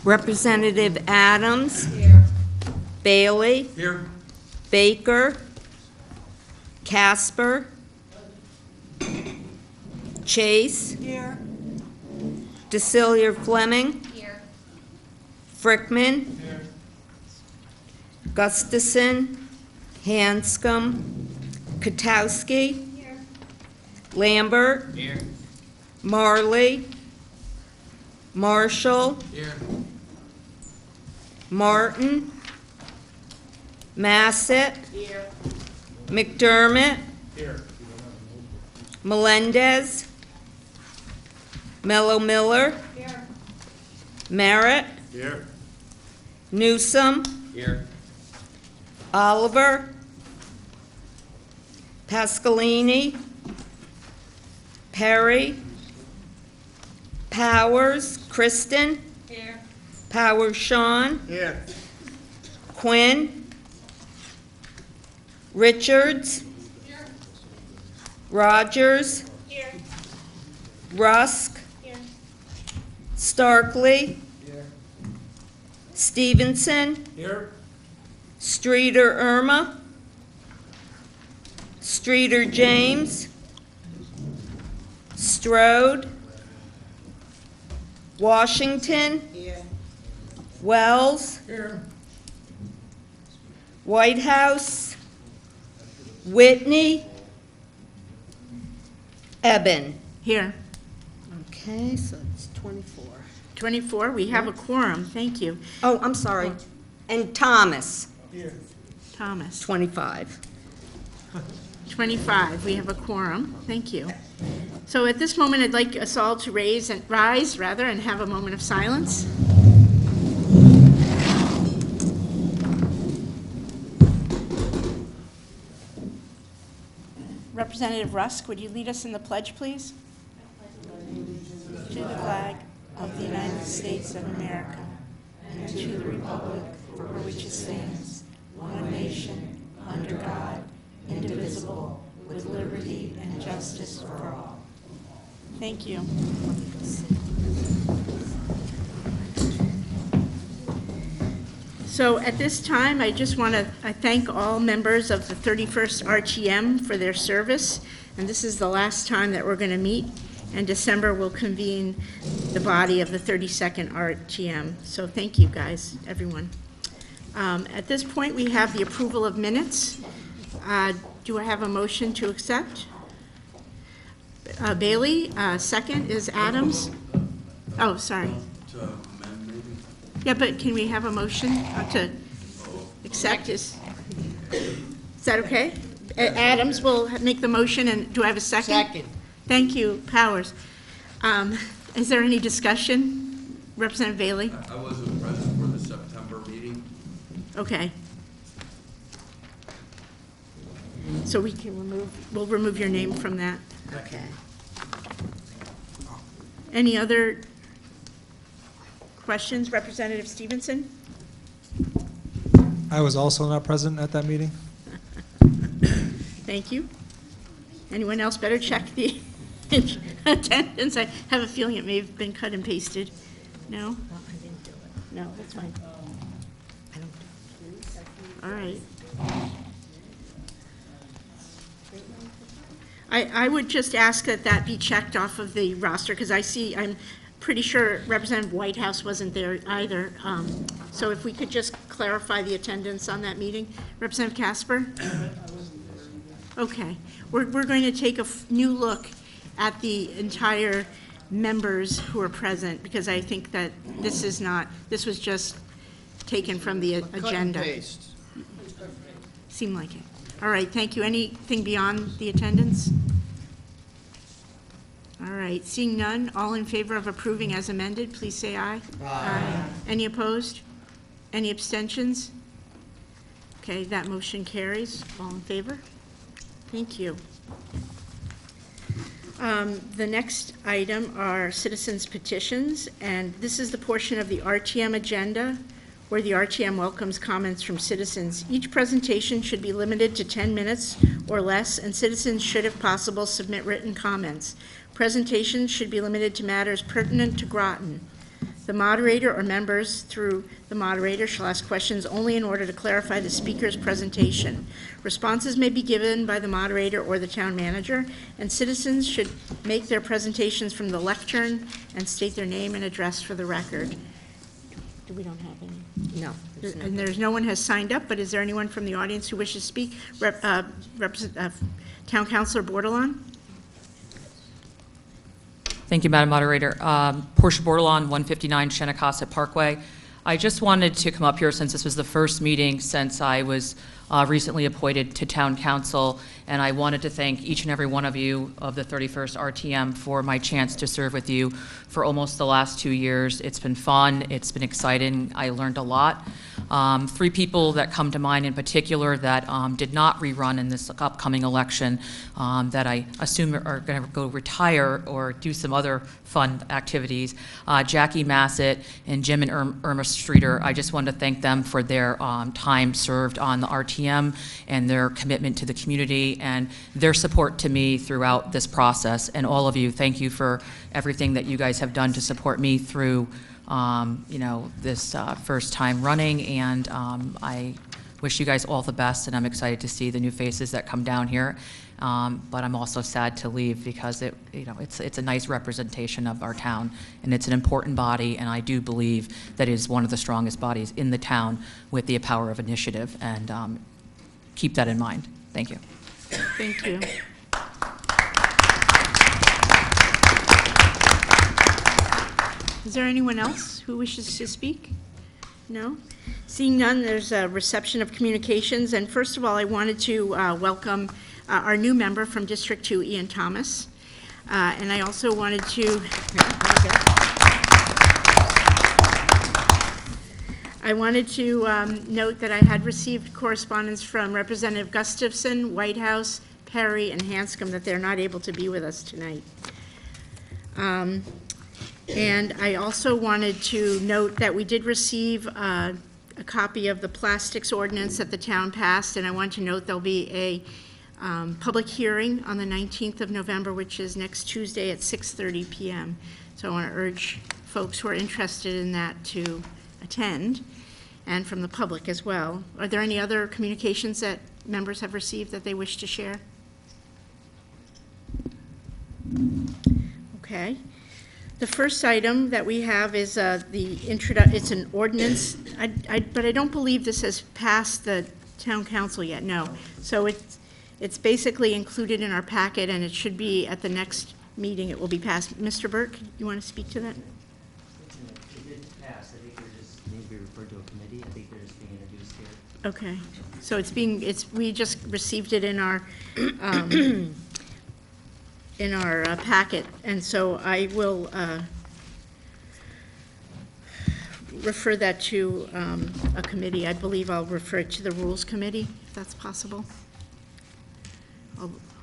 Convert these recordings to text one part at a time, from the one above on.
Representative Adams. Here. Bailey. Here. Baker. Casper. Chase. Here. DeCillier Fleming. Here. Frickman. Here. Gustafson. Hanscom. Katowski. Here. Lambert. Here. Marley. Marshall. Here. Martin. Massett. Here. McDermott. Here. Melendez. Mello Miller. Here. Merritt. Here. Newsom. Here. Oliver. Pascalini. Perry. Powers. Kristen. Here. Powers Sean. Here. Quinn. Richards. Here. Rogers. Here. Rusk. Here. Starkley. Here. Stevenson. Here. Streeter Irma. Streeter James. Strode. Washington. Here. Wells. Here. Whitehouse. Whitney. Eben. Here. Okay, so it's 24. 24, we have a quorum, thank you. Oh, I'm sorry. And Thomas, Here. Thomas. 25. 25, we have a quorum, thank you. So at this moment, I'd like us all to rise, and have a moment of silence. Representative Rusk, would you lead us in the pledge, please? To the flag of the United States of America and to the republic for which it stands, one nation, under God, indivisible, with liberty and justice for all. Thank you. So at this time, I just want to thank all members of the 31st RTM for their service. And this is the last time that we're going to meet. And December will convene the body of the 32nd RTM. So thank you, guys, everyone. At this point, we have the approval of minutes. Do I have a motion to accept? Bailey, second is Adams. Oh, sorry. Yeah, but can we have a motion to accept? Is that okay? Adams will make the motion, and do I have a second? Second. Thank you, Powers. Is there any discussion? Representative Bailey? I wasn't present for the September meeting. Okay. So we can we'll remove your name from that. Okay. Any other questions? Representative Stevenson? I was also not present at that meeting. Thank you. Anyone else better check the attendance? I have a feeling it may have been cut and pasted. No? Well, I didn't do it. No, that's fine. I don't do it. All right. I would just ask that that be checked off of the roster, because I'm pretty sure Representative Whitehouse wasn't there either. So if we could just clarify the attendance on that meeting. Representative Casper? Okay. We're going to take a new look at the entire members who are present, because I think that this was just taken from the agenda. Seemed like it. All right, thank you. Anything beyond the attendance? All right, seeing none, all in favor of approving as amended, please say aye. Aye. Any opposed? Any abstentions? Okay, that motion carries. All in favor? Thank you. The next item are citizens' petitions, and this is the portion of the RTM agenda where the RTM welcomes comments from citizens. Each presentation should be limited to 10 minutes or less, and citizens should, if possible, submit written comments. Presentations should be limited to matters pertinent to Groton. The moderator or members through the moderator shall ask questions only in order to clarify the speaker's presentation. Responses may be given by the moderator or the town manager, and citizens should make their presentations from the lectern and state their name and address for the record. We don't have any. No. there's no- And there's no one has signed up, but is there anyone from the audience who wishes to speak? Town Councilor Bordelon? Thank you, Madam Moderator. Portia Bordelon, 159 Shenecosset Parkway. I just wanted to come up here since this was the first meeting since I was recently appointed to Town Council, and I wanted to thank each and every one of you of the 31st RTM for my chance to serve with you for almost the last 2 years. It's been fun. It's been exciting. I learned a lot. 3 people that come to mind in particular that did not rerun in this upcoming election that I assume are going to go retire or do some other fun activities. Jackie Massett and Jim and Irma Streeter, I just wanted to thank them for their time served on the RTM and their commitment to the community and their support to me throughout this process. And all of you, thank you for everything that you guys have done to support me through this first time running, and I wish you guys all the best, and I'm excited to see the new faces that come down here. But I'm also sad to leave because it's a nice representation of our town, and it's an important body, and I do believe that it is one of the strongest bodies in the town with the power of initiative, and keep that in mind. Thank you. Thank you. Is there anyone else who wishes to speak? No? Seeing none, there's a reception of communications. And first of all, I wanted to welcome our new member from District 2, Ian Thomas. And I also wanted to note that I had received correspondence from Representative Gustafson, White House, Perry, and Hanscom that they're not able to be with us tonight. And I also wanted to note that we did receive a copy of the plastics ordinance that the town passed, and I want to note there'll be a public hearing on the 19th of November, which is next Tuesday at 6:30 p.m. So I want to urge folks who are interested in that to attend, and from the public as well. Are there any other communications that members have received that they wish to share? Okay. The first item that we have is it's an ordinance, but I don't believe this has passed the town council yet, no. So it's basically included in our packet, and it should be at the next meeting, it will be passed. Mr. Burke, you want to speak to that? It did pass. I think they're just maybe referred to a committee. I think they're just being introduced here. Okay, so we just received it in our packet, and so I will refer that to a committee. I believe I'll refer it to the Rules Committee, if that's possible.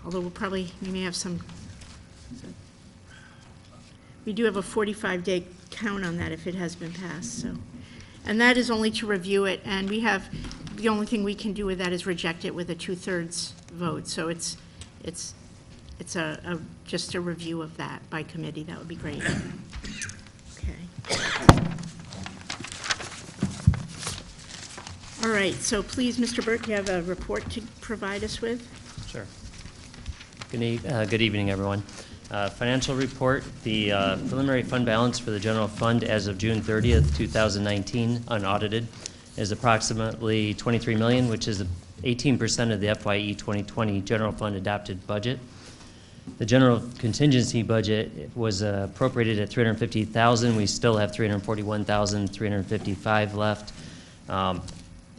Although we may have some, we do have a 45-day count on that if it has been passed, so. And that is only to review it, and the only thing we can do with that is reject it with a 2/3 vote, so it's just a review of that by committee. That would be great. Okay. All right, so please, Mr. Burke, you have a report to provide us with? Sure. Good evening, everyone. Financial report, the preliminary fund balance for the general fund as of June 30th, 2019, unaudited, is approximately $23 million, which is 18% of the FYE 2020 general fund adopted budget. The general contingency budget was appropriated at $350,000. We still have $341,355 left.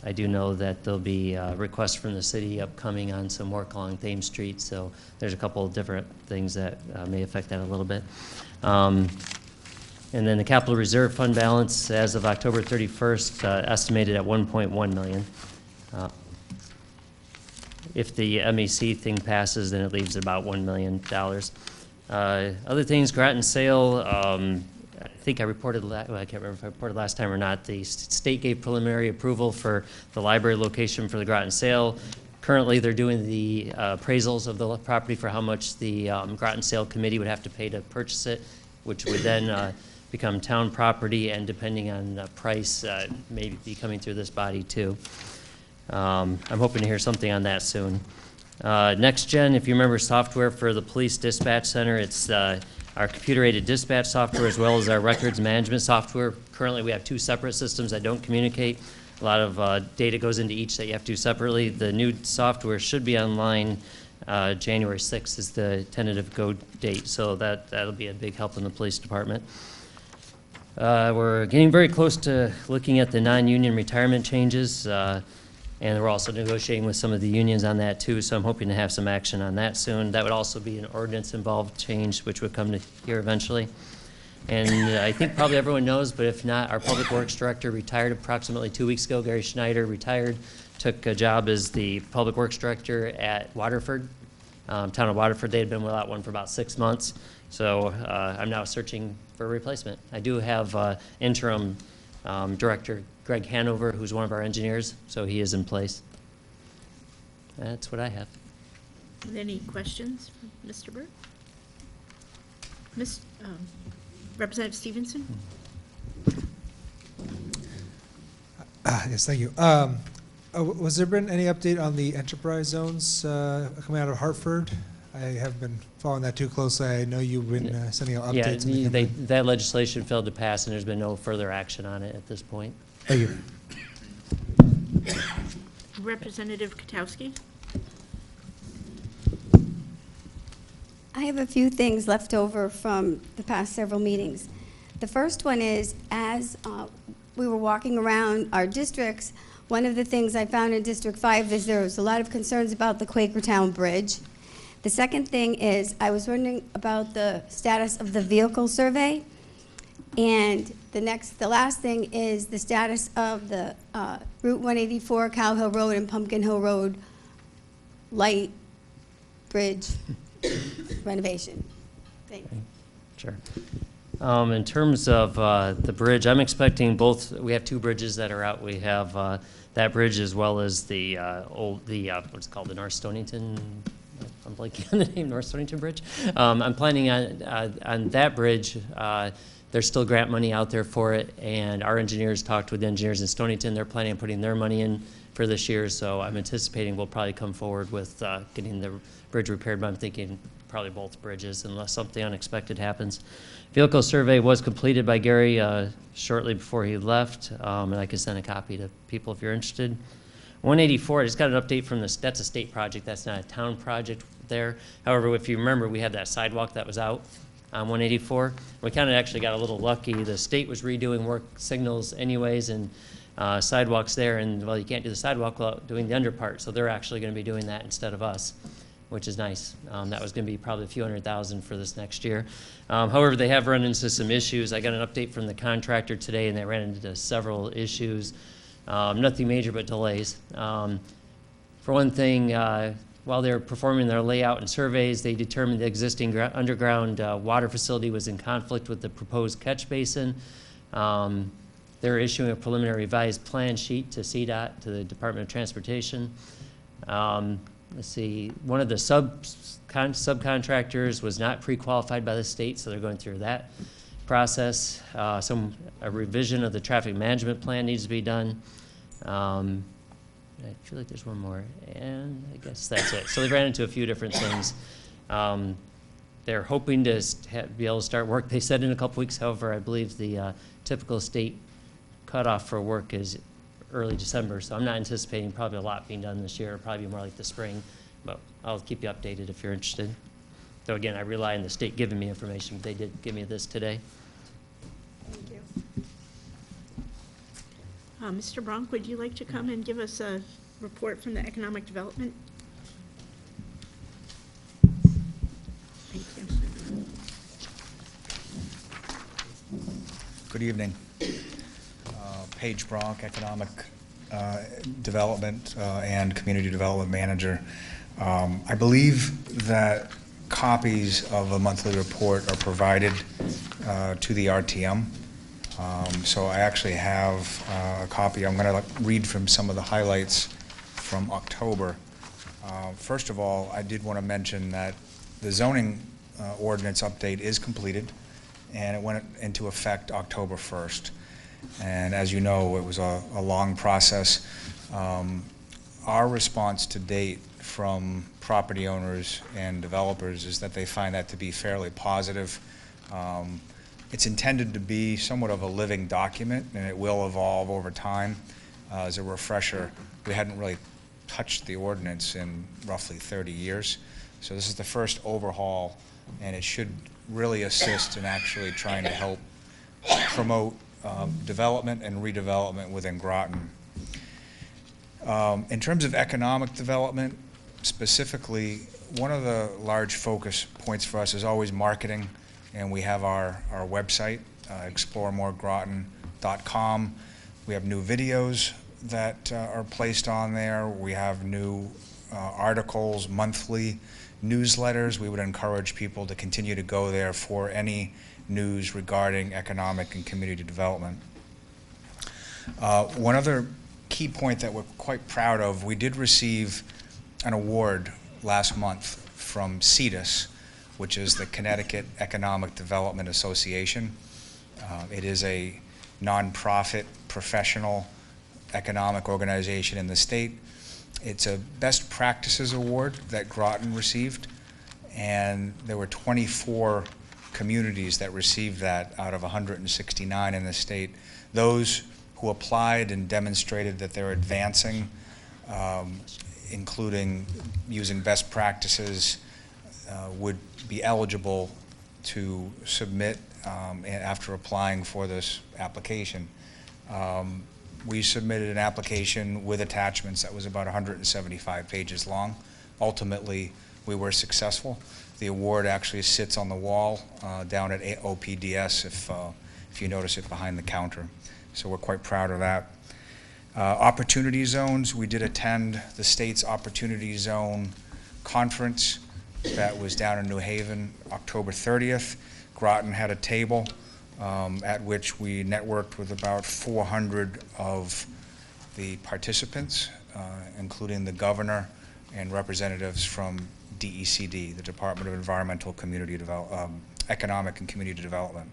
I do know that there'll be requests from the city upcoming on some work along Thames Street, so there's a couple of different things that may affect that a little bit. And then the capital reserve fund balance as of October 31st, estimated at $1.1 million. If the MEC thing passes, then it leaves about $1 million. Other things, Groton sale, I think I reported, I can't remember if I reported last time or not, the state gave preliminary approval for the library location for the Groton sale. Currently, they're doing the appraisals of the property for how much the Groton sale committee would have to pay to purchase it, which would then become town property, and depending on the price, may be coming through this body too. I'm hoping to hear something on that soon. Next Gen, if you remember software for the police dispatch center, it's our computer-aided dispatch software as well as our records management software. Currently, we have two separate systems that don't communicate. A lot of data goes into each that you have to do separately. The new software should be online January 6th is the tentative go date, so that'll be a big help in the police department. We're getting very close to looking at the non-union retirement changes, and we're also negotiating with some of the unions on that too, so I'm hoping to have some action on that soon. That would also be an ordinance-involved change, which would come to here eventually. And I think probably everyone knows, but if not, our Public Works Director retired approximately 2 weeks ago. Gary Schneider retired, took a job as the Public Works Director at Waterford, town of Waterford. They had been without one for about 6 months, so I'm now searching for a replacement. I do have interim Director Greg Hanover, who's one of our engineers, so he is in place. That's what I have. Any questions from Mr. Burke? Representative Stevenson? Yes, thank you. Was there been any update on the enterprise zones coming out of Hartford? I have been following that too closely. I know you've been sending out updates. Yeah, that legislation failed to pass, and there's been no further action on it at this point. Thank you. Representative Katowski? I have a few things left over from the past several meetings. The first one is, as we were walking around our districts, one of the things I found in District 5 is there was a lot of concerns about the Quakertown Bridge. The second thing is, I was wondering about the status of the vehicle survey. And the last thing is the status of the Route 184, Cow Hill Road, and Pumpkin Hill Road light bridge renovation. Thanks. Sure. In terms of the bridge, I'm expecting both. We have two bridges that are out. We have that bridge as well as the what's it called, the North Stonington. I'm blanking on the name, North Stonington Bridge. I'm planning on that bridge. There's still grant money out there for it, and our engineers talked with the engineers in Stonington. They're planning on putting their money in for this year, so I'm anticipating we'll probably come forward with getting the bridge repaired, but I'm thinking probably both bridges unless something unexpected happens. Vehicle survey was completed by Gary shortly before he left, and I can send a copy to people if you're interested. 184, I just got an update from this. That's a state project. That's not a town project there. However, if you remember, we had that sidewalk that was out on 184. We kind of actually got a little lucky. The state was redoing work signals anyways and sidewalks there, and well, you can't do the sidewalk without doing the under part, so they're actually going to be doing that instead of us, which is nice. That was going to be probably a few $100,000 for this next year. However, they have run into some issues. I got an update from the contractor today, and they ran into several issues. Nothing major, but delays. For one thing, while they were performing their layout and surveys, they determined the existing underground water facility was in conflict with the proposed catch basin. They're issuing a preliminary revised plan sheet to CDOT, to the Department of Transportation. Let's see, one of the subcontractors was not pre-qualified by the state, so they're going through that process. A revision of the traffic management plan needs to be done. I feel like there's one more, and I guess that's it. So they ran into a few different things. They're hoping to be able to start work, they said, in a couple weeks. However, I believe the typical state cutoff for work is early December, so I'm not anticipating probably a lot being done this year. It'll probably be more like the spring, but I'll keep you updated if you're interested. So again, I rely on the state giving me information. They did give me this today. Thank you. Mr. Bronk, would you like to come and give us a report from the Economic Development? Thank you. Good evening. Paige Bronk, Economic Development and Community Development Manager. I believe that copies of a monthly report are provided to the RTM. So I actually have a copy. I'm going to read from some of the highlights from October. First of all, I did want to mention that the zoning ordinance update is completed. and it went into effect October 1st. And as you know, it was a long process. Our response to date from property owners and developers is that they find that to be fairly positive. It's intended to be somewhat of a living document, and it will evolve over time. As a refresher, we hadn't really touched the ordinance in roughly 30 years. So this is the first overhaul, and it should really assist in actually trying to help promote development and redevelopment within Groton. In terms of economic development, specifically, one of the large focus points for us is always marketing, and we have our website, exploremoregroton.com. We have new videos that are placed on there. We have new articles, monthly newsletters. We would encourage people to continue to go there for any news regarding economic and community development. One other key point that we're quite proud of, we did receive an award last month from CEDAS, which is the Connecticut Economic Development Association. It is a nonprofit professional economic organization in the state. It's a best practices award that Groton received, and there were 24 communities that received that out of 169 in the state. Those who applied and demonstrated that they're advancing, including using best practices, would be eligible to submit after applying for this application. We submitted an application with attachments that was about 175 pages long. Ultimately, we were successful. The award actually sits on the wall down at OPDS if you notice it behind the counter. So we're quite proud of that. Opportunity zones, we did attend the state's Opportunity Zone conference that was down in New Haven, October 30th. Groton had a table at which we networked with about 400 of the participants, including the governor and representatives from DECD, the Department of Environmental Community Economic and Community Development.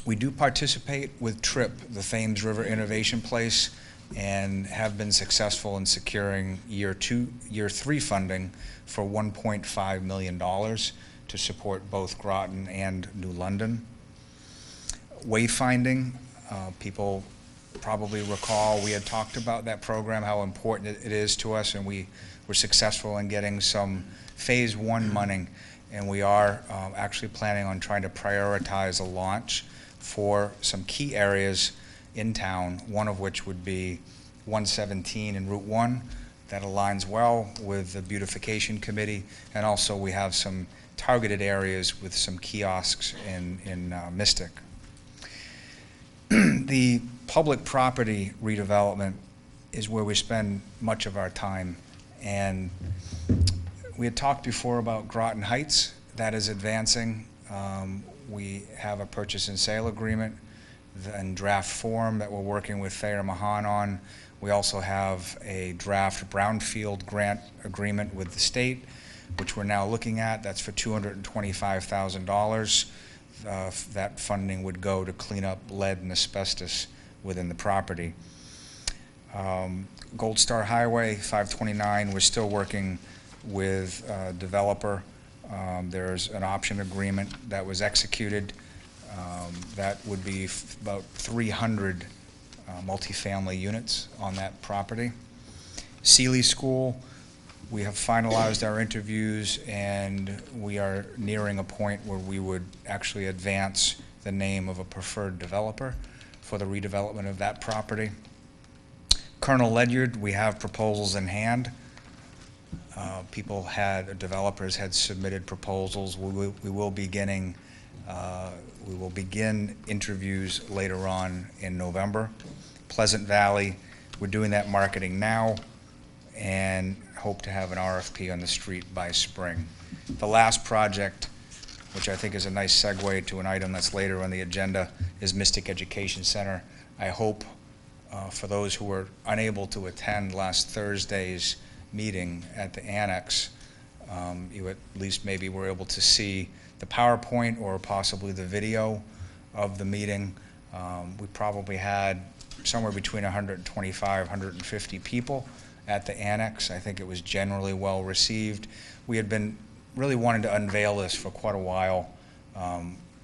We do participate with TRIP, the Thames River Innovation Place, and have been successful in securing year 3 funding for $1.5 million to support both Groton and New London. Wayfinding, people probably recall we had talked about that program, how important it is to us, and we were successful in getting some phase 1 money, and we are actually planning on trying to prioritize a launch for some key areas in town, one of which would be 117 and Route 1. That aligns well with the beautification committee, and also we have some targeted areas with some kiosks in Mystic. The public property redevelopment is where we spend much of our time, and we had talked before about Groton Heights. That is advancing. We have a purchase and sale agreement in draft form that we're working with Thayer Mahan on. We also have a draft brownfield grant agreement with the state, which we're now looking at. That's for $225,000. That funding would go to clean up lead and asbestos within the property. Gold Star Highway 529, we're still working with a developer. There's an option agreement that was executed. That would be about 300 multifamily units on that property. Sealy School, we have finalized our interviews, and we are nearing a point where we would actually advance the name of a preferred developer for the redevelopment of that property. Colonel Ledyard, we have proposals in hand. Developers had submitted proposals. We will begin interviews later on in November. Pleasant Valley, we're doing that marketing now and hope to have an RFP on the street by spring. The last project, which I think is a nice segue to an item that's later on the agenda, is Mystic Education Center. I hope for those who were unable to attend last Thursday's meeting at the Annex, you at least maybe were able to see the PowerPoint or possibly the video of the meeting. We probably had somewhere between 125, 150 people at the annex. I think it was generally well received. We had been really wanting to unveil this for quite a while.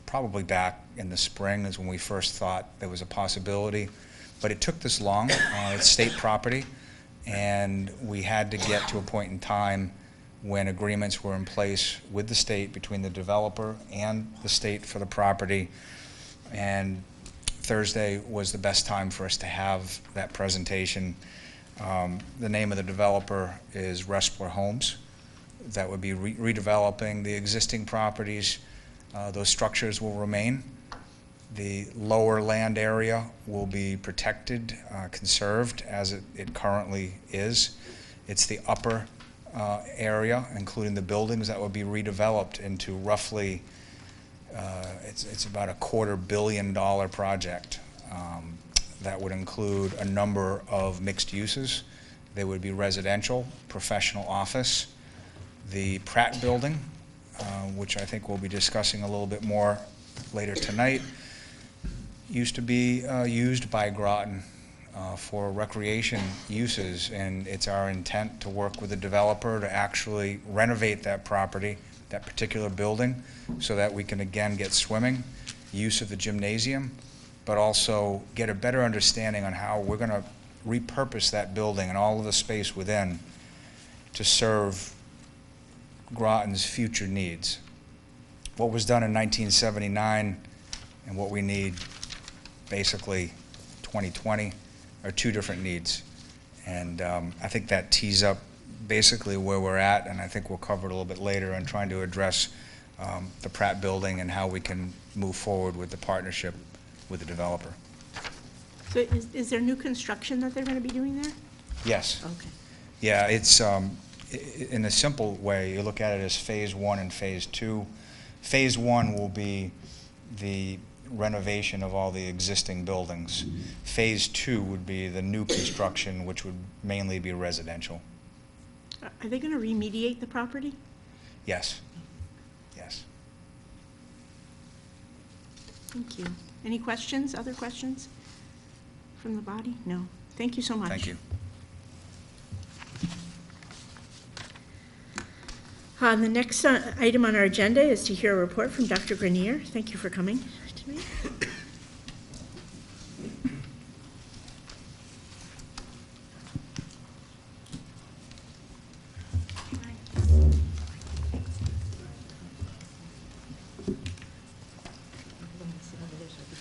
Probably back in the spring is when we first thought there was a possibility. But it took this long. It's state property, and we had to get to a point in time when agreements were in place with the state, between the developer and the state for the property. And Thursday was the best time for us to have that presentation. The name of the developer is Restler Homes. That would be redeveloping the existing properties. Those structures will remain. The lower land area will be protected, conserved as it currently is. It's the upper area, including the buildings, that would be redeveloped into roughly, it's about a $250 million project that would include a number of mixed uses. There would be residential, professional office, the Pratt building, which I think we'll be discussing a little bit more later tonight, used to be used by Groton for recreation uses, and it's our intent to work with the developer to actually renovate that property, that particular building, so that we can again get swimming, use of the gymnasium, but also get a better understanding on how we're going to repurpose that building and all of the space within to serve Groton's future needs. What was done in 1979 and what we need basically 2020 are two different needs. And I think that tees up basically where we're at, and I think we'll cover it a little bit later in trying to address the Pratt building and how we can move forward with the partnership with the developer. So is there new construction that they're going to be doing there? Yes. Okay. Yeah, it's in a simple way, you look at it as phase 1 and phase 2. Phase 1 will be the renovation of all the existing buildings. Phase 2 would be the new construction, which would mainly be residential. Are they going to remediate the property? Yes. Yes. Thank you. Any questions, other questions from the body? No. Thank you so much. Thank you. The next item on our agenda is to hear a report from Dr. Grenier. Thank you for coming tonight.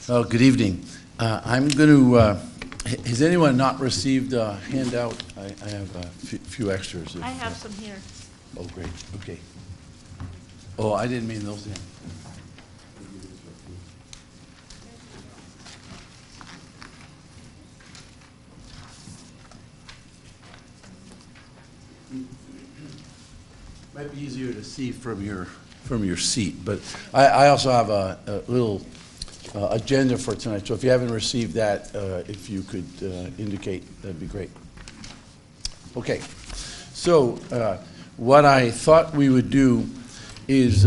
Oh, good evening. I'm going to, has anyone not received a handout? I have a few extras. I have some here. Oh, great, okay. Oh, I didn't mean those in. Might be easier to see from your seat, but I also have a little agenda for tonight, so if you haven't received that, if you could indicate, that'd be great. Okay, so what I thought we would do is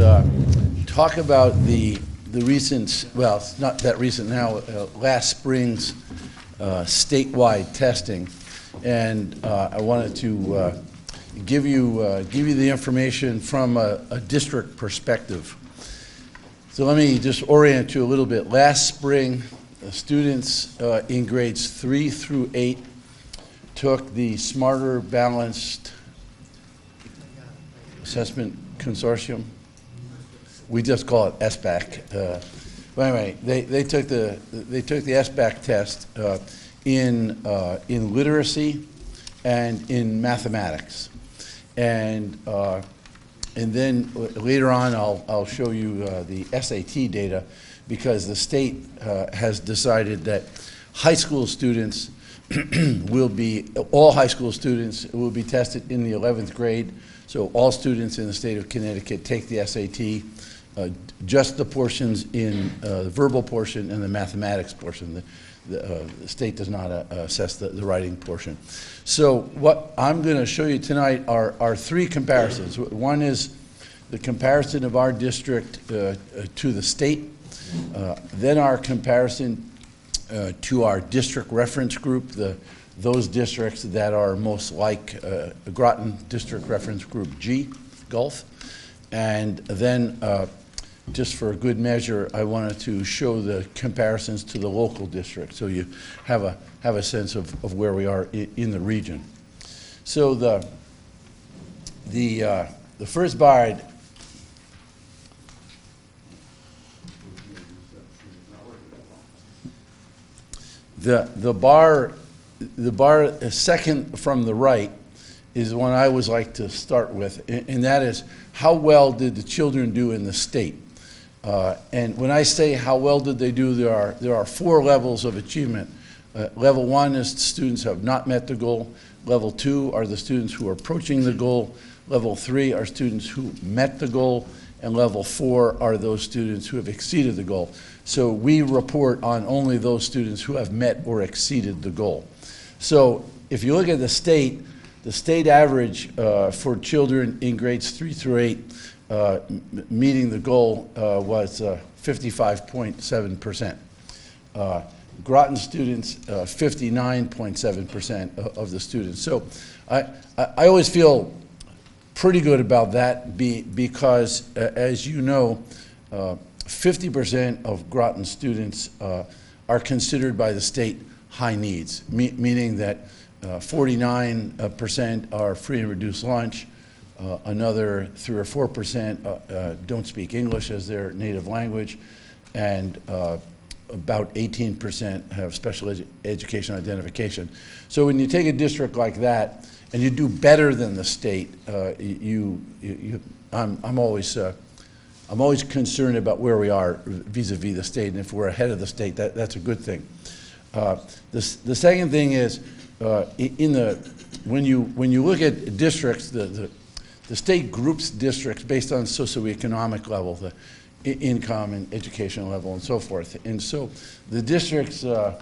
talk about the recent, well, it's not that recent now, last spring's statewide testing, and I wanted to give you the information from a district perspective. So let me just orient you a little bit. Last spring, students in grades 3 through 8 took the Smarter Balanced Assessment Consortium. We just call it SBAC. But anyway, they took the SBAC test in literacy and in mathematics, and then later on I'll show you the SAT data, because the state has decided that high school students all high school students will be tested in the 11th grade. So all students in the state of Connecticut take the SAT, just the portions in the verbal portion and the mathematics portion. The state does not assess the writing portion. So what I'm going to show you tonight are three comparisons. One is the comparison of our district to the state, then our comparison to our district reference group, those districts that are most like Groton District Reference Group G, Gulf. And then, just for a good measure, I wanted to show the comparisons to the local district, so you have a sense of where we are in the region. So the first bar, the bar second from the right is the one I always like to start with, and that is, how well did the children do in the state? And when I say how well did they do, there are 4 levels of achievement. Level 1 is students have not met the goal. Level 2 are the students who are approaching the goal. Level 3 are students who met the goal. And level 4 are those students who have exceeded the goal. So we report on only those students who have met or exceeded the goal. So if you look at the state average for children in grades 3 through 8 meeting the goal was 55.7%. Groton students, 59.7% of the students. So I always feel pretty good about that because, as you know, 50% of Groton students are considered by the state high needs, meaning that 49% are free and reduced lunch, another 3 or 4% don't speak English as their native language, and about 18% have special education identification. So when you take a district like that and you do better than the state, I'm always concerned about where we are vis-a-vis the state, and if we're ahead of the state, that's a good thing. The second thing is, when you look at districts, the state groups districts based on socioeconomic level, the income and educational level and so forth. And so the districts, I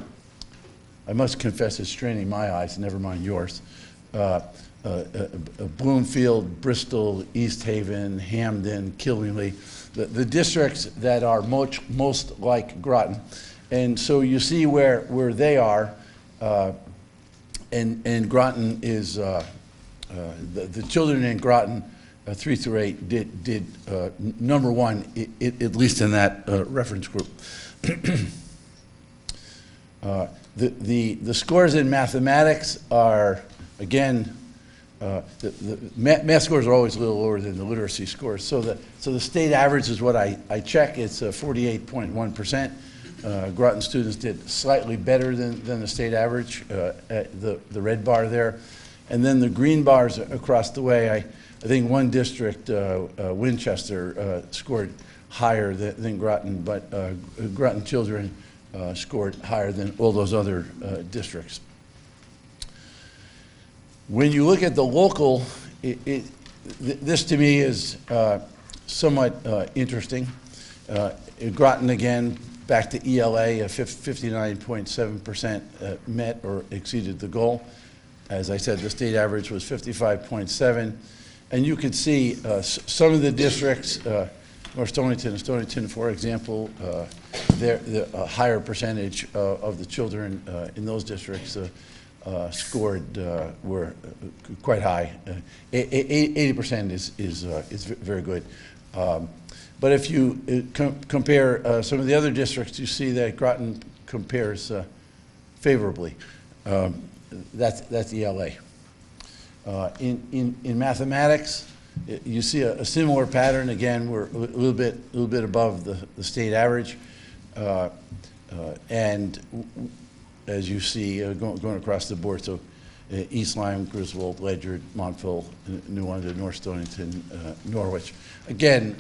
must confess, is straining my eyes, never mind yours. Bloomfield, Bristol, East Haven, Hamden, Killingly, the districts that are most like Groton. And so you see where they are, and Groton is, the children in Groton, 3 through 8, did number 1, at least in that reference group. The scores in mathematics are, again, the math scores are always a little lower than the literacy scores. So the state average is what I check. It's 48.1%. Groton students did slightly better than the state average, the red bar there. And then the green bars across the way, I think one district, Winchester, scored higher than Groton, but Groton children scored higher than all those other districts. When you look at the local, this to me is somewhat interesting. Groton, again, back to ELA, 59.7% met or exceeded the goal. As I said, the state average was 55.7. And you could see some of the districts, North Stonington, for example, the higher percentage of the children in those districts scored were quite high. 80% is very good. But if you compare some of the other districts, you see that Groton compares favorably. That's ELA. In mathematics, you see a similar pattern. Again, we're a little bit above the state average, and as you see, going across the board. So, East Lyme, Griswold, Ledyard, Montville, New London, North Stonington, Norwich. Again,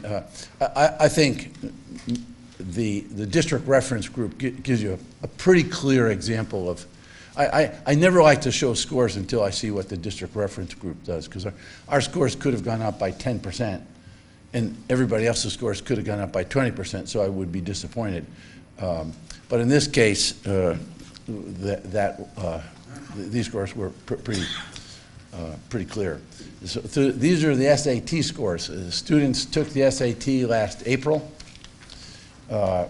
I think the district reference group gives you a pretty clear example of. I never like to show scores until I see what the district reference group does, because our scores could have gone up by 10%, and everybody else's scores could have gone up by 20%, so I would be disappointed. But in this case, these scores were pretty clear. So these are the SAT scores. Students took the SAT last April. The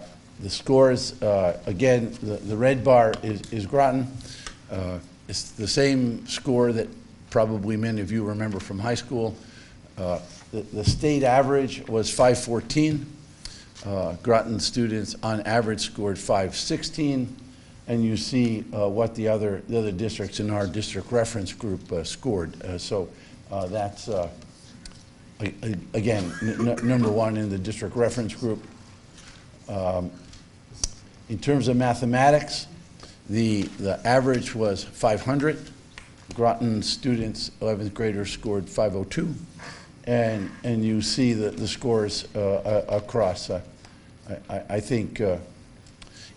scores, again, the red bar is Groton. It's the same score that probably many of you remember from high school. The state average was 514. Groton students on average scored 516. And you see what the other districts in our district reference group scored. So that's, again, number one in the district reference group. In terms of mathematics, the average was 500. Groton students, 11th graders, scored 502. And you see the scores across. I think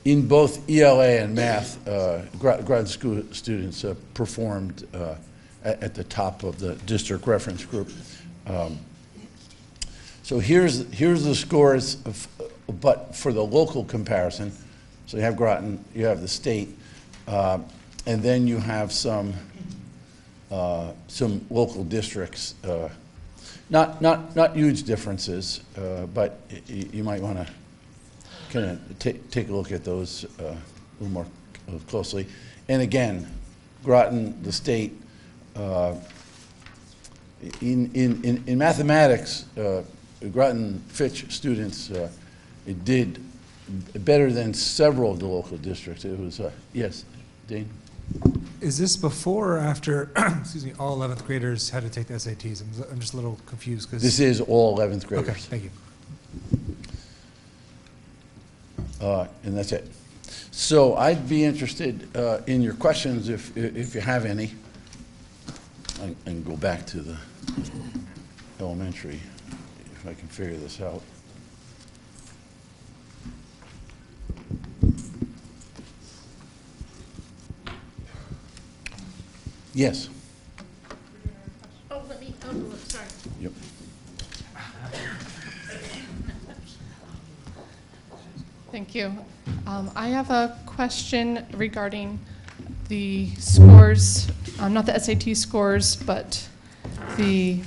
in both ELA and math, Groton school students performed at the top of the district reference group. So here's the scores, but for the local comparison. So you have Groton, you have the state, and then you have some local districts. Not huge differences, but you might want to kind of take a look at those a little more closely. And again, Groton, the state, in mathematics, Groton Fitch students did better than several of the local districts. It was, yes, Dean? Is this before or after, excuse me, all 11th graders had to take the SATs? I'm just a little confused because. This is all 11th graders. Okay, thank you. And that's it. So I'd be interested in your questions if you have any. I can go back to the elementary if I can figure this out. Yes. Oh, sorry. Yep. Thank you. I have a question regarding the scores, not the SAT scores, but the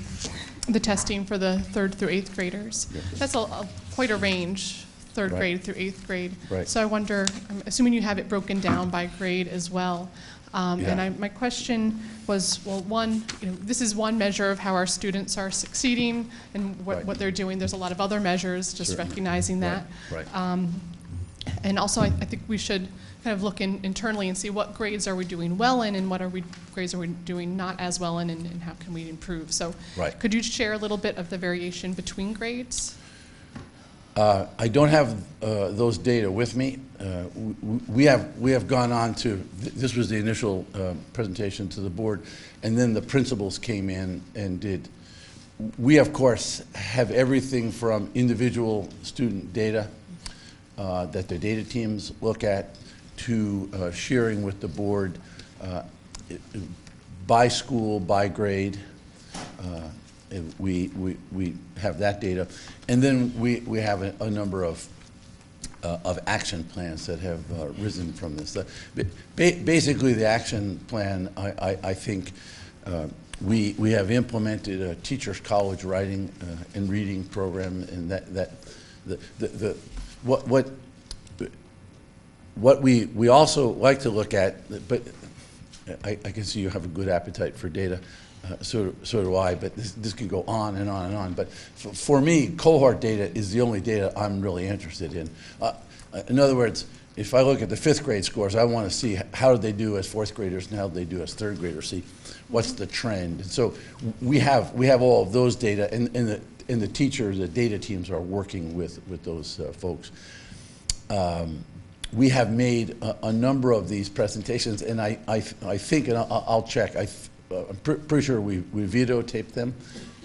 testing for the 3rd through 8th graders. Yes. That's quite a range, 3rd Right. grade through 8th grade. Right. So I wonder, I'm assuming you have it broken down by grade as well. And my question was, well, one, this is one measure of how our students are succeeding and Right. what they're doing. There's a lot of other measures, just Certainly. recognizing that. Right. And also, I think we should kind of look internally and see what grades are we doing well in and what grades are we doing not as well in, and how can we improve. So Right. could you share a little bit of the variation between grades? I don't have those data with me. We have gone on to, this was the initial presentation to the board, and then the principals came in and did. We, of course, have everything from individual student data that the data teams look at to sharing with the board by school, by grade. We have that data, and then we have a number of action plans that have risen from this. Basically, the action plan, I think, we have implemented a teachers' college writing and reading program, and what we also like to look at, but I can see you have a good appetite for data. So do I, but this can go on and on and on. But for me, cohort data is the only data I'm really interested in. In other words, if I look at the 5th grade scores, I want to see how did they do as 4th graders and how did they do as 3rd graders, see what's the trend. And so we have all of those data, and the teachers, the data teams are working with those folks. We have made a number of these presentations, and I think, and I'll check, I'm pretty sure we videotaped them,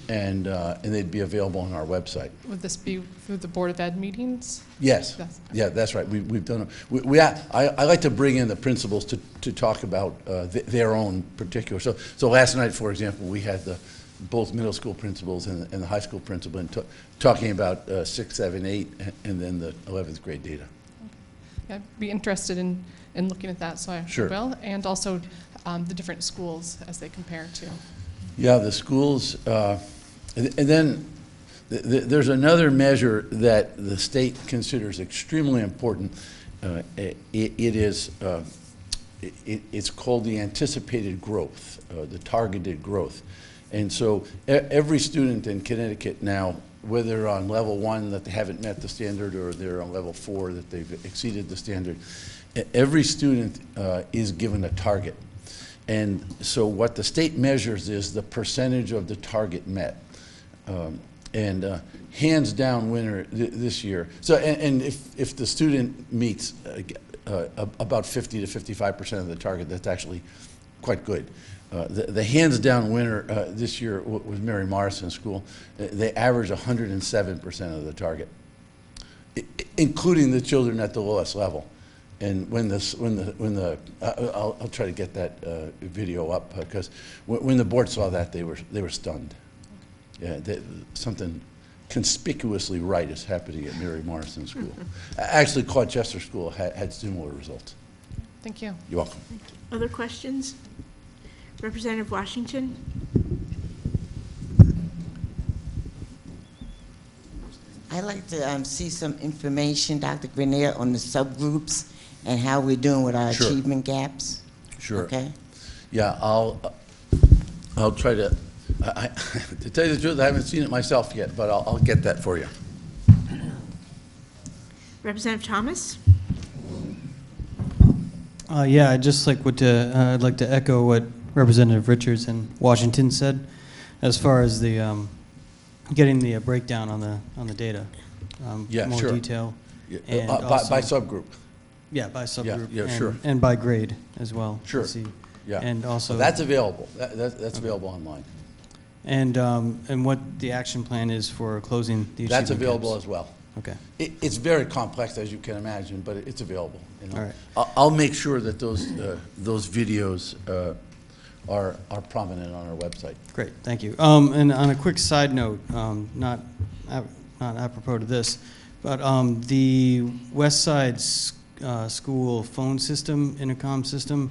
and they'd be available on our website. Would this be through the Board of Ed meetings? Yes. Yeah, that's right. We've done it. I like to bring in the principals to talk about their own particular. So last night, for example, we had both middle school principals and the high school principal talking about 6, 7, 8, and then the 11th grade data. Okay. I'd be interested in looking at that, so I Sure. will, and also the different schools as they compare to. Yeah, the schools, and then there's another measure that the state considers extremely important. It's called the anticipated growth, the targeted growth. And so every student in Connecticut now, whether they're on level 1 that they haven't met the standard or they're on level 4 that they've exceeded the standard, every student is given a target. And so what the state measures is the percentage of the target met. Hands down winner this year. So, and if the student meets about 50 to 55% of the target, that's actually quite good. The hands down winner this year was Mary Morrison School. They averaged 107% of the target, including the children at the lowest level. And I'll try to get that video up because when the board saw that, they were stunned. Yeah, something conspicuously right is happening at Mary Morrison School. Actually, Claude Chester School had similar results. Thank you. You're welcome. Thank you. Other questions? Representative Washington? I'd like to see some information, Dr. Grenier, on the subgroups and how we're doing with our Sure. achievement gaps. Sure. Okay? Yeah, I'll try to, to tell you the truth, I haven't seen it myself yet, but I'll get that for you. Representative Thomas? Yeah, I'd like to echo what Representative Richards and Washington said, as far as the getting the breakdown on the data, Yeah, more sure. detail, Yeah, and by also, subgroup. yeah, by subgroup, yeah, and, sure. and by grade as well. to Sure. see. Yeah. And also That's available. That's available online. and what the action plan is for closing the achievement That's available gaps. as well. Okay. It's very complex, as you can imagine, but it's available. You know? All right. I'll make sure that those videos are prominent on our website. Great, thank you. And on a quick side note, not apropos to this, but the West Side School phone system, intercom system,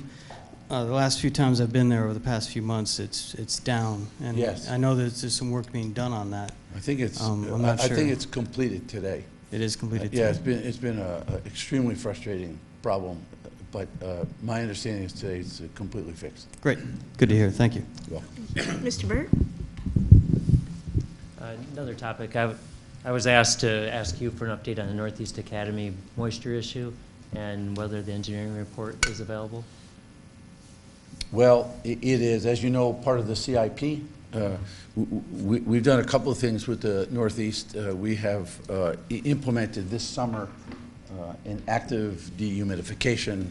the last few times I've been there over the past few months, it's down. And Yes. I know that there's some work being done on that. I think it's. I'm not I sure. think it's completed today. It is completed Yeah, today. it's been a extremely frustrating problem, but my understanding is today it's completely fixed. Great, good to hear, thank you. You're welcome. Mr. Burt? Another topic, I was asked to ask you for an update on the Northeast Academy moisture issue and whether the engineering report is available. Well, it is, as you know, part of the CIP. We've done a couple of things with the Northeast. We have implemented this summer an active dehumidification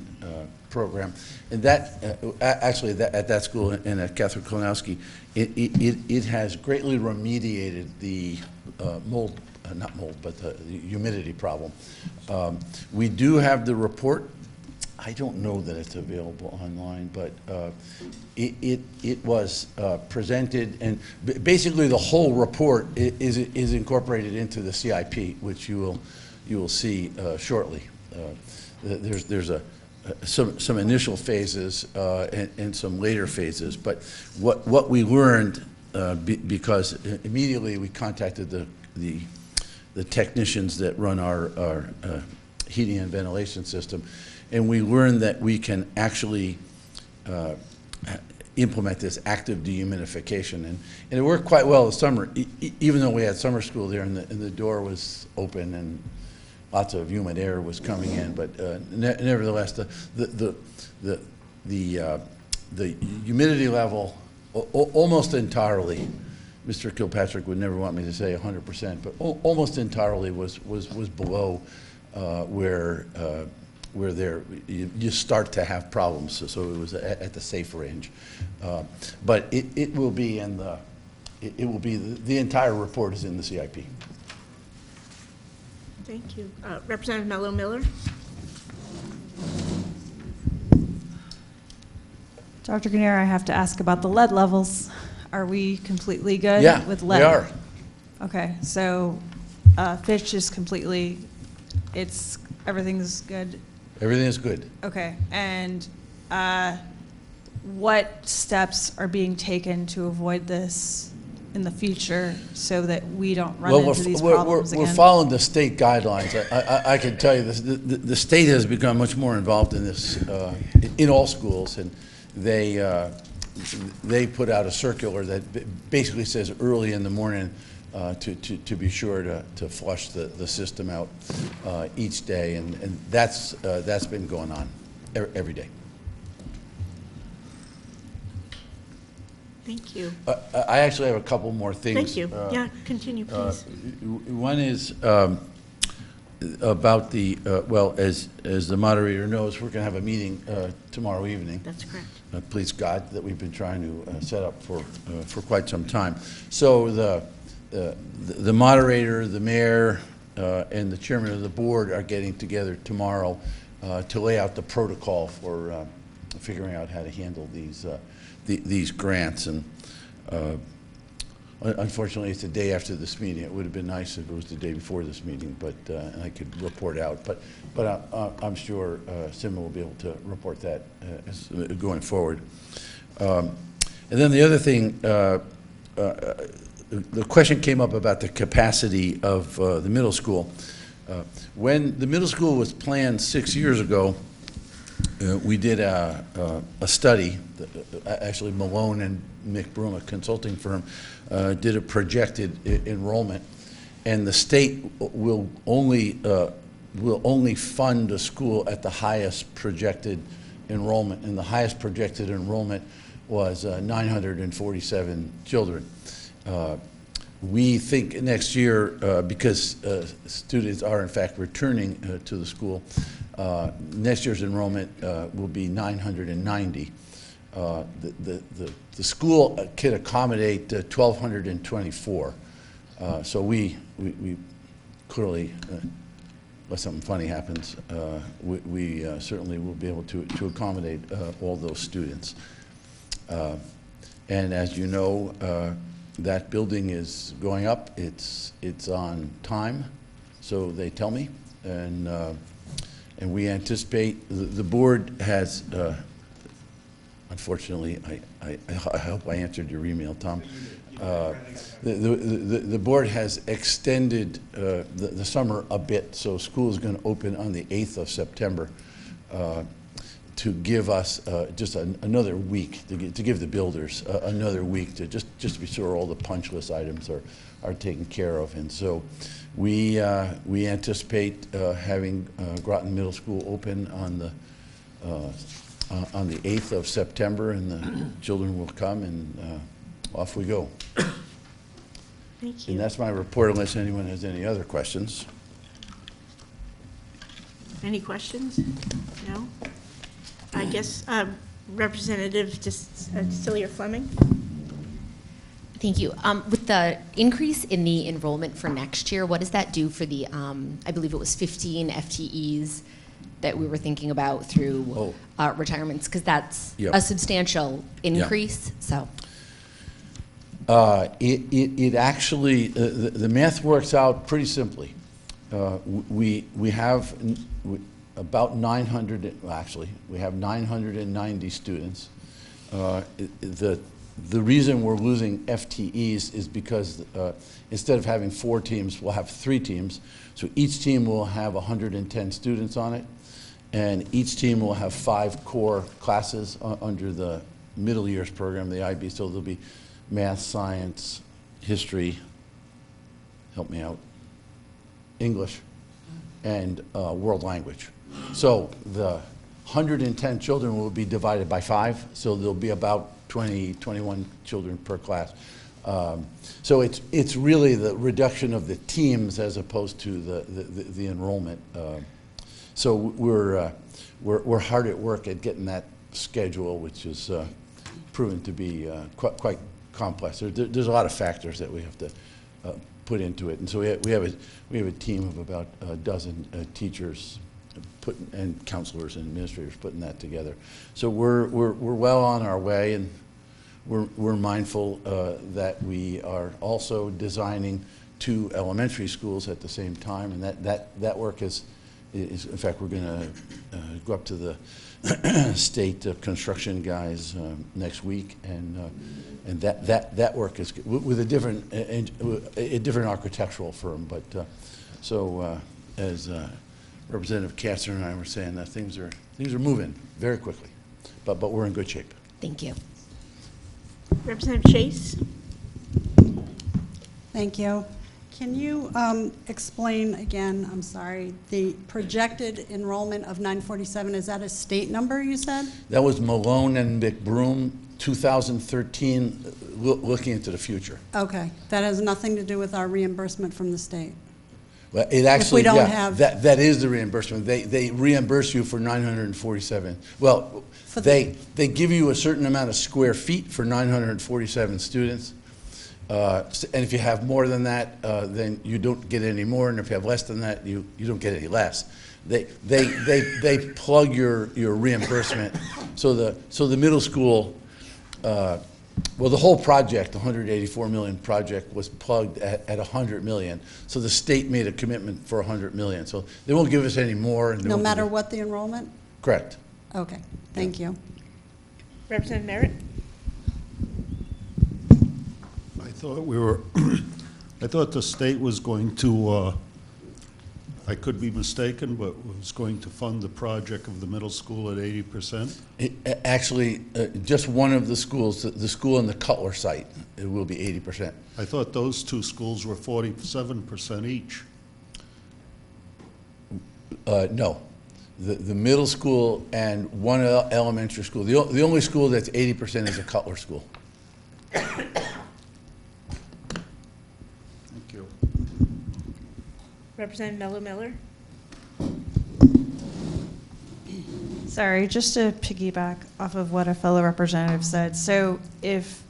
program. And that, actually, at that school and at Catholic Kolonowski, it has greatly remediated the mold, not mold, but the humidity problem. We do have the report. I don't know that it's available online, but it was presented, and basically the whole report is incorporated into the CIP, which you will see shortly. There's some initial phases and some later phases, but what we learned because immediately we contacted the technicians that run our heating and ventilation system. And we learned that we can actually implement this active dehumidification. And it worked quite well this summer, even though we had summer school there and the door was open and lots of humid air was coming in. But nevertheless, the humidity level almost entirely, Mr. Kilpatrick would never want me to say 100%, but almost entirely was below where you start to have problems. So it was at the safe range. But it will be in the entire report is in the CIP. Thank you. Representative Mello Miller? Dr. Grenier, I have to ask about the lead levels. Are we completely good Yeah, with lead? we are. Okay, so fish is completely, everything's good? Everything is good. Okay, and what steps are being taken to avoid this in the future so that we don't run into these problems again? We're following the state guidelines. I can tell you this, the state has become much more involved in this in all schools, and they put out a circular that basically says early in the morning to be sure to flush the system out each day, and that's been going on every day. Thank you. I actually have a couple more things. Thank you. Yeah, continue, please. One is about the, well, as the moderator knows, we're going to have a meeting tomorrow evening. That's correct. Please God, that we've been trying to set up for quite some time. So the moderator, the mayor, and the chairman of the board are getting together tomorrow to lay out the protocol for figuring out how to handle these grants. And unfortunately, it's the day after this meeting. It would have been nice if it was the day before this meeting, but and I could report out. But I'm sure Sima will be able to report that going forward. And then the other thing, the question came up about the capacity of the middle school. When the middle school was planned 6 years ago, we did a study. Actually, Malone and Mick Broom, a consulting firm, did a projected enrollment, and the state will only fund a school at the highest projected enrollment, and the highest projected enrollment was 947 children. We think next year, because students are in fact returning to the school, next year's enrollment will be 990. The school can accommodate 1,224. So we clearly, unless something funny happens, we certainly will be able to accommodate all those students. And as you know, that building is going up. It's on time, so they tell me, and we anticipate the board has. Unfortunately, I hope I answered your email, Tom. The board has extended the summer a bit, so school is going to open on the 8th of September to give us just another week, to give the builders another week to just to be sure all the punch list items are taken care of. And so we anticipate having Groton Middle School open on the 8th of September, and the children will come, and off we go. Thank you. And that's my report, unless anyone has any other questions. Any questions? No? I guess Representative Cecilia Fleming. Thank you. With the increase in the enrollment for next year, what does that do for the, I believe it was 15 FTEs that we were thinking about through retirements? Because that's a substantial increase. So it actually, the math works out pretty simply. We have about 900, well, actually, we have 990 students. The reason we're losing FTEs is because instead of having 4 teams, we'll have 3 teams. So each team will have 110 students on it, and each team will have 5 core classes under the middle years program, the IB. So there'll be math, science, history, help me out, English, and world language. So the 110 children will be divided by 5, so there'll be about 20, 21 children per class. So it's really the reduction of the teams as opposed to the enrollment. So we're hard at work at getting that schedule, which is proven to be quite complex. There's a lot of factors that we have to put into it, and so we have a team of about a dozen teachers and counselors and administrators putting that together. So we're well on our way, and we're mindful that we are also designing 2 elementary schools at the same time, and that work has in fact, we're going to go up to the state construction guys next week, and that work is with a different architectural firm. But as Representative Katzer and I were saying, that things are moving very quickly, but we're in good shape. Thank you. Representative Chase? Thank you. Can you explain again, I'm sorry, the projected enrollment of 947, is that a state number you said? That was Malone and McBroom, 2013, looking into the future. Okay, that has nothing to do with our reimbursement from the state? Well, it actually, if we don't yeah, have that is the reimbursement. They reimburse you for 947. Well, they give you a certain amount of square feet for 947 students. And if you have more than that, then you don't get any more. And if you have less than that, you don't get any less. They plug your reimbursement. So the middle school, well, the whole project, the $184 million project, was plugged at $100 million. So the state made a commitment for $100 million. So they won't give us any more. And no matter what the enrollment? Correct. Okay, thank you. Representative Merritt? I thought the state was going to, I could be mistaken, but was going to fund the project of the middle school at 80%? Actually, just one of the schools, the school in the Cutler site, it will be 80%. I thought those two schools were 47% each. No. The middle school and one elementary school. The only school that's 80% is a Cutler school. Representative Mello Miller? Sorry, just to piggyback off of what a fellow representative said. So if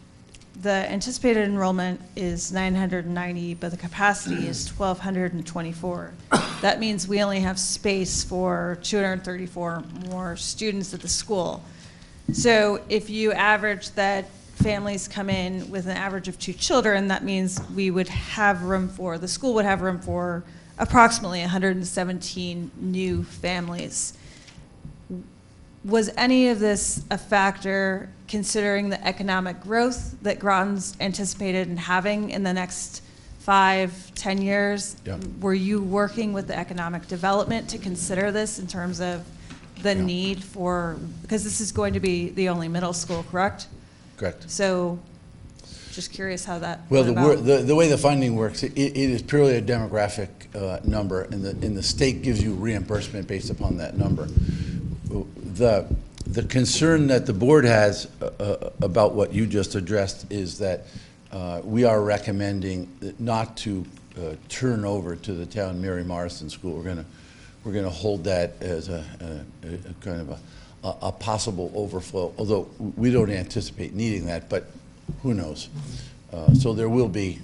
the anticipated enrollment is 990, but the capacity is 1,224, that means we only have space for 234 more students at the school. So if you average that families come in with an average of 2 children, that means we would have room for, the school would have room for approximately 117 new families. Was any of this a factor considering the economic growth that Groton's anticipated in having in the next 5-10 years? Yeah. Were you working with the economic development to consider this in terms of the need for, because this is going to be the only middle school, correct? Correct. So just curious how that Well, went about. the way the funding works, it is purely a demographic number, and the state gives you reimbursement based upon that number. The concern that the board has about what you just addressed is that we are recommending not to turn over to the town Mary Morrison School. We're gonna hold that as a kind of a possible overflow, although we don't anticipate needing that, but who knows? So there will be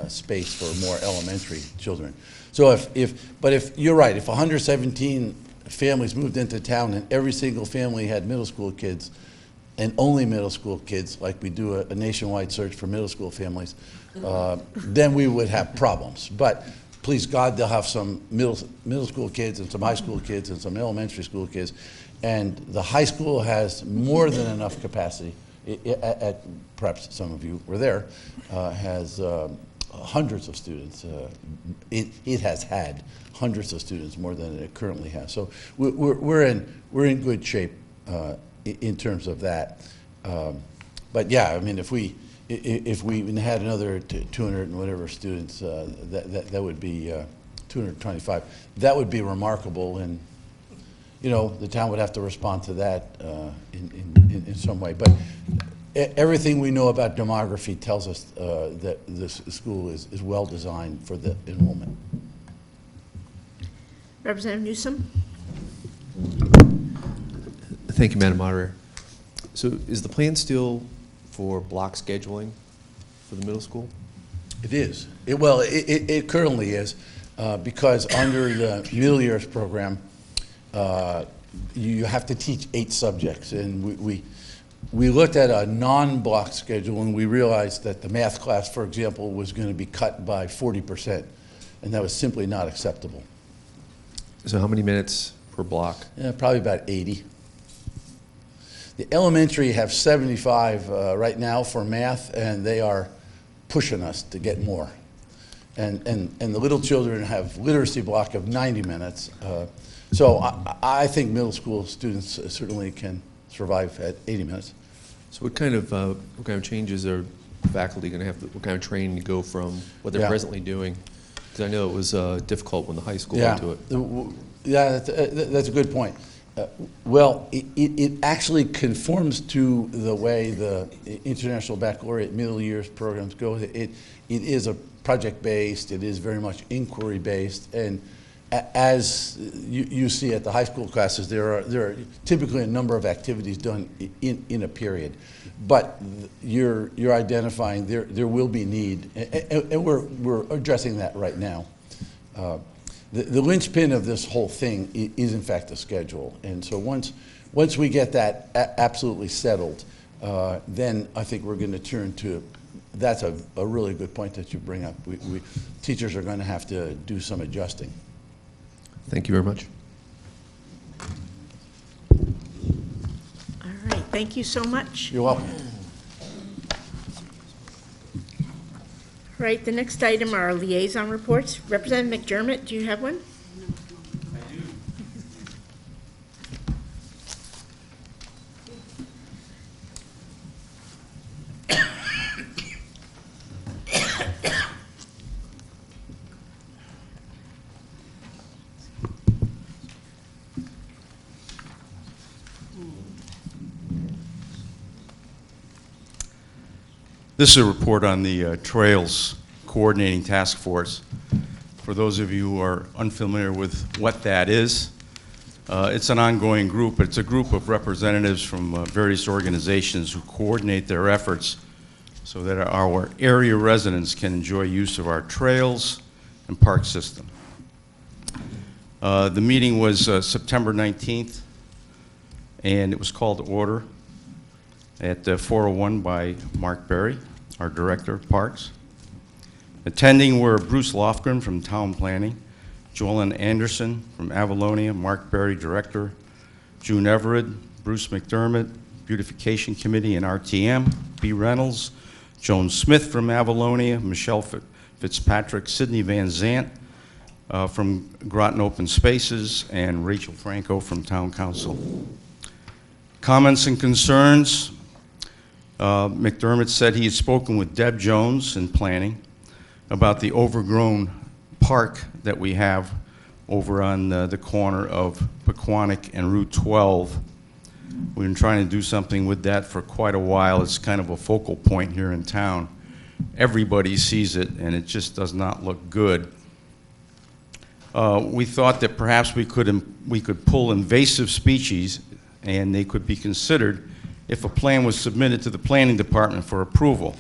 space for more elementary children. So if you're right, if 117 families moved into town and every single family had middle school kids and only middle school kids, like we do a nationwide search for middle school families, then we would have problems. But please God, they'll have some middle school kids and some high school kids and some elementary school kids. And the high school has more than enough capacity. Perhaps some of you were there, has hundreds of students. It has had hundreds of students, more than it currently has. So we're in good shape in terms of that. But yeah, I mean, if we had another 200 and whatever students, that would be 225. That would be remarkable, and you know, the town would have to respond to that in some way. But everything we know about demography tells us that this school is well designed for the enrollment. Representative Newsom? Thank you, Madam Moderator. So is the plan still for block scheduling for the middle school? It is. It currently is, because under the middle years program, you have to teach 8 subjects, and we looked at a non-block schedule, and we realized that the math class, for example, was going to be cut by 40%, and that was simply not acceptable. So how many minutes per block? Yeah, probably about 80. The elementary have 75 right now for math, and they are pushing us to get more. And the little children have literacy block of 90 minutes. So I think middle school students certainly can survive at 80 minutes. So what kind of changes are faculty going to have? What kind of training to go from what they're presently doing? Because I know it was difficult when the high school went to it. Yeah, that's a good point. Well, it actually conforms to the way the International Baccalaureate middle years programs go. It is a project-based, it is very much inquiry-based, and as you see at the high school classes, there are typically a number of activities done in a period. But you're identifying there will be need, and we're addressing that right now. The linchpin of this whole thing is in fact the schedule, and so once we get that absolutely settled, then I think we're going to turn to. That's a really good point that you bring up. Teachers are going to have to do some adjusting. Thank you very much. All right, thank you so much. You're welcome. All right, the next item are our liaison reports. Representative McDermott, do you have one? I do. This is a report on the Trails Coordinating Task Force. For those of you who are unfamiliar with what that is, it's an ongoing group. It's a group of representatives from various organizations who coordinate their efforts so that our area residents can enjoy use of our trails and park system. The meeting was September 19th, and it was called to order at 4:01 by Mark Berry, our Director of Parks. Attending were Bruce Lofgren from Town Planning, Joellen Anderson from Avalonia, Mark Berry, Director, June Everett, Bruce McDermott, Beautification Committee and RTM, B. Reynolds, Joan Smith from Avalonia, Michelle Fitzpatrick, Sidney Van Zant from Groton Open Spaces, and Rachel Franco from Town Council. Comments and concerns. McDermott said he had spoken with Deb Jones in planning about the overgrown park that we have over on the corner of Pequannock and Route 12. We've been trying to do something with that for quite a while. It's kind of a focal point here in town. Everybody sees it, and it just does not look good. We thought that perhaps we could pull invasive species, and they could be considered if a plan was submitted to the planning department for approval.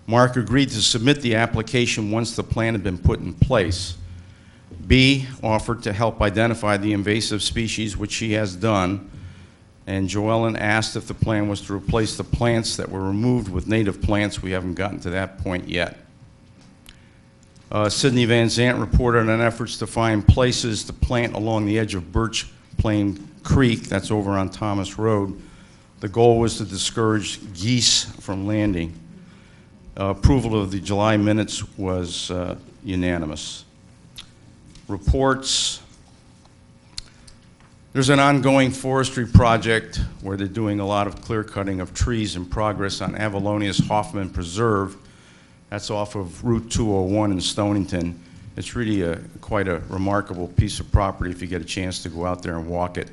Mark agreed to submit the application once the plan had been put in place. B offered to help identify the invasive species, which she has done, and Joellen asked if the plan was to replace the plants that were removed with native plants. We haven't gotten to that point yet. Sidney Van Zant reported on efforts to find places to plant along the edge of Birch Plain Creek, that's over on Thomas Road. The goal was to discourage geese from landing. Approval of the July minutes was unanimous. Reports. There's an ongoing forestry project where they're doing a lot of clear cutting of trees in progress on Avalonia's Hoffman Preserve. That's off of Route 201 in Stonington. It's really quite a remarkable piece of property if you get a chance to go out there and walk it.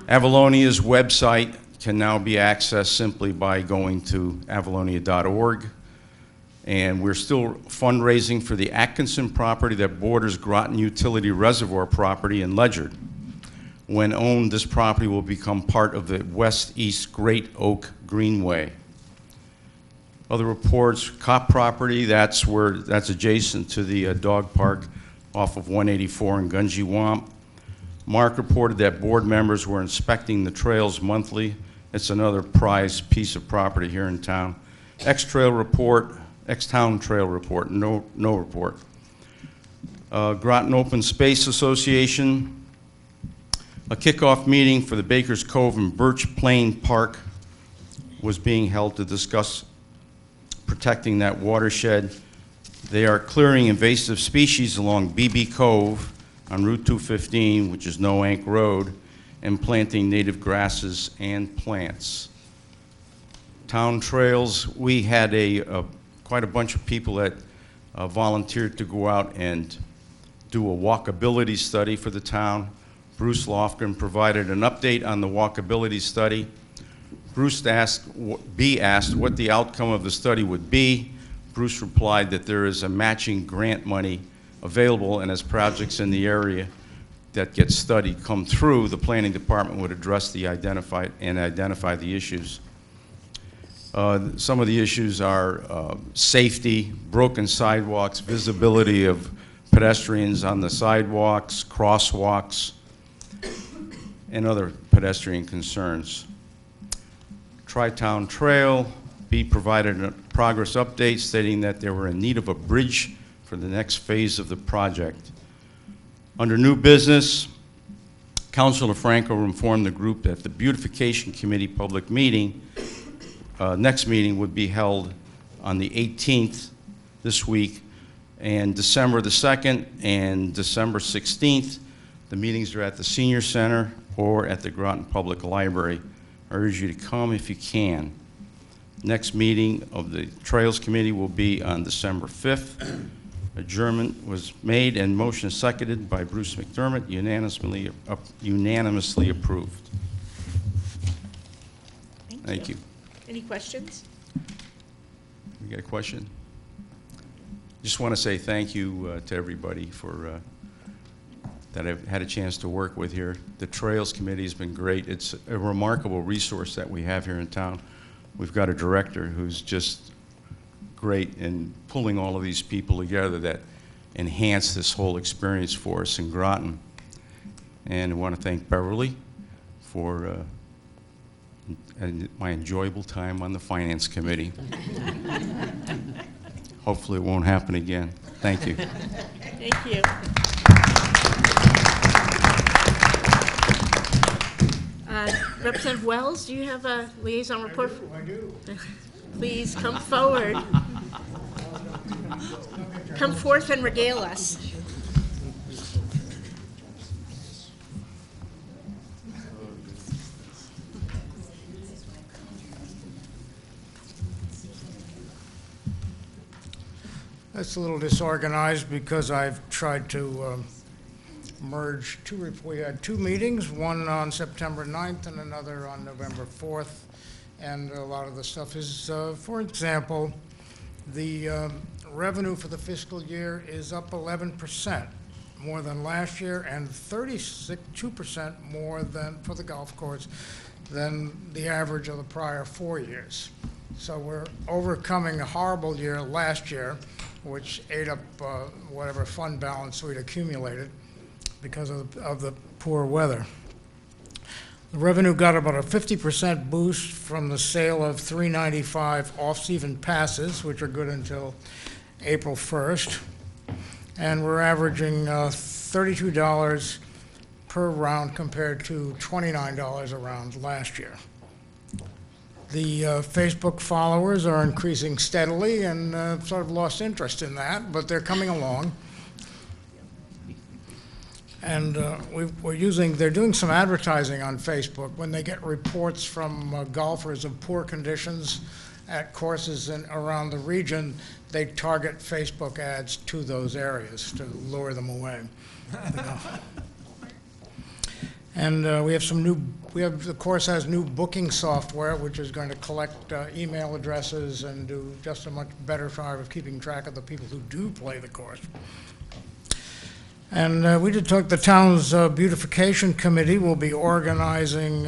Avalonia's website can now be accessed simply by going to avalonia.org. And we're still fundraising for the Atkinson property that borders Groton Utility Reservoir property in Ledyard. When owned, this property will become part of the West-East Great Oak Greenway. Other reports, Cop property, that's adjacent to the dog park off of 184 in Gungy-Wamp. Mark reported that board members were inspecting the trails monthly. It's another prized piece of property here in town. X-Town Trail report, no report. Groton Open Space Association, a kickoff meeting for the Bakers Cove and Birch Plain Park was being held to discuss protecting that watershed. They are clearing invasive species along BB Cove on Route 215, which is Noank Road, and planting native grasses and plants. Town trails, we had quite a bunch of people that volunteered to go out and do a walkability study for the town. Bruce Lofgren provided an update on the walkability study. Bruce asked what the outcome of the study would be. Bruce replied that there is a matching grant money available, and as projects in the area that get studied come through, the planning department would address the identify the issues. Some of the issues are safety, broken sidewalks, visibility of pedestrians on the sidewalks, crosswalks, and other pedestrian concerns. Tri-Town Trail, B provided a progress update stating that they were in need of a bridge for the next phase of the project. Under new business, Councilor Franco informed the group that the Beautification Committee public meeting, next meeting would be held on the 18th this week, and December the 2nd and December 16th, the meetings are at the Senior Center or at the Groton Public Library. I urge you to come if you can. Next meeting of the Trails Committee will be on December 5th. Adjournment was made and motion seconded by Bruce McDermott, unanimously approved. Thank you. Any questions? We got a question? Just want to say thank you to everybody for that I've had a chance to work with here. The Trails Committee has been great. It's a remarkable resource that we have here in town. We've got a director who's just great in pulling all of these people together that enhance this whole experience for us in Groton. And I want to thank Beverly for my enjoyable time on the Finance Committee. Hopefully it won't happen again. Thank you. Thank you. Representative Wells, do you have a liaison report? I do. Please come forward. Come forth and regale us. That's a little disorganized because I've tried to merge we had two meetings, one on September 9th and another on November 4th. And a lot of the stuff is, for example, the revenue for the fiscal year is up 11% more than last year and 32% more than for the golf course than the average of the prior 4 years. So we're overcoming a horrible year last year, which ate up whatever fund balance we'd accumulated because of the poor weather. The revenue got about a 50% boost from the sale of 395 off-season passes, which are good until April 1st. And we're averaging $32 per round compared to $29 a round last year. The Facebook followers are increasing steadily and sort of lost interest in that, but they're coming along. And they're doing some advertising on Facebook. When they get reports from golfers of poor conditions at courses around the region, they target Facebook ads to those areas to lure them away. And the course has new booking software, which is going to collect email addresses and do just a much better job of keeping track of the people who do play the course. And we did talk, the town's beautification committee will be organizing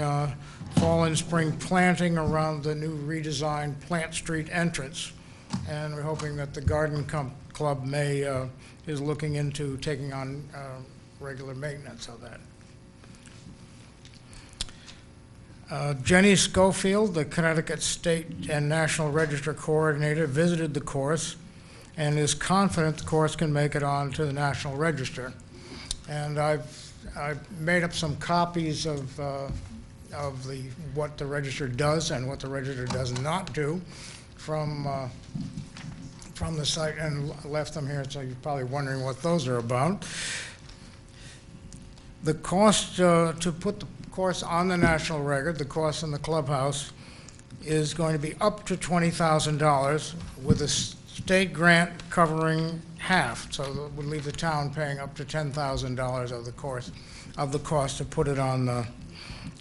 fall and spring planting around the new redesigned Plant Street entrance. And we're hoping that the Garden Club is looking into taking on regular maintenance of that. Jenny Schofield, the Connecticut State and National Register Coordinator, visited the course and is confident the course can make it on to the National Register. And I've made up some copies of what the Register does and what the Register does not do from the site, and left them here, so you're probably wondering what those are about. The cost to put the course on the National Record, the cost in the clubhouse, is going to be up to $20,000 with a state grant covering half. So that would leave the town paying up to $10,000 of the cost to put it on the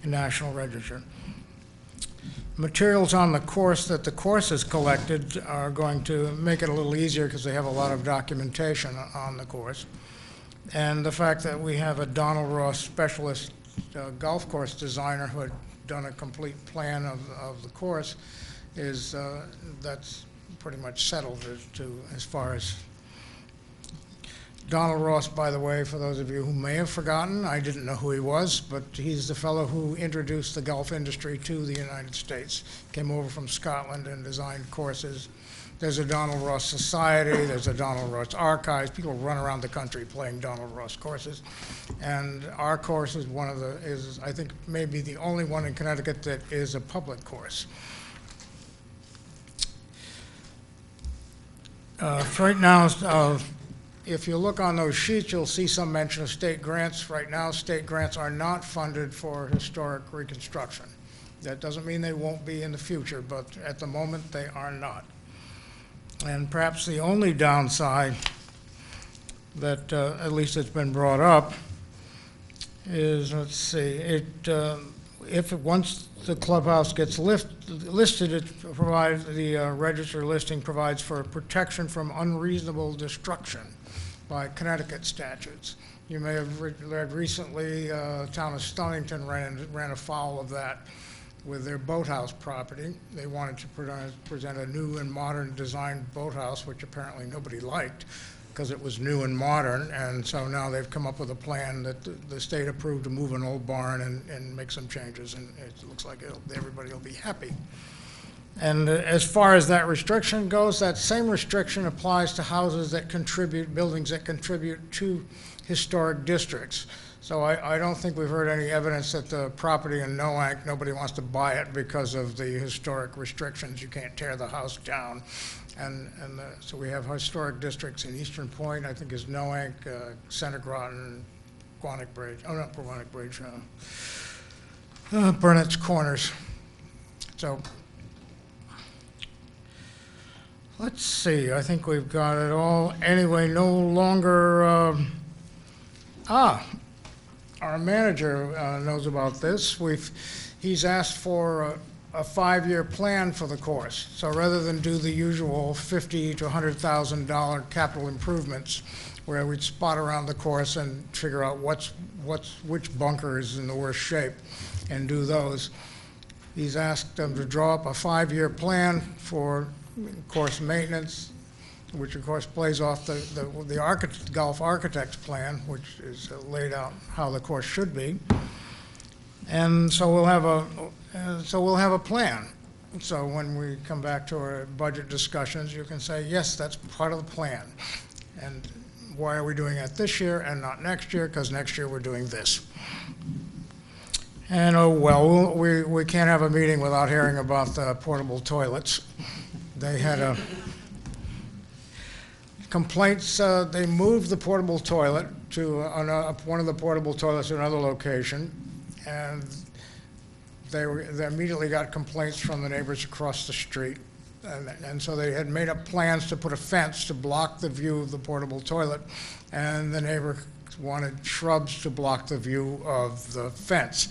National Register. Materials on the course that the course has collected are going to make it a little easier because they have a lot of documentation on the course. And the fact that we have a Donald Ross specialist golf course designer who had done a complete plan of the course is, that's pretty much settled as far as. Donald Ross, by the way, for those of you who may have forgotten, I didn't know who he was, but he's the fellow who introduced the golf industry to the United States. Came over from Scotland and designed courses. There's a Donald Ross Society, there's a Donald Ross Archives. People run around the country playing Donald Ross courses. And our course is is I think maybe the only one in Connecticut that is a public course. Right now, if you look on those sheets, you'll see some mention of state grants. Right now, state grants are not funded for historic reconstruction. That doesn't mean they won't be in the future, but at the moment, they are not. And perhaps the only downside that, at least it's been brought up, is, let's see, once the clubhouse gets listed, it provides, the register listing provides for protection from unreasonable destruction by Connecticut statutes. You may have read recently, the town of Stonington ran afoul of that with their boathouse property. They wanted to present a new and modern designed boathouse, which apparently nobody liked because it was new and modern, and so now they've come up with a plan that the state approved to move an old barn and make some changes, and it looks like everybody will be happy. And as far as that restriction goes, that same restriction applies to houses that contribute, buildings that contribute to historic districts. So I don't think we've heard any evidence that the property in Noank, nobody wants to buy it because of the historic restrictions. You can't tear the house down. So we have historic districts in Eastern Point, I think is Noank, Center Groton, Quantic Bridge, oh not Quantic Bridge, Burnett's Corners. So let's see, I think we've got it all. Anyway, no longer, our manager knows about this. He's asked for a 5-year plan for the course. So rather than do the usual $50,000 to $100,000 capital improvements, where we'd spot around the course and figure out which bunker is in the worst shape and do those, he's asked them to draw up a 5-year plan for course maintenance, which of course plays off the golf architect's plan, which is laid out how the course should be. And so we'll have a plan. So when we come back to our budget discussions, you can say, yes, that's part of the plan. And why are we doing it this year and not next year? Because next year we're doing this. And oh well, we can't have a meeting without hearing about the portable toilets. They had complaints. They moved the portable toilet to one of the portable toilets to another location, and they immediately got complaints from the neighbors across the street. And so they had made up plans to put a fence to block the view of the portable toilet, and the neighbor wanted shrubs to block the view of the fence.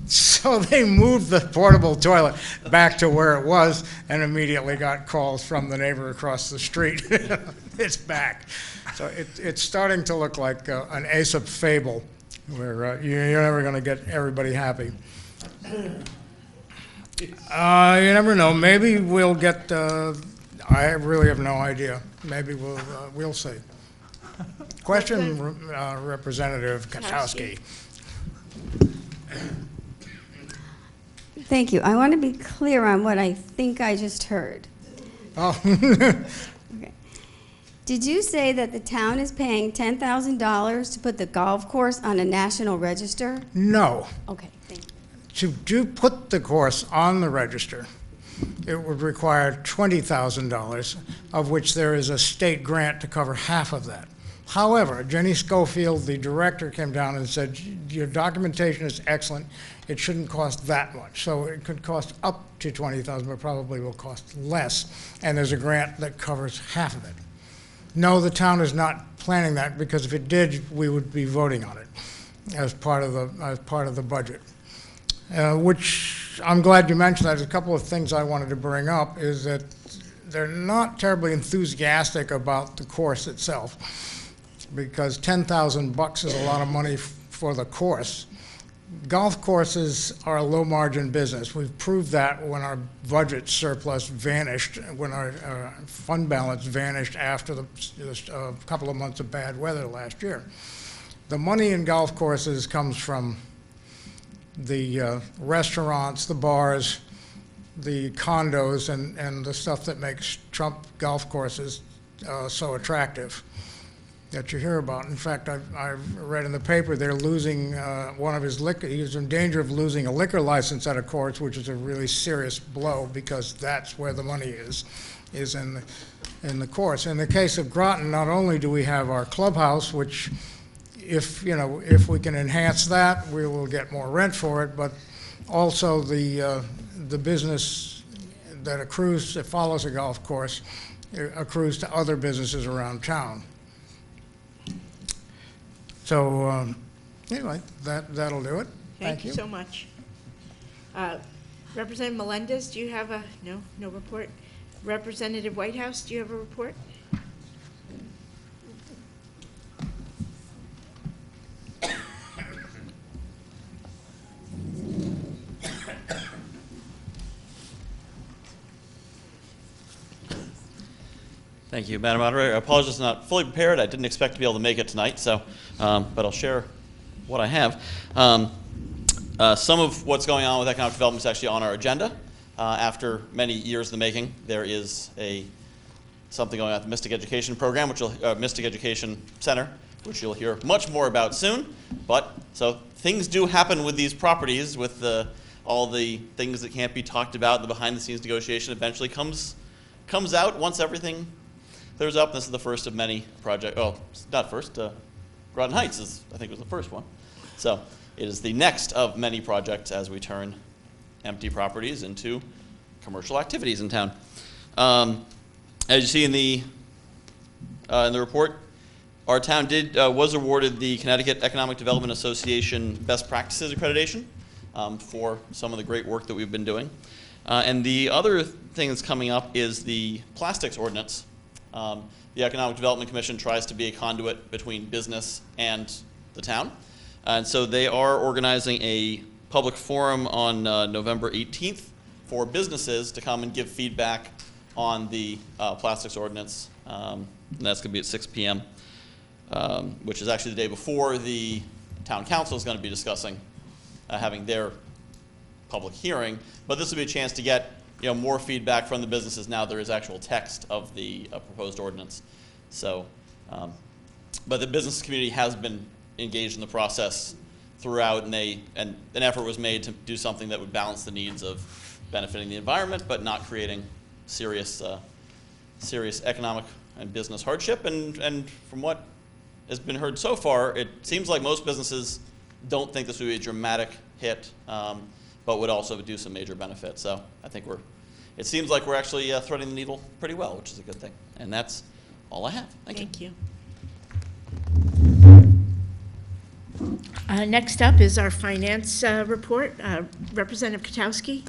So they moved the portable toilet back to where it was and immediately got calls from the neighbor across the street. It's back. So it's starting to look like an Aesop fable where you're never going to get everybody happy. You never know. Maybe we'll get, I really have no idea. Maybe we'll see. Question, Representative Katowski. Thank you. I want to be clear on what I think I just heard. Oh, Okay. Did you say that the town is paying $10,000 to put the golf course on a national register? no. Okay, thank you. To put the course on the register, it would require $20,000, of which there is a state grant to cover half of that. However, Jenny Schofield, the director, came down and said, your documentation is excellent, it shouldn't cost that much. So it could cost up to $20,000, but probably will cost less, and there's a grant that covers half of it. No, the town is not planning that, because if it did, we would be voting on it as part of the budget. Which I'm glad you mentioned that. There's a couple of things I wanted to bring up is that they're not terribly enthusiastic about the course itself, because $10,000 is a lot of money for the course. Golf courses are a low-margin business. We've proved that when our budget surplus vanished, when our fund balance vanished after the couple of months of bad weather last year. The money in golf courses comes from the restaurants, the bars, the condos, and the stuff that makes Trump golf courses so attractive that you hear about. In fact, I've read in the paper they're losing one of his liquor. He's in danger of losing a liquor license at a course, which is a really serious blow, because that's where the money is in the course. In the case of Groton, not only do we have our clubhouse, which if we can enhance that, we will get more rent for it, but also the business that accrues, that follows a golf course, accrues to other businesses around town. So anyway, that'll do it. Thank you so much. Representative Melendez, do you have a, no report? Representative Whitehouse, do you have a report? Thank you, Madam Moderator. I apologize, not fully prepared. I didn't expect to be able to make it tonight, so, but I'll share what I have. Some of what's going on with economic development is actually on our agenda. After many years in the making, there is something going on at the Mystic Education Program, Mystic Education Center, which you'll hear much more about soon. But so things do happen with these properties, with all the things that can't be talked about. The behind-the-scenes negotiation eventually comes out once everything clears up. This is the first of many projects. Oh, not first. Groton Heights I think, was the first one. So it is the next of many projects as we turn empty properties into commercial activities in town. As you see in the report, our town was awarded the Connecticut Economic Development Association Best Practices Accreditation for some of the great work that we've been doing. And the other thing that's coming up is the plastics ordinance. The Economic Development Commission tries to be a conduit between business and the town. And so they are organizing a public forum on November 18th for businesses to come and give feedback on the plastics ordinance. And that's going to be at 6 p.m., which is actually the day before the town council is going to be discussing having their public hearing. But this will be a chance to get more feedback from the businesses now there is actual text of the proposed ordinance. So, but the business community has been engaged in the process throughout, and an effort was made to do something that would balance the needs of benefiting the environment, but not creating serious economic and business hardship. And from what has been heard so far, it seems like most businesses don't think this would be a dramatic hit, but would also do some major benefits. So I think it seems like we're actually threading the needle pretty well, which is a good thing. And that's all I have. Thank you. Next up is our finance report. Representative Katowski.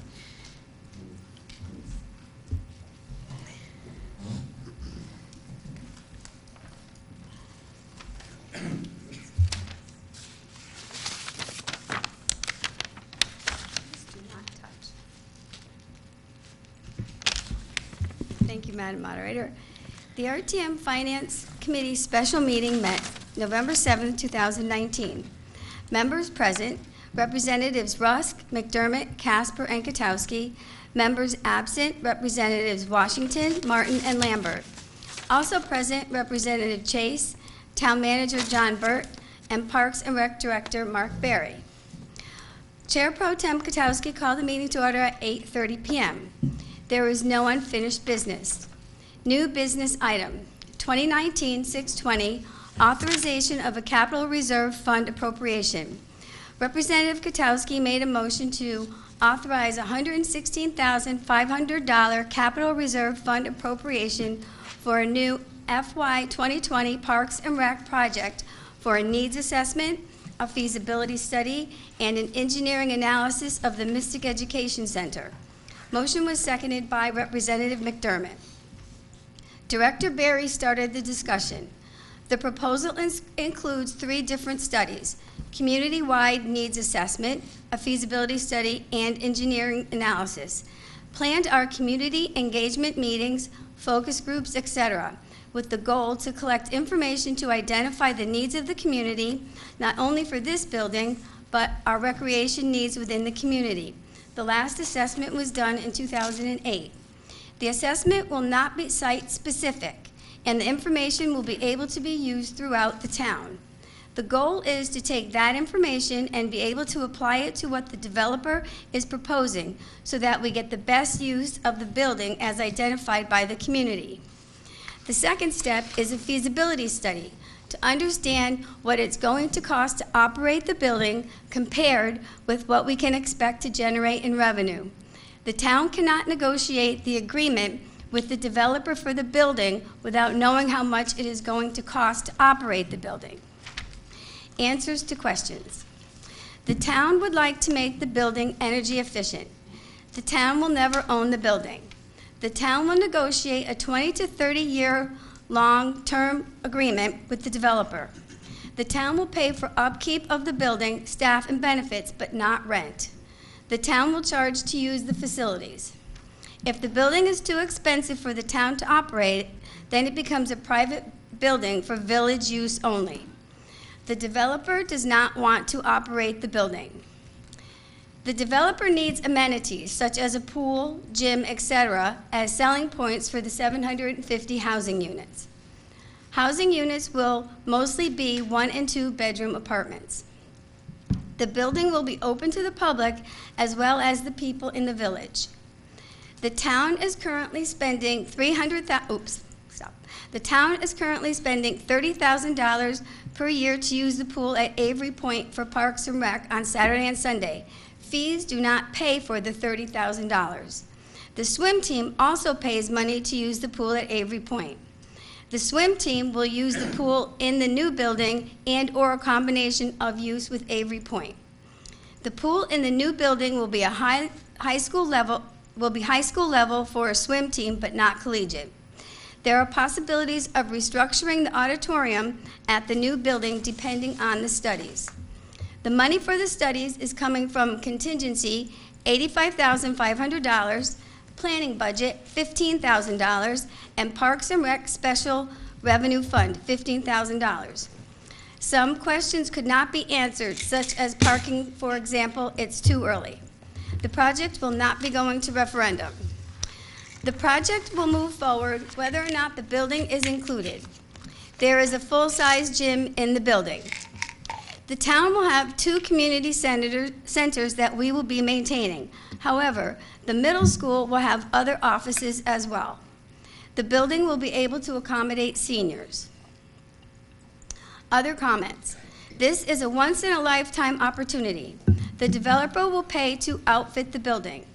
Thank you, Madam Moderator. The RTM Finance Committee special meeting met November 7, 2019. Members present Representatives Rusk, McDermott, Casper, and Katowski. Members absent, Representatives Washington, Martin, and Lambert. Also present, Representative Chase, Town Manager John Burt, and Parks and Rec Director Mark Berry. Chair Pro Tem Katowski called the meeting to order at 8:30 p.m. There is no unfinished business. New business item, 2019-620, authorization of a capital reserve fund appropriation. Representative Katowski made a motion to authorize $116,500 capital reserve fund appropriation for a new FY 2020 Parks and Rec project for a needs assessment, a feasibility study, and an engineering analysis of the Mystic Education Center. Motion was seconded by Representative McDermott. Director Berry started the discussion. The proposal includes 3 different studies: community-wide needs assessment, a feasibility study, and engineering analysis. Planned are community engagement meetings, focus groups, etc., with the goal to collect information to identify the needs of the community, not only for this building, but our recreation needs within the community. The last assessment was done in 2008. The assessment will not be site-specific, and the information will be able to be used throughout the town. The goal is to take that information and be able to apply it to what the developer is proposing so that we get the best use of the building as identified by the community. The second step is a feasibility study to understand what it's going to cost to operate the building compared with what we can expect to generate in revenue. The town cannot negotiate the agreement with the developer for the building without knowing how much it is going to cost to operate the building. Answers to questions. The town would like to make the building energy efficient. The town will never own the building. The town will negotiate a 20 to 30 year long-term agreement with the developer. The town will pay for upkeep of the building, staff, and benefits, but not rent. The town will charge to use the facilities. If the building is too expensive for the town to operate, then it becomes a private building for village use only. The developer does not want to operate the building. The developer needs amenities such as a pool, gym, etc. as selling points for the 750 housing units. Housing units will mostly be 1 and 2 bedroom apartments. The building will be open to the public as well as the people in the village. The town is currently spending $30,000 per year to use the pool at Avery Point for Parks and Rec on Saturday and Sunday. Fees do not pay for the $30,000. The swim team also pays money to use the pool at Avery Point. The swim team will use the pool in the new building and/or a combination of use with Avery Point. The pool in the new building will be high school level for a swim team, but not collegiate. There are possibilities of restructuring the auditorium at the new building depending on the studies. The money for the studies is coming from contingency, $85,500, planning budget, $15,000, and Parks and Rec Special Revenue Fund, $15,000. Some questions could not be answered, such as parking, for example. It's too early. The project will not be going to referendum. The project will move forward whether or not the building is included. There is a full-size gym in the building. The town will have 2 community centers that we will be maintaining. However, the middle school will have other offices as well. The building will be able to accommodate seniors. Other comments. This is a once-in-a-lifetime opportunity. The developer will pay to outfit the building.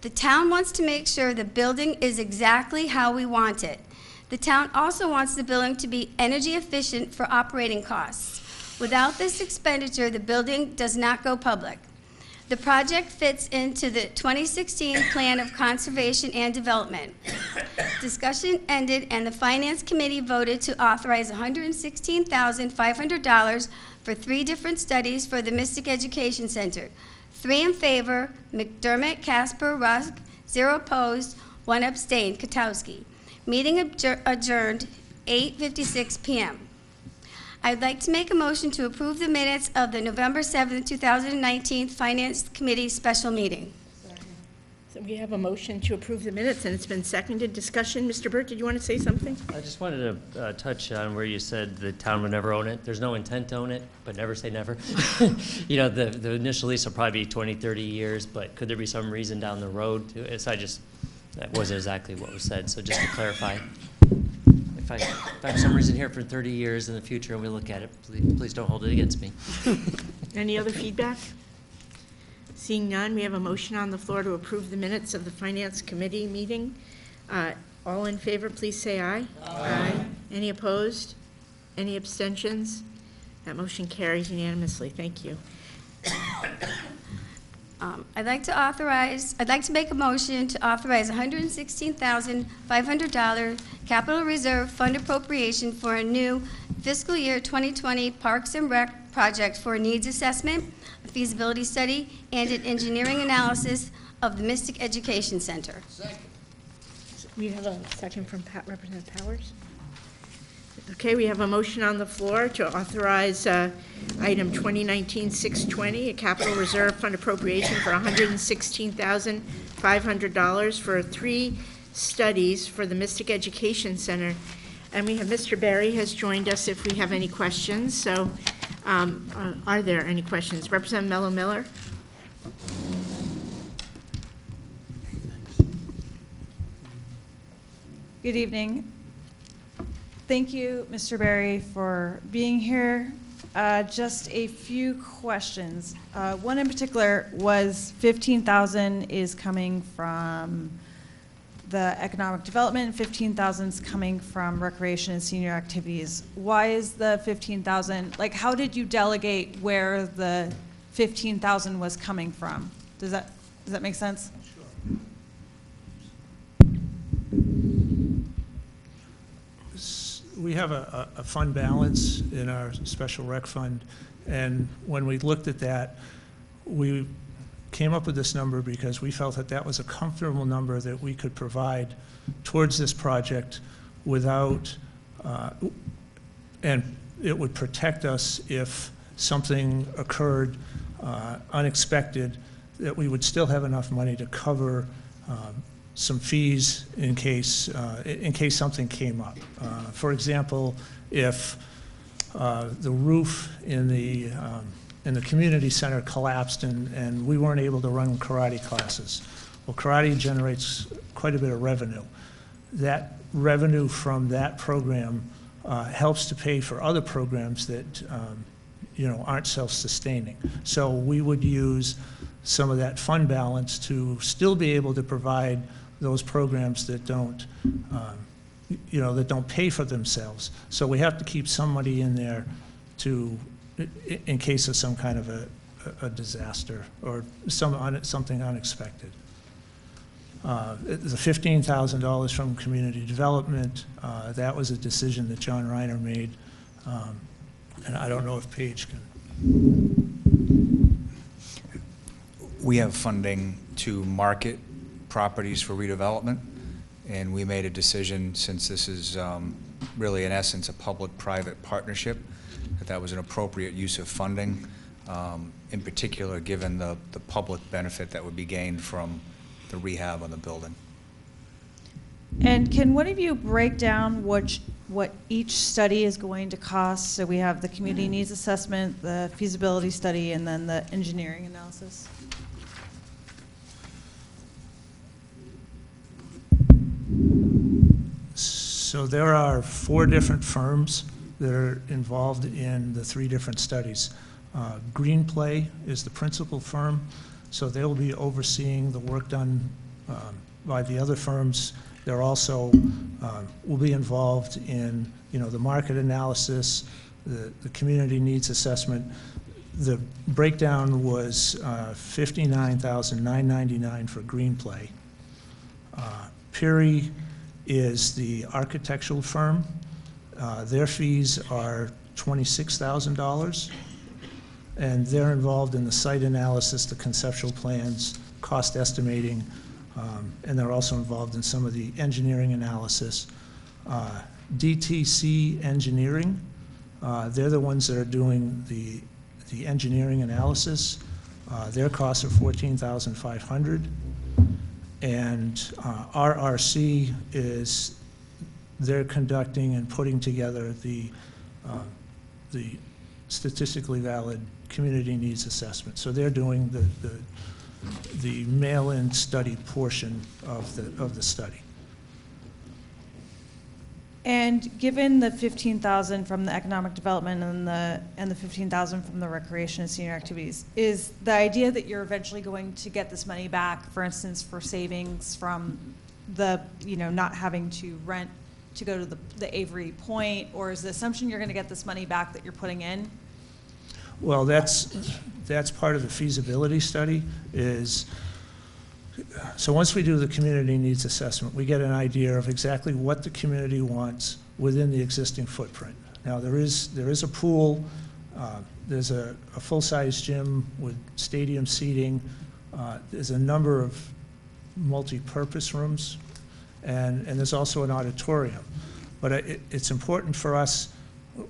The town wants to make sure the building is exactly how we want it. The town also wants the building to be energy efficient for operating costs. Without this expenditure, the building does not go public. The project fits into the 2016 Plan of Conservation and Development. Discussion ended and the Finance Committee voted to authorize $116,500 for 3 different studies for the Mystic Education Center. 3 in favor, McDermott, Casper, Rusk, 0 opposed, 1 abstained, Katowski. Meeting adjourned 8:56 p.m. I'd like to make a motion to approve the minutes of the November 7th, 2019 Finance Committee special meeting. So we have a motion to approve the minutes, and it's been seconded. Discussion, Mr. Burt, did you want to say something? I just wanted to touch on where you said the town would never own it. There's no intent to own it, but never say never. You know, the initial lease will probably be 20, 30 years, but could there be some reason down the road to it? So that wasn't exactly what was said, so just to clarify. If I have some reason here for 30 years in the future and we look at it, please don't hold it against me. Any other feedback? Seeing none, we have a motion on the floor to approve the minutes of the Finance Committee meeting. All in favor, please say aye. Aye. Any opposed? Any abstentions? That motion carries unanimously. Thank you. I'd like to make a motion to authorize $116,500 capital reserve fund appropriation for a new fiscal year 2020 Parks and Rec project for a needs assessment, a feasibility study, and an engineering analysis of the Mystic Education Center. Second. We have a second from Representative Powers. Okay, we have a motion on the floor to authorize item 2019-620, a capital reserve fund appropriation for $116,500 for 3 studies for the Mystic Education Center. And we have Mr. Berry has joined us if we have any questions. So are there any questions? Representative Mello Miller. Good evening. Thank you, Mr. Berry, for being here. Just a few questions. One in particular was $15,000 is coming from the economic development, $15,000 is coming from recreation and senior activities. Why is the $15,000? Like, how did you delegate where the $15,000 was coming from? Does that make sense? We have a fund balance in our special rec fund, and when we looked at that, we came up with this number because we felt that that was a comfortable number that we could provide towards this project without, and it would protect us if something occurred unexpected, that we would still have enough money to cover some fees in case something came up. For example, if the roof in the community center collapsed and we weren't able to run karate classes. Well, karate generates quite a bit of revenue. That revenue from that program helps to pay for other programs that aren't self-sustaining. So we would use some of that fund balance to still be able to provide those programs that don't pay for themselves. So we have to keep some money in there in case of some kind of a disaster or something unexpected. The $15,000 from community development, that was a decision that John Reiner made, and I don't know if Paige can. We have funding to market properties for redevelopment, and we made a decision, since this is really in essence a public-private partnership, that was an appropriate use of funding, in particular given the public benefit that would be gained from the rehab on the building. And can one of you break down what each study is going to cost? So we have the community needs assessment, the feasibility study, and then the engineering analysis. So there are 4 different firms that are involved in the 3 different studies. Greenplay is the principal firm, so they'll be overseeing the work done by the other firms. They're also will be involved in the market analysis, the community needs assessment. The breakdown was $59,999 for Greenplay. Peary is the architectural firm. Their fees are $26,000, and they're involved in the site analysis, the conceptual plans, cost estimating, and they're also involved in some of the engineering analysis. DTC Engineering They're the ones that are doing the engineering analysis. Their costs are $14,500. And RRC is, they're conducting and putting together the statistically valid community needs assessment. So they're doing the mail-in study portion of the study. And given the 15,000 from the economic development and the 15,000 from the recreation and senior activities, is the idea that you're eventually going to get this money back, for instance, for savings from the, not having to rent to go to the Avery Point, or is the assumption you're going to get this money back that you're putting in? Well, that's part of the feasibility study is, so once we do the community needs assessment, we get an idea of exactly what the community wants within the existing footprint. Now, there is a pool, there's a full-size gym with stadium seating, there's a number of multi-purpose rooms, and there's also an auditorium. But it's important for us,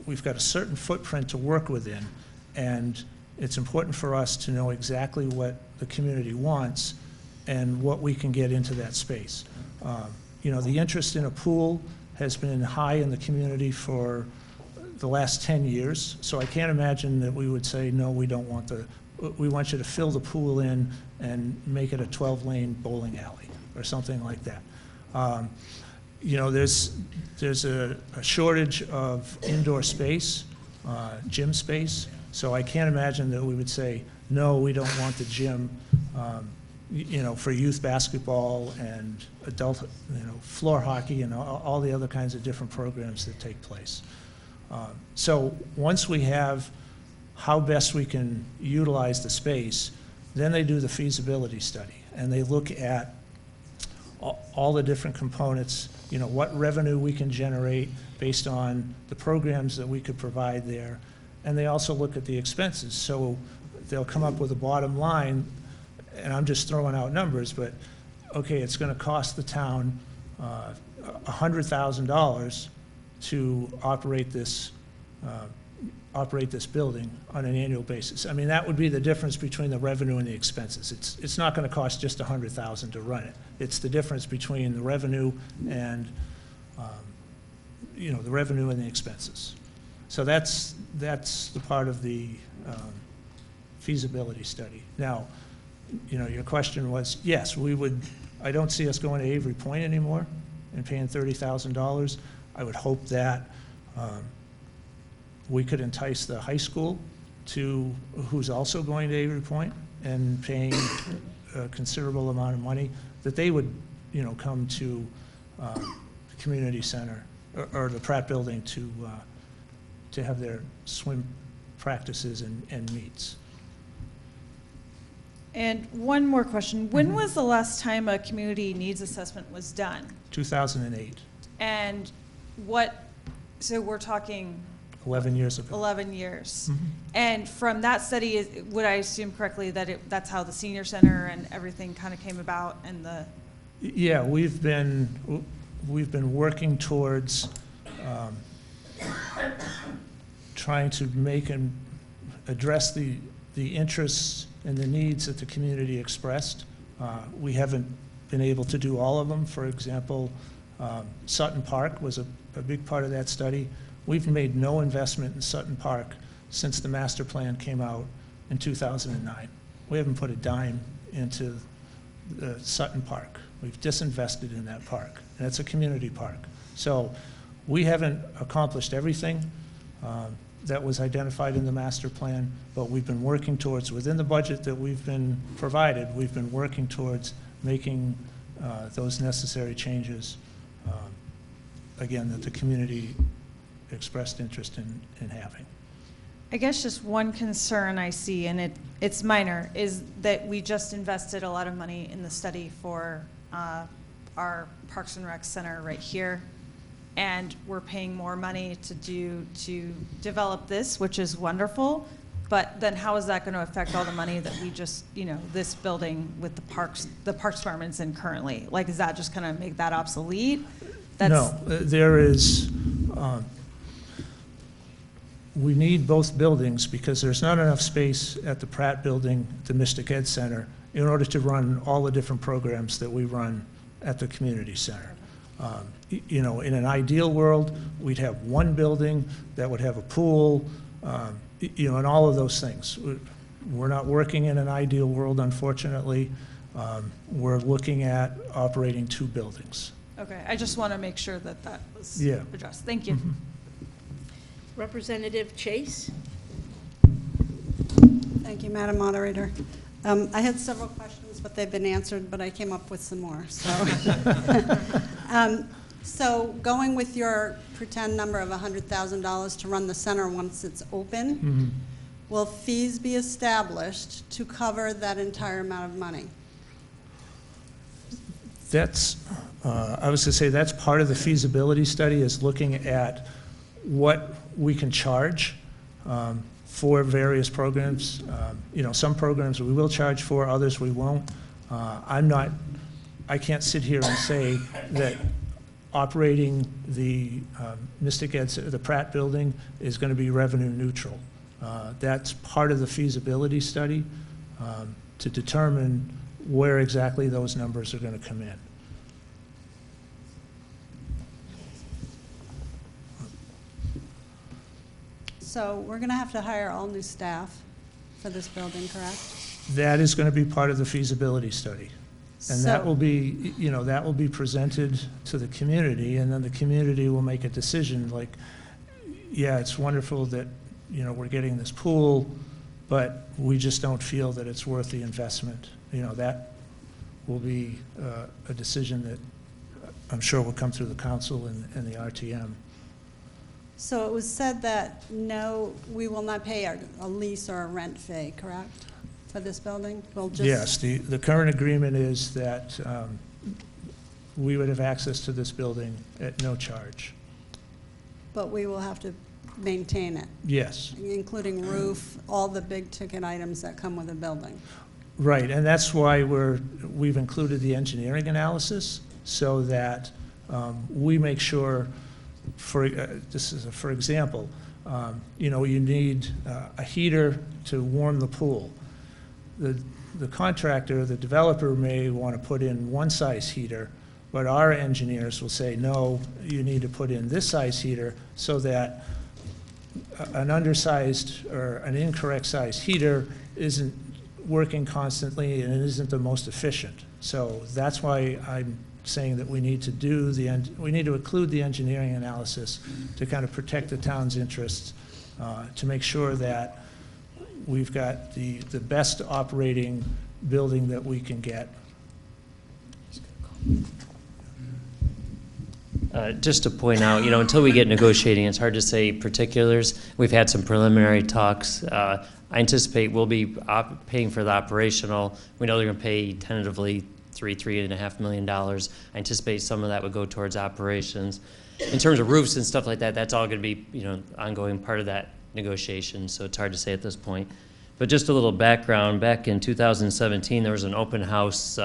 we've got a certain footprint to work within, and it's important for us to know exactly what the community wants and what we can get into that space. The interest in a pool has been high in the community for the last 10 years, so I can't imagine that we would say, no, we don't want we want you to fill the pool in and make it a 12-lane bowling alley or something like that. There's a shortage of indoor space, gym space, so I can't imagine that we would say, no, we don't want the gym for youth basketball and adult, floor hockey and all the other kinds of different programs that take place. So once we have how best we can utilize the space, then they do the feasibility study, and they look at all the different components, what revenue we can generate based on the programs that we could provide there, and they also look at the expenses. So they'll come up with a bottom line, and I'm just throwing out numbers, but okay, it's going to cost the town $100,000 to operate this building on an annual basis. I mean, that would be the difference between the revenue and the expenses. It's not going to cost just $100,000 to run it. It's the difference between the revenue and the revenue and the expenses. So that's the part of the feasibility study. Now, your question was, yes, we would. I don't see us going to Avery Point anymore and paying $30,000. I would hope that we could entice the high school who's also going to Avery Point and paying a considerable amount of money, that they would, come to the community center or the Pratt building to have their swim practices and meets. And one more question. When was the last time a community needs assessment was done? 2008. And so we're talking 11 years ago. 11 years. Mm-hmm. And from that study, would I assume correctly that that's how the senior center and everything kind of came about, and the? Yeah, we've been working towards trying to make and address the interests and the needs that the community expressed. We haven't been able to do all of them. For example, Sutton Park was a big part of that study. We've made no investment in Sutton Park since the master plan came out in 2009. We haven't put a dime into the Sutton Park. We've disinvested in that park, and it's a community park. So we haven't accomplished everything that was identified in the master plan, but we've been working towards, within the budget that we've been provided, we've been working towards making those necessary changes, again, that the community expressed interest in having. I guess just one concern I see, and it's minor, is that we just invested a lot of money in the study for our Parks and Rec Center right here, and we're paying more money to develop this, which is wonderful. But then how is that going to affect all the money that we just, this building with the parks department's in currently? Like, is that just going to make that obsolete? No, there is, we need both buildings because there's not enough space at the Pratt Building, the Mystic Ed Center, in order to run all the different programs that we run at the community center. You know, in an ideal world, we'd have one building that would have a pool, you know, and all of those things. We're not working in an ideal world, unfortunately. We're looking at operating two buildings. Okay, I just want to make sure that that was Yeah. addressed. Thank you. Mm-hmm. Representative Chase? Thank you, Madam Moderator. I had several questions, but they've been answered, but I came up with some more, so. So going with your pretend number of $100,000 to run the center once it's open, Mm-hmm. will fees be established to cover that entire amount of money? That's, I was going to say, that's part of the feasibility study, is looking at what we can charge for various programs. You know, some programs we will charge for, others we won't. I can't sit here and say that operating the Mystic Ed, the Pratt Building, is going to be revenue neutral. That's part of the feasibility study to determine where exactly those numbers are going to come in. So we're going to have to hire all new staff for this building, correct? That is going to be part of the feasibility study. And that So- will be, you know, that will be presented to the community, and then the community will make a decision like, yeah, it's wonderful that, you know, we're getting this pool, but we just don't feel that it's worth the investment. You know, that will be a decision that I'm sure will come through the council and the RTM. So it was said that no, we will not pay a lease or a rent fee, correct, for this building? We'll just. Yes, the current agreement is that we would have access to this building at no charge. But we will have to maintain it, Yes, including roof, all the big ticket items that come with a building. right, and that's why we've included the engineering analysis, so that we make sure, for example, you know, you need a heater to warm the pool. The contractor, the developer may want to put in one size heater, but our engineers will say, no, you need to put in this size heater so that an undersized or an incorrect size heater isn't working constantly and it isn't the most efficient. So that's why I'm saying that we need to include the engineering analysis to kind of protect the town's interests, to make sure that we've got the best operating building that we can get. Just to point out, you know, until we get negotiating, it's hard to say particulars. We've had some preliminary talks. I anticipate we'll be paying for the operational. We know they're going to pay tentatively $3.5 million. I anticipate some of that would go towards operations. In terms of roofs and stuff like that, that's all going to be, you know, ongoing part of that negotiation, so it's hard to say at this point. But just a little background, back in 2017, there was an open house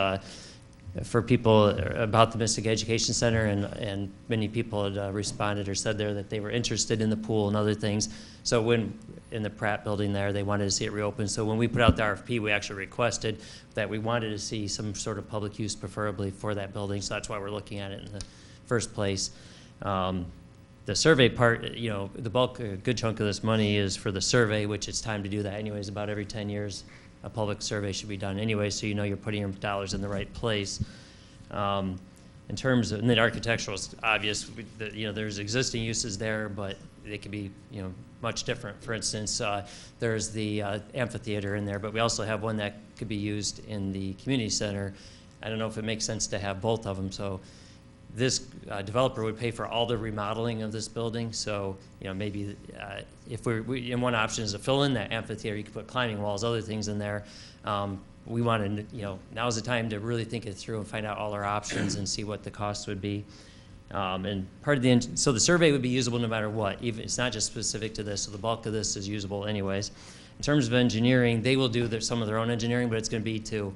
for people about the Mystic Education Center, and many people had responded or said there that they were interested in the pool and other things. So when, in the Pratt building there, they wanted to see it reopened. So when we put out the RFP, we actually requested that we wanted to see some sort of public use, preferably for that building, so that's why we're looking at it in the first place. The survey part, you know, the bulk, a good chunk of this money is for the survey, which it's time to do that anyways. About every 10 years, a public survey should be done anyway, so you know you're putting your dollars in the right place. In terms of, and then architectural is obvious, you know, there's existing uses there, but they could be, you know, much different. For instance, there's the amphitheater in there, but we also have one that could be used in the community center. I don't know if it makes sense to have both of them, so this developer would pay for all the remodeling of this building. So, you know, maybe if and one option is to fill in that amphitheater, you could put climbing walls, other things in there. We want to, you know, now's the time to really think it through and find out all our options and see what the cost would be. And part of so the survey would be usable no matter what. Even it's not just specific to this, so the bulk of this is usable anyways. In terms of engineering, they will do some of their own engineering, but it's going to be to,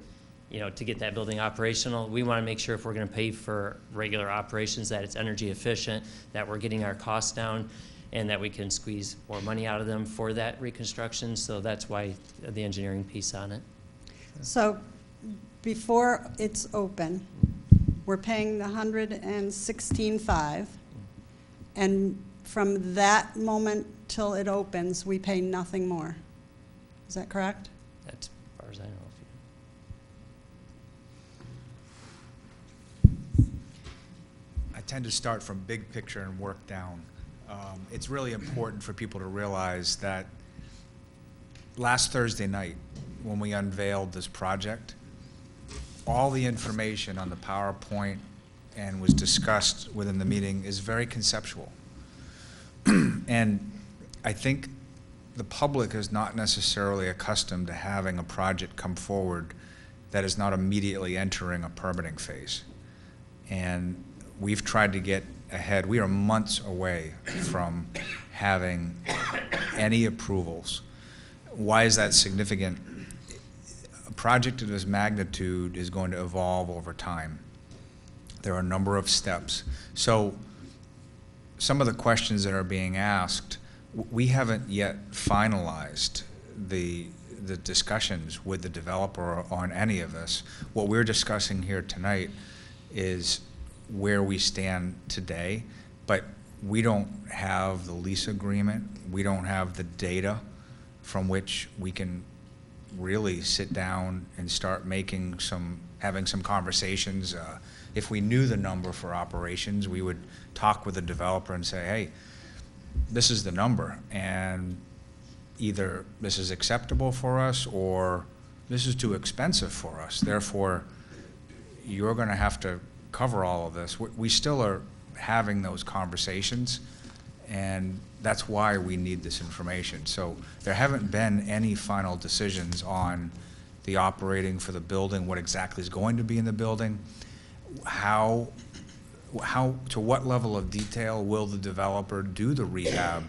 you know, to get that building operational. We want to make sure if we're going to pay for regular operations that it's energy efficient, that we're getting our costs down. and that we can squeeze more money out of them for that reconstruction. So that's why the engineering piece on it. So before it's open, we're paying the $116,500, and from that moment till it opens, we pay nothing more. Is that correct? That's as far as I know. I tend to start from big picture and work down. It's really important for people to realize that last Thursday night, when we unveiled this project, all the information on the PowerPoint and was discussed within the meeting is very conceptual. And I think the public is not necessarily accustomed to having a project come forward that is not immediately entering a permitting phase. And we've tried to get ahead. We are months away from having any approvals. Why is that significant? A project of this magnitude is going to evolve over time. There are a number of steps. So some of the questions that are being asked, we haven't yet finalized the discussions with the developer on any of this. What we're discussing here tonight is where we stand today, but we don't have the lease agreement. We don't have the data from which we can really sit down and start having some conversations. If we knew the number for operations, we would talk with the developer and say, hey, this is the number, and either this is acceptable for us or this is too expensive for us. Therefore, you're going to have to cover all of this. We still are having those conversations, and that's why we need this information. So there haven't been any final decisions on the operating for the building, what exactly is going to be in the building, to what level of detail will the developer do the rehab.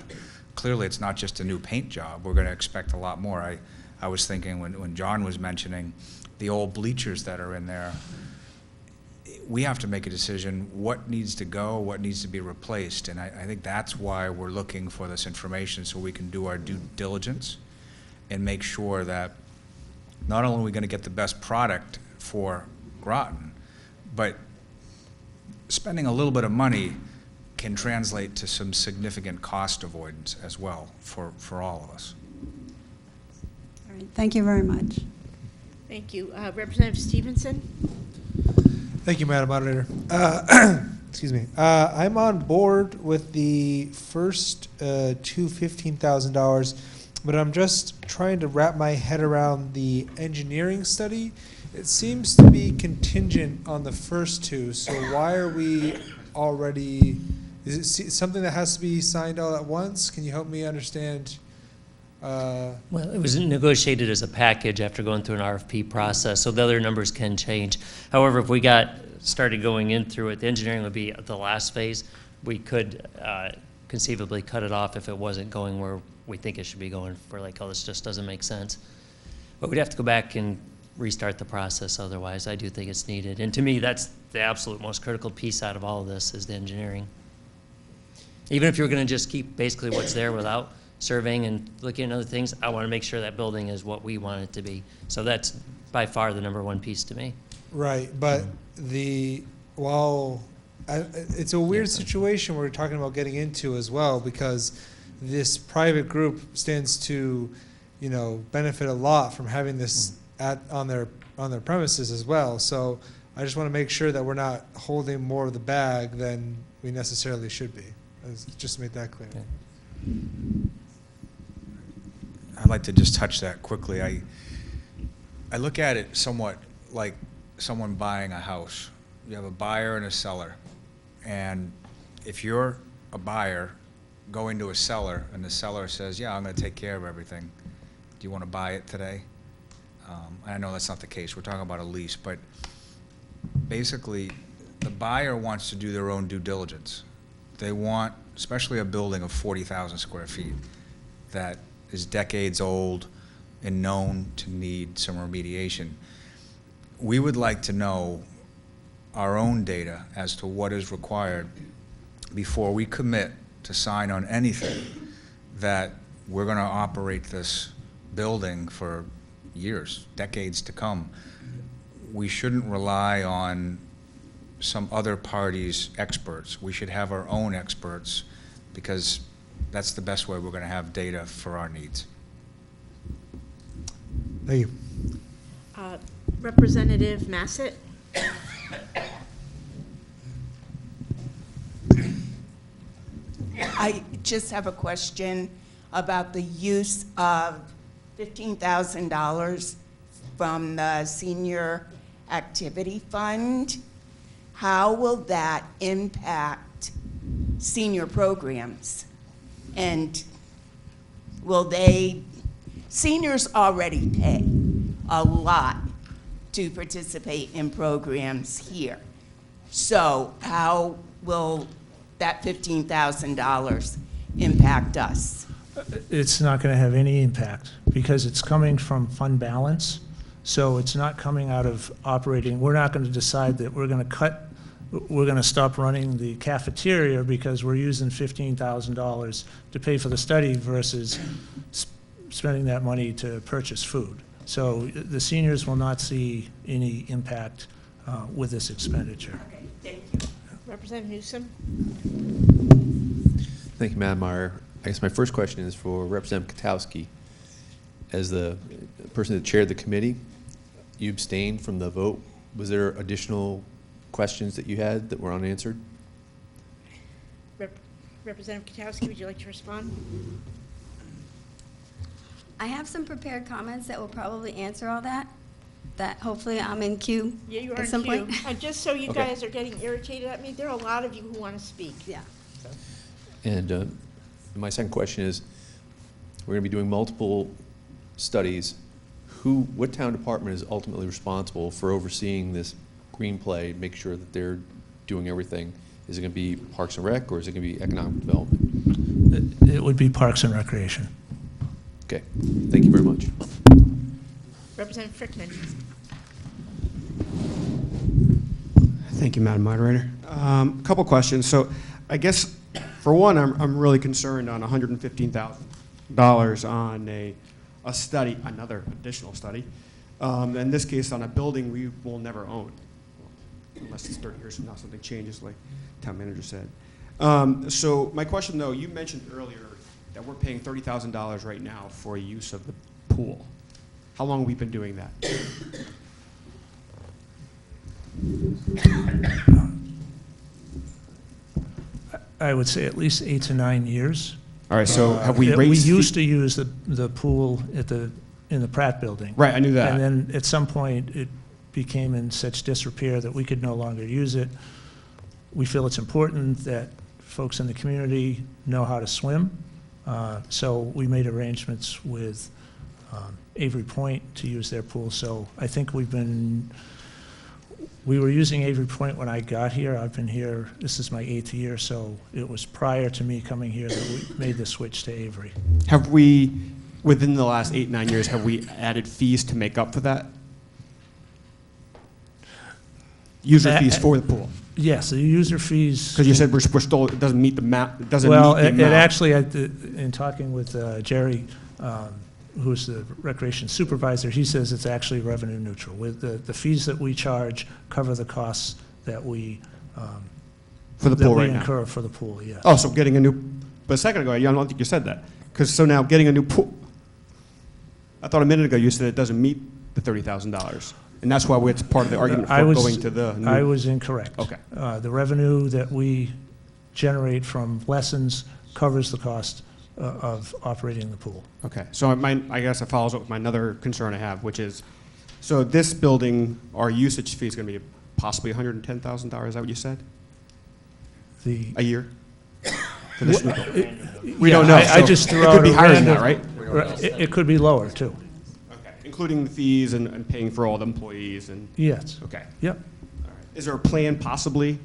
Clearly, it's not just a new paint job. We're going to expect a lot more. I was thinking when John was mentioning the old bleachers that are in there, we have to make a decision what needs to go, what needs to be replaced. And I think that's why we're looking for this information, so we can do our due diligence and make sure that not only are we going to get the best product for Groton, but spending a little bit of money can translate to some significant cost avoidance as well for all of us. All right, thank you very much. Thank you. Representative Stevenson? Thank you, Madam Moderator. Excuse me. I'm on board with the first two $15,000, but I'm just trying to wrap my head around the engineering study. It seems to be contingent on the first two, so why are we already, is it something that has to be signed all at once? Can you help me understand? Well, it was negotiated as a package after going through an RFP process, so the other numbers can change. However, if we started going in through it, the engineering would be the last phase. We could conceivably cut it off if it wasn't going where we think it should be going, for like, oh, this just doesn't make sense. But we'd have to go back and restart the process otherwise. I do think it's needed. And to me, that's the absolute most critical piece out of all of this, is the engineering. Even if you're going to just keep basically what's there without surveying and looking at other things, I want to make sure that building is what we want it to be. So that's by far the number one piece to me. Right, but it's a weird situation we're talking about getting into as well, because this private group stands to, benefit a lot from having this on their premises as well. So I just want to make sure that we're not holding more of the bag than we necessarily should be. Just to make that clear. Okay. I'd like to just touch that quickly. I look at it somewhat like someone buying a house. You have a buyer and a seller. And if you're a buyer going to a seller and the seller says, yeah, I'm going to take care of everything, do you want to buy it today? I know that's not the case. We're talking about a lease. But basically, the buyer wants to do their own due diligence. They want, especially a building of 40,000 square feet that is decades old and known to need some remediation. We would like to know our own data as to what is required before we commit to sign on anything that we're going to operate this building for years, decades to come, we shouldn't rely on some other party's experts. We should have our own experts, because that's the best way we're going to have data for our needs. Thank you. Representative Massett? I just have a question about the use of $15,000 from the Senior Activity Fund. How will that impact senior programs? And will seniors already pay a lot to participate in programs here. So how will that $15,000 impact us? It's not going to have any impact because it's coming from fund balance. So it's not coming out of operating. We're not going to decide that we're going to stop running the cafeteria because we're using $15,000 to pay for the study versus spending that money to purchase food. So the seniors will not see any impact with this expenditure. Okay, thank you. Representative Newsom? Thank you, Madam Moderator. I guess my first question is for Representative Katowski. As the person that chaired the committee, you abstained from the vote. Was there additional questions that you had that were unanswered? Representative Katowski, would you like to respond? I have some prepared comments that will probably answer all that hopefully I'm in queue Yeah, you are at in some queue. point. And just so you Okay. guys are getting irritated at me, there are a lot of you who want to speak. Yeah. And my second question is, we're going to be doing multiple studies. What town department is ultimately responsible for overseeing this green play, make sure that they're doing everything? Is it going to be Parks and Rec, or is it going to be Economic Development? It would be Parks and Recreation. Okay, thank you very much. Representative Frickman? Thank you, Madam Moderator. A couple questions. So I guess, for one, I'm really concerned on $115,000 on a study, another additional study. In this case, on a building we will never own, unless it's 30 years from now something changes, like town manager said. So my question, though, you mentioned earlier that we're paying $30,000 right now for use of the pool. How long have we been doing that? I would say at least 8 to 9 years. All right, so have we We raised used to use the pool in the Pratt building. Right, I knew that. And then at some point, it became in such disrepair that we could no longer use it. We feel it's important that folks in the community know how to swim. So we made arrangements with Avery Point to use their pool. So I think we were using Avery Point when I got here. I've been here, this is my 8th year, so it was prior to me coming here that we made the switch to Avery. Have we, within the last 8, 9 years, have we added fees to make up for that? User fees for the pool? Yes, the user fees. Because you said we're still, it doesn't meet the map, it doesn't meet Well, the it amount. actually, in talking with Jerry, who's the recreation supervisor, he says it's actually revenue neutral. With the fees that we charge cover the costs that we For the pool right now? incur for the pool, yes. Oh, so getting a new, but a second ago, I don't think you said that. Because so now getting a new pool, I thought a minute ago you said it doesn't meet the $30,000. And that's why it's part of the argument for going to the new. I was incorrect. Okay. The revenue that we generate from lessons covers the cost of operating the pool. Okay, so I guess it follows up with my another concern I have, which is, so this building, our usage fee is going to be possibly $110,000, is that what you said? A year? For this new building? We don't know. I so just threw it out could be a higher than random- that, right? It could be lower, too. Including the fees and paying for all the employees and? Yes. Okay. Yep. All right. Is there a plan possibly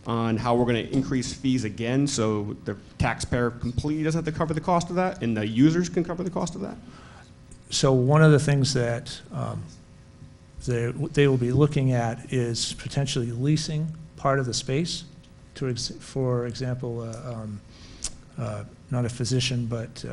on how we're going to increase fees again so the taxpayer completely doesn't have to cover the cost of that and the users can cover the cost of that? So one of the things that they will be looking at is potentially leasing part of the space. For example, not a physician, but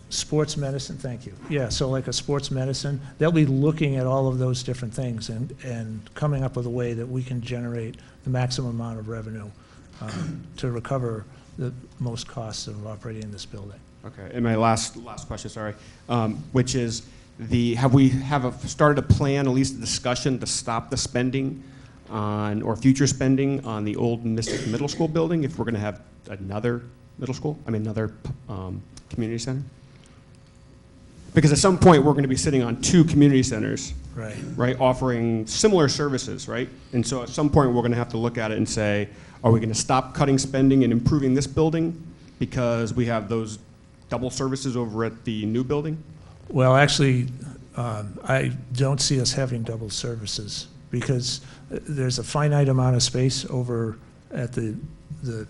sports medicine, thank you. Yeah, so like a sports medicine, they'll be looking at all of those different things and coming up with a way that we can generate the maximum amount of revenue to recover the most costs of operating this building. Okay, and my last question, sorry, which is have we started a plan, at least a discussion, to stop the spending on, or future spending on the old Mystic Middle School building if we're going to have another middle school, another community center? Because at some point, we're going to be sitting on 2 community centers, right, offering similar services, right? And so at some point, we're going to have to look at it and say, are we going to stop cutting spending and improving this building because we have those double services over at the new building? Well, actually, I don't see us having double services because there's a finite amount of space over at the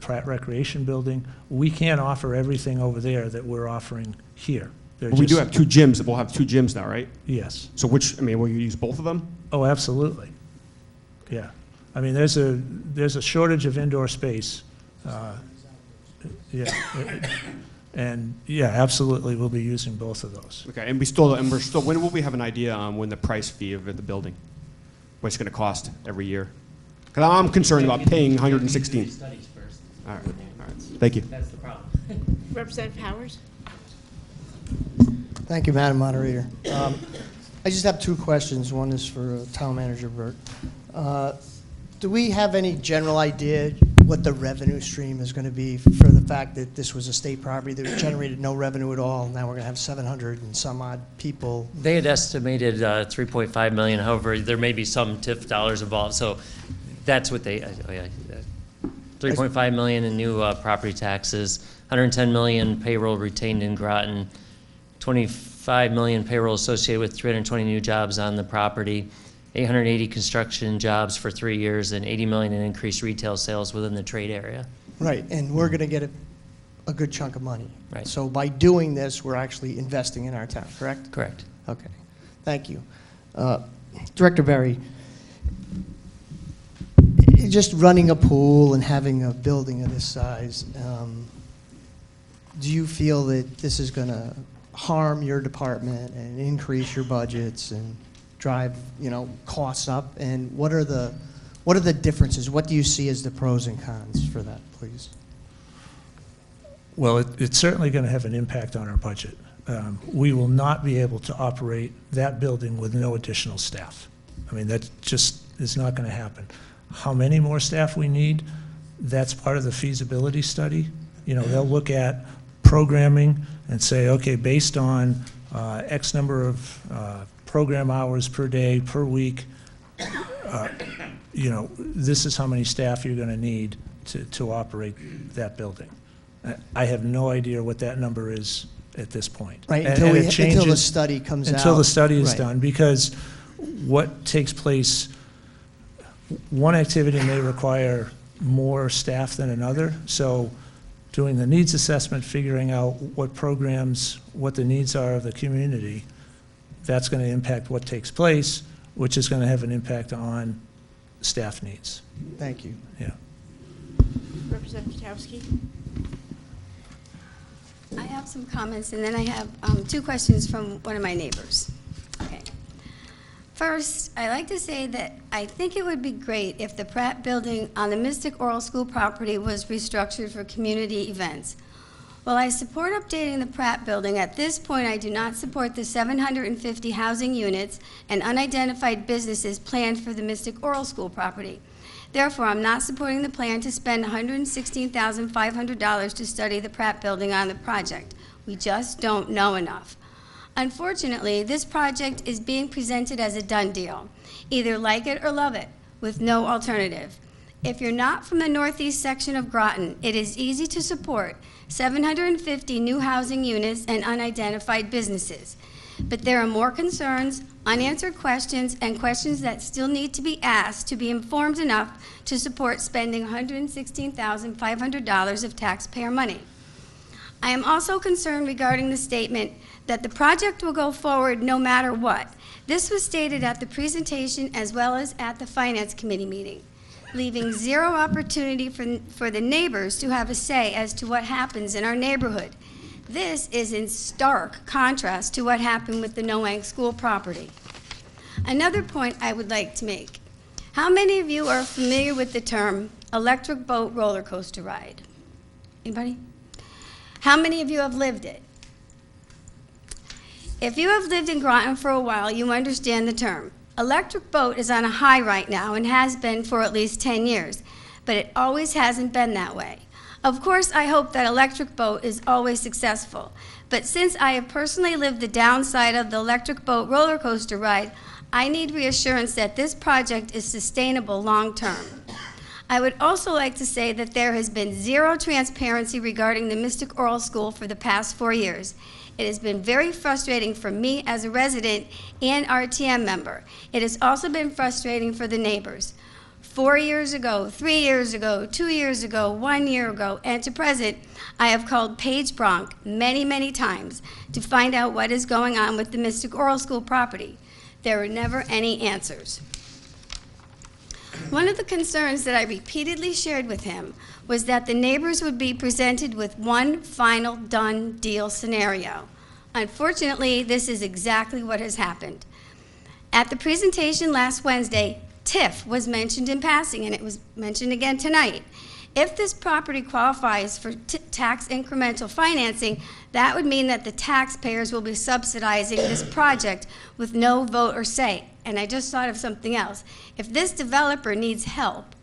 Pratt Recreation Building. We can't offer everything over there that we're offering here. We do have 2 gyms. We'll have 2 gyms now, right? Yes. So will you use both of them? Oh, absolutely. Yeah. I mean, there's a shortage of indoor space. Yeah. And yeah, absolutely, we'll be using both of those. Okay, and when will we have an idea on when the price fee of the building, what it's going to cost every year? Because I'm concerned about paying 116. Studies first. All right. Thank you. That's the problem. Representative Powers? Thank you, Madam Moderator. I just have 2 questions. One is for Town Manager Burt. Do we have any general idea what the revenue stream is going to be for the fact that this was a state property that generated no revenue at all? Now we're going to have 700 and some odd people. They had estimated 3.5 million. However, there may be some TIF dollars involved. So that's what they, 3.5 million in new property taxes, 110 million payroll retained in Groton, 25 million payroll associated with 320 new jobs on the property, 880 construction jobs for 3 years, and 80 million in increased retail sales within the trade area. Right, and we're going to get a good chunk of money. Right. So by doing this, we're actually investing in our town, correct? Correct. Okay, thank you. Director Berry, just running a pool and having a building of this size, do you feel that this is going to harm your department and increase your budgets and drive, costs up? And what are the differences? What do you see as the pros and cons for that, please? Well, it's certainly going to have an impact on our budget. We will not be able to operate that building with no additional staff. I mean, that just is not going to happen. How many more staff we need, that's part of the feasibility study. They'll look at programming and say, okay, based on X number of program hours per day, per week, this is how many staff you're going to need to operate that building. I have no idea what that number is at this point. Right, And until it changes the study comes out. Until the study is Right. done, because what takes place, one activity may require more staff than another. So doing the needs assessment, figuring out what programs, what the needs are of the community, that's going to impact what takes place, which is going to have an impact on staff needs. Thank you. Yeah. Representative Pitowski? I have some comments, and then I have 2 questions from one of my neighbors. Okay. First, I'd like to say that I think it would be great if the Pratt building on the Mystic Oral School property was restructured for community events. While I support updating the Pratt building, at this point I do not support the 750 housing units and unidentified businesses planned for the Mystic Oral School property. Therefore, I'm not supporting the plan to spend $116,500 to study the Pratt building on the project. We just don't know enough. Unfortunately, this project is being presented as a done deal. Either like it or love it, with no alternative. If you're not from the northeast section of Groton, it is easy to support 750 new housing units and unidentified businesses. But there are more concerns, unanswered questions, and questions that still need to be asked to be informed enough to support spending $116,500 of taxpayer money. I am also concerned regarding the statement that the project will go forward no matter what. This was stated at the presentation as well as at the Finance Committee meeting. leaving zero opportunity for the neighbors to have a say as to what happens in our neighborhood. This is in stark contrast to what happened with the Noang School property. Another point I would like to make. How many of you are familiar with the term electric boat roller coaster ride? Anybody? How many of you have lived it? If you have lived in Groton for a while, you understand the term. Electric boat is on a high right now and has been for at least 10 years, but it always hasn't been that way. Of course, I hope that electric boat is always successful, but since I have personally lived the downside of the electric boat roller coaster ride, I need reassurance that this project is sustainable long term. I would also like to say that there has been zero transparency regarding the Mystic Oral School for the past 4 years. It has been very frustrating for me as a resident and RTM member. It has also been frustrating for the neighbors. 4 years ago, 3 years ago, 2 years ago, 1 year ago, and to present, I have called Paige Bronk many, many times to find out what is going on with the Mystic Oral School property. There were never any answers. One of the concerns that I repeatedly shared with him was that the neighbors would be presented with one final done deal scenario. Unfortunately, this is exactly what has happened. At the presentation last Wednesday, TIF was mentioned in passing, and it was mentioned again tonight. If this property qualifies for tax incremental financing, that would mean that the taxpayers will be subsidizing this project with no vote or say. And I just thought of something else. If this developer needs help,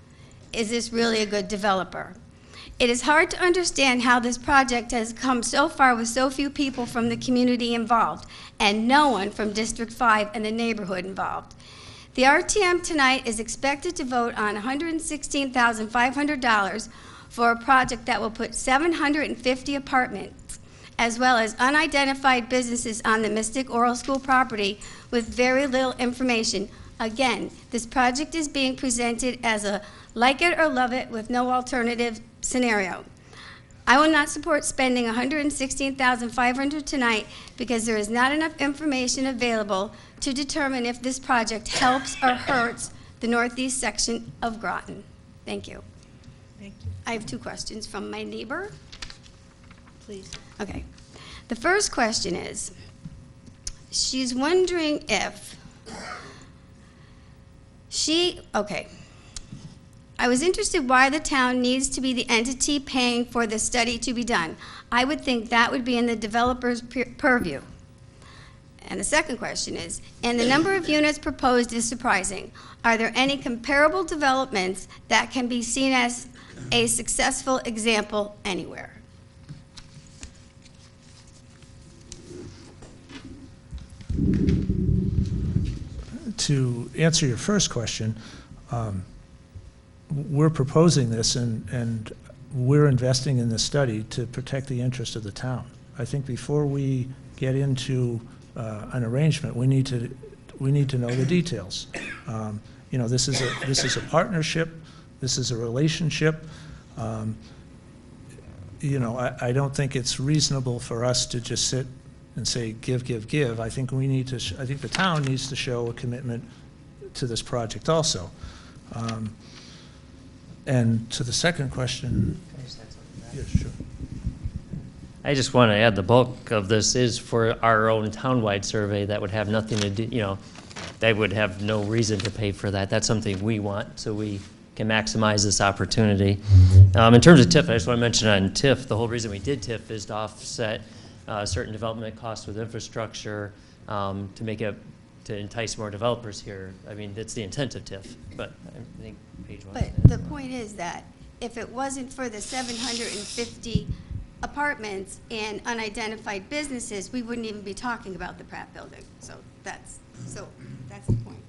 is this really a good developer? It is hard to understand how this project has come so far with so few people from the community involved, and no one from District 5 and the neighborhood involved. The RTM tonight is expected to vote on $116,500 for a project that will put 750 apartments, as well as unidentified businesses on the Mystic Oral School property with very little information. Again, this project is being presented as a like it or love it with no alternative scenario. I will not support spending $116,500 tonight because there is not enough information available to determine if this project helps or hurts the northeast section of Groton. Thank you. Thank you. I have 2 questions from my neighbor. Please. Okay. The first question is, she's wondering if I was interested why the town needs to be the entity paying for the study to be done. I would think that would be in the developer's purview. And the second question is, and the number of units proposed is surprising. Are there any comparable developments that can be seen as a successful example anywhere? To answer your first question, we're proposing this and we're investing in this study to protect the interest of the town. I think before we get into an arrangement, we need to know the details. You know, this is a partnership. This is a relationship. You know, I don't think it's reasonable for us to just sit and say give, give, give. I think we need to. I think the town needs to show a commitment to this project also. And to the second question. Yeah, sure. I just want to add the bulk of this is for our own townwide survey that would have nothing to do, you know, they would have no reason to pay for that. That's something we want, so we can maximize this opportunity. In terms of TIF, I just want to mention on TIF, the whole reason we did TIF is to offset certain development costs with infrastructure to make it, to entice more developers here. I mean, that's the intent of TIF, but I think Paige wants to. But the point is that if it wasn't for the 750 apartments and unidentified businesses, we wouldn't even be talking about the Pratt building. So that's the point.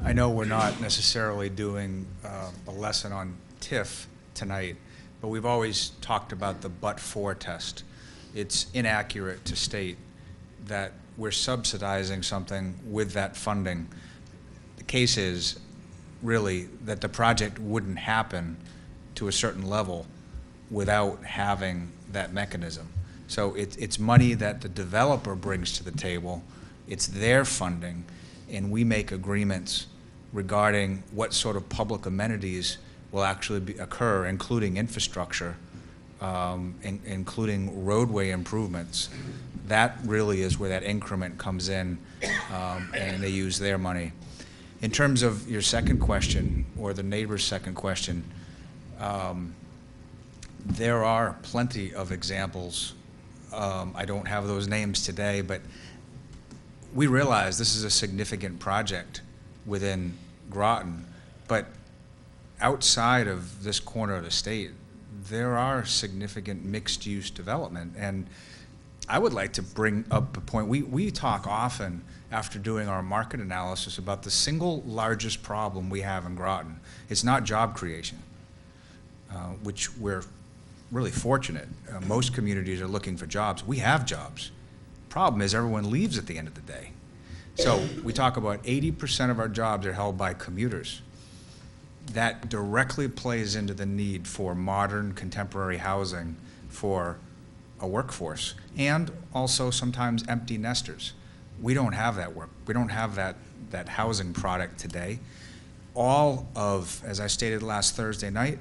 I know we're not necessarily doing a lesson on TIF tonight, but we've always talked about the but-for test. It's inaccurate to state that we're subsidizing something with that funding. The case is really that the project wouldn't happen to a certain level without having that mechanism. So it's money that the developer brings to the table, it's their funding, and we make agreements regarding what sort of public amenities will actually occur, including infrastructure, including roadway improvements. That really is where that increment comes in, and they use their money. In terms of your second question, or the neighbor's second question, there are plenty of examples. I don't have those names today, but we realize this is a significant project within Groton, but outside of this corner of the state, there are significant mixed-use development. And I would like to bring up a point. We talk often after doing our market analysis about the single largest problem we have in Groton. It's not job creation, which we're really fortunate. Most communities are looking for jobs. We have jobs. Problem is everyone leaves at the end of the day. So we talk about 80% of our jobs are held by commuters. That directly plays into the need for modern, contemporary housing for a workforce, and also sometimes empty nesters. We don't have that work. We don't have that housing product today. All of, as I stated last Thursday night,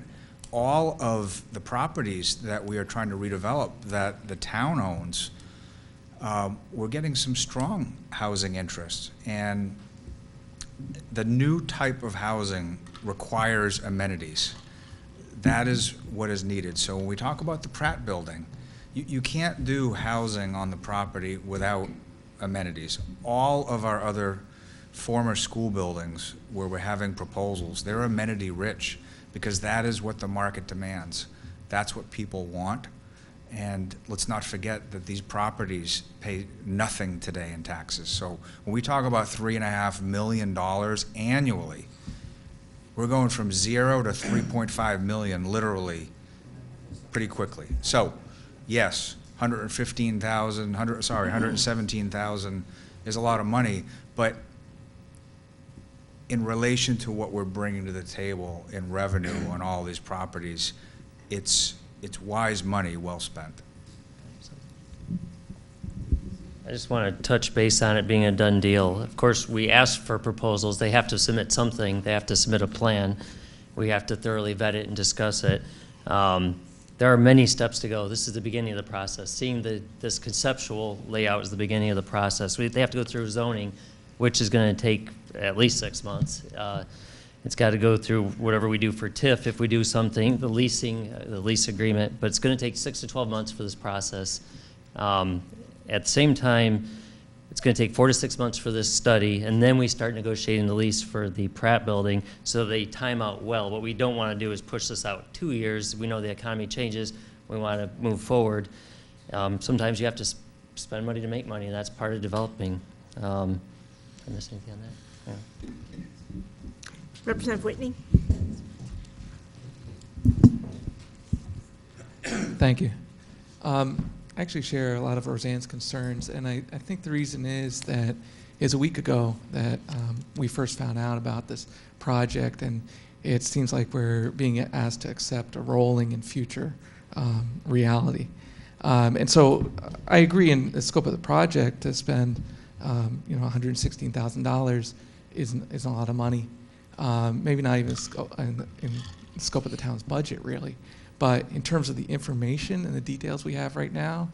all of the properties that we are trying to redevelop that the town owns, we're getting some strong housing interest. And the new type of housing requires amenities. That is what is needed. So when we talk about the Pratt building, you can't do housing on the property without amenities. All of our other former school buildings where we're having proposals, they're amenity rich because that is what the market demands. That's what people want. And let's not forget that these properties pay nothing today in taxes. So when we talk about $3.5 million annually, we're going from 0 to 3.5 million literally pretty quickly. So yes, 117,000 is a lot of money, but in relation to what we're bringing to the table in revenue on all these properties, it's wise money well spent. I just want to touch base on it being a done deal. Of course, we ask for proposals. They have to submit something. They have to submit a plan. We have to thoroughly vet it and discuss it. There are many steps to go. This is the beginning of the process. Seeing this conceptual layout is the beginning of the process. They have to go through zoning, which is going to take at least 6 months. It's got to go through whatever we do for TIF if we do something, the lease agreement, but it's going to take 6 to 12 months for this process. At the same time, it's going to take 4 to 6 months for this study, and then we start negotiating the lease for the Pratt building so they time out well. What we don't want to do is push this out 2 years. We know the economy changes. We want to move forward. Sometimes you have to spend money to make money, and that's part of developing. Did I miss anything on that? Yeah. Representative Whitney. Thank you. I actually share a lot of Roseanne's concerns, and I think the reason is that a week ago that we first found out about this project, and it seems like we're being asked to accept a rolling in future reality. And so I agree in the scope of the project to spend $116,000 isn't a lot of money. Maybe not even in the scope of the town's budget, really. But in terms of the information and the details we have right now,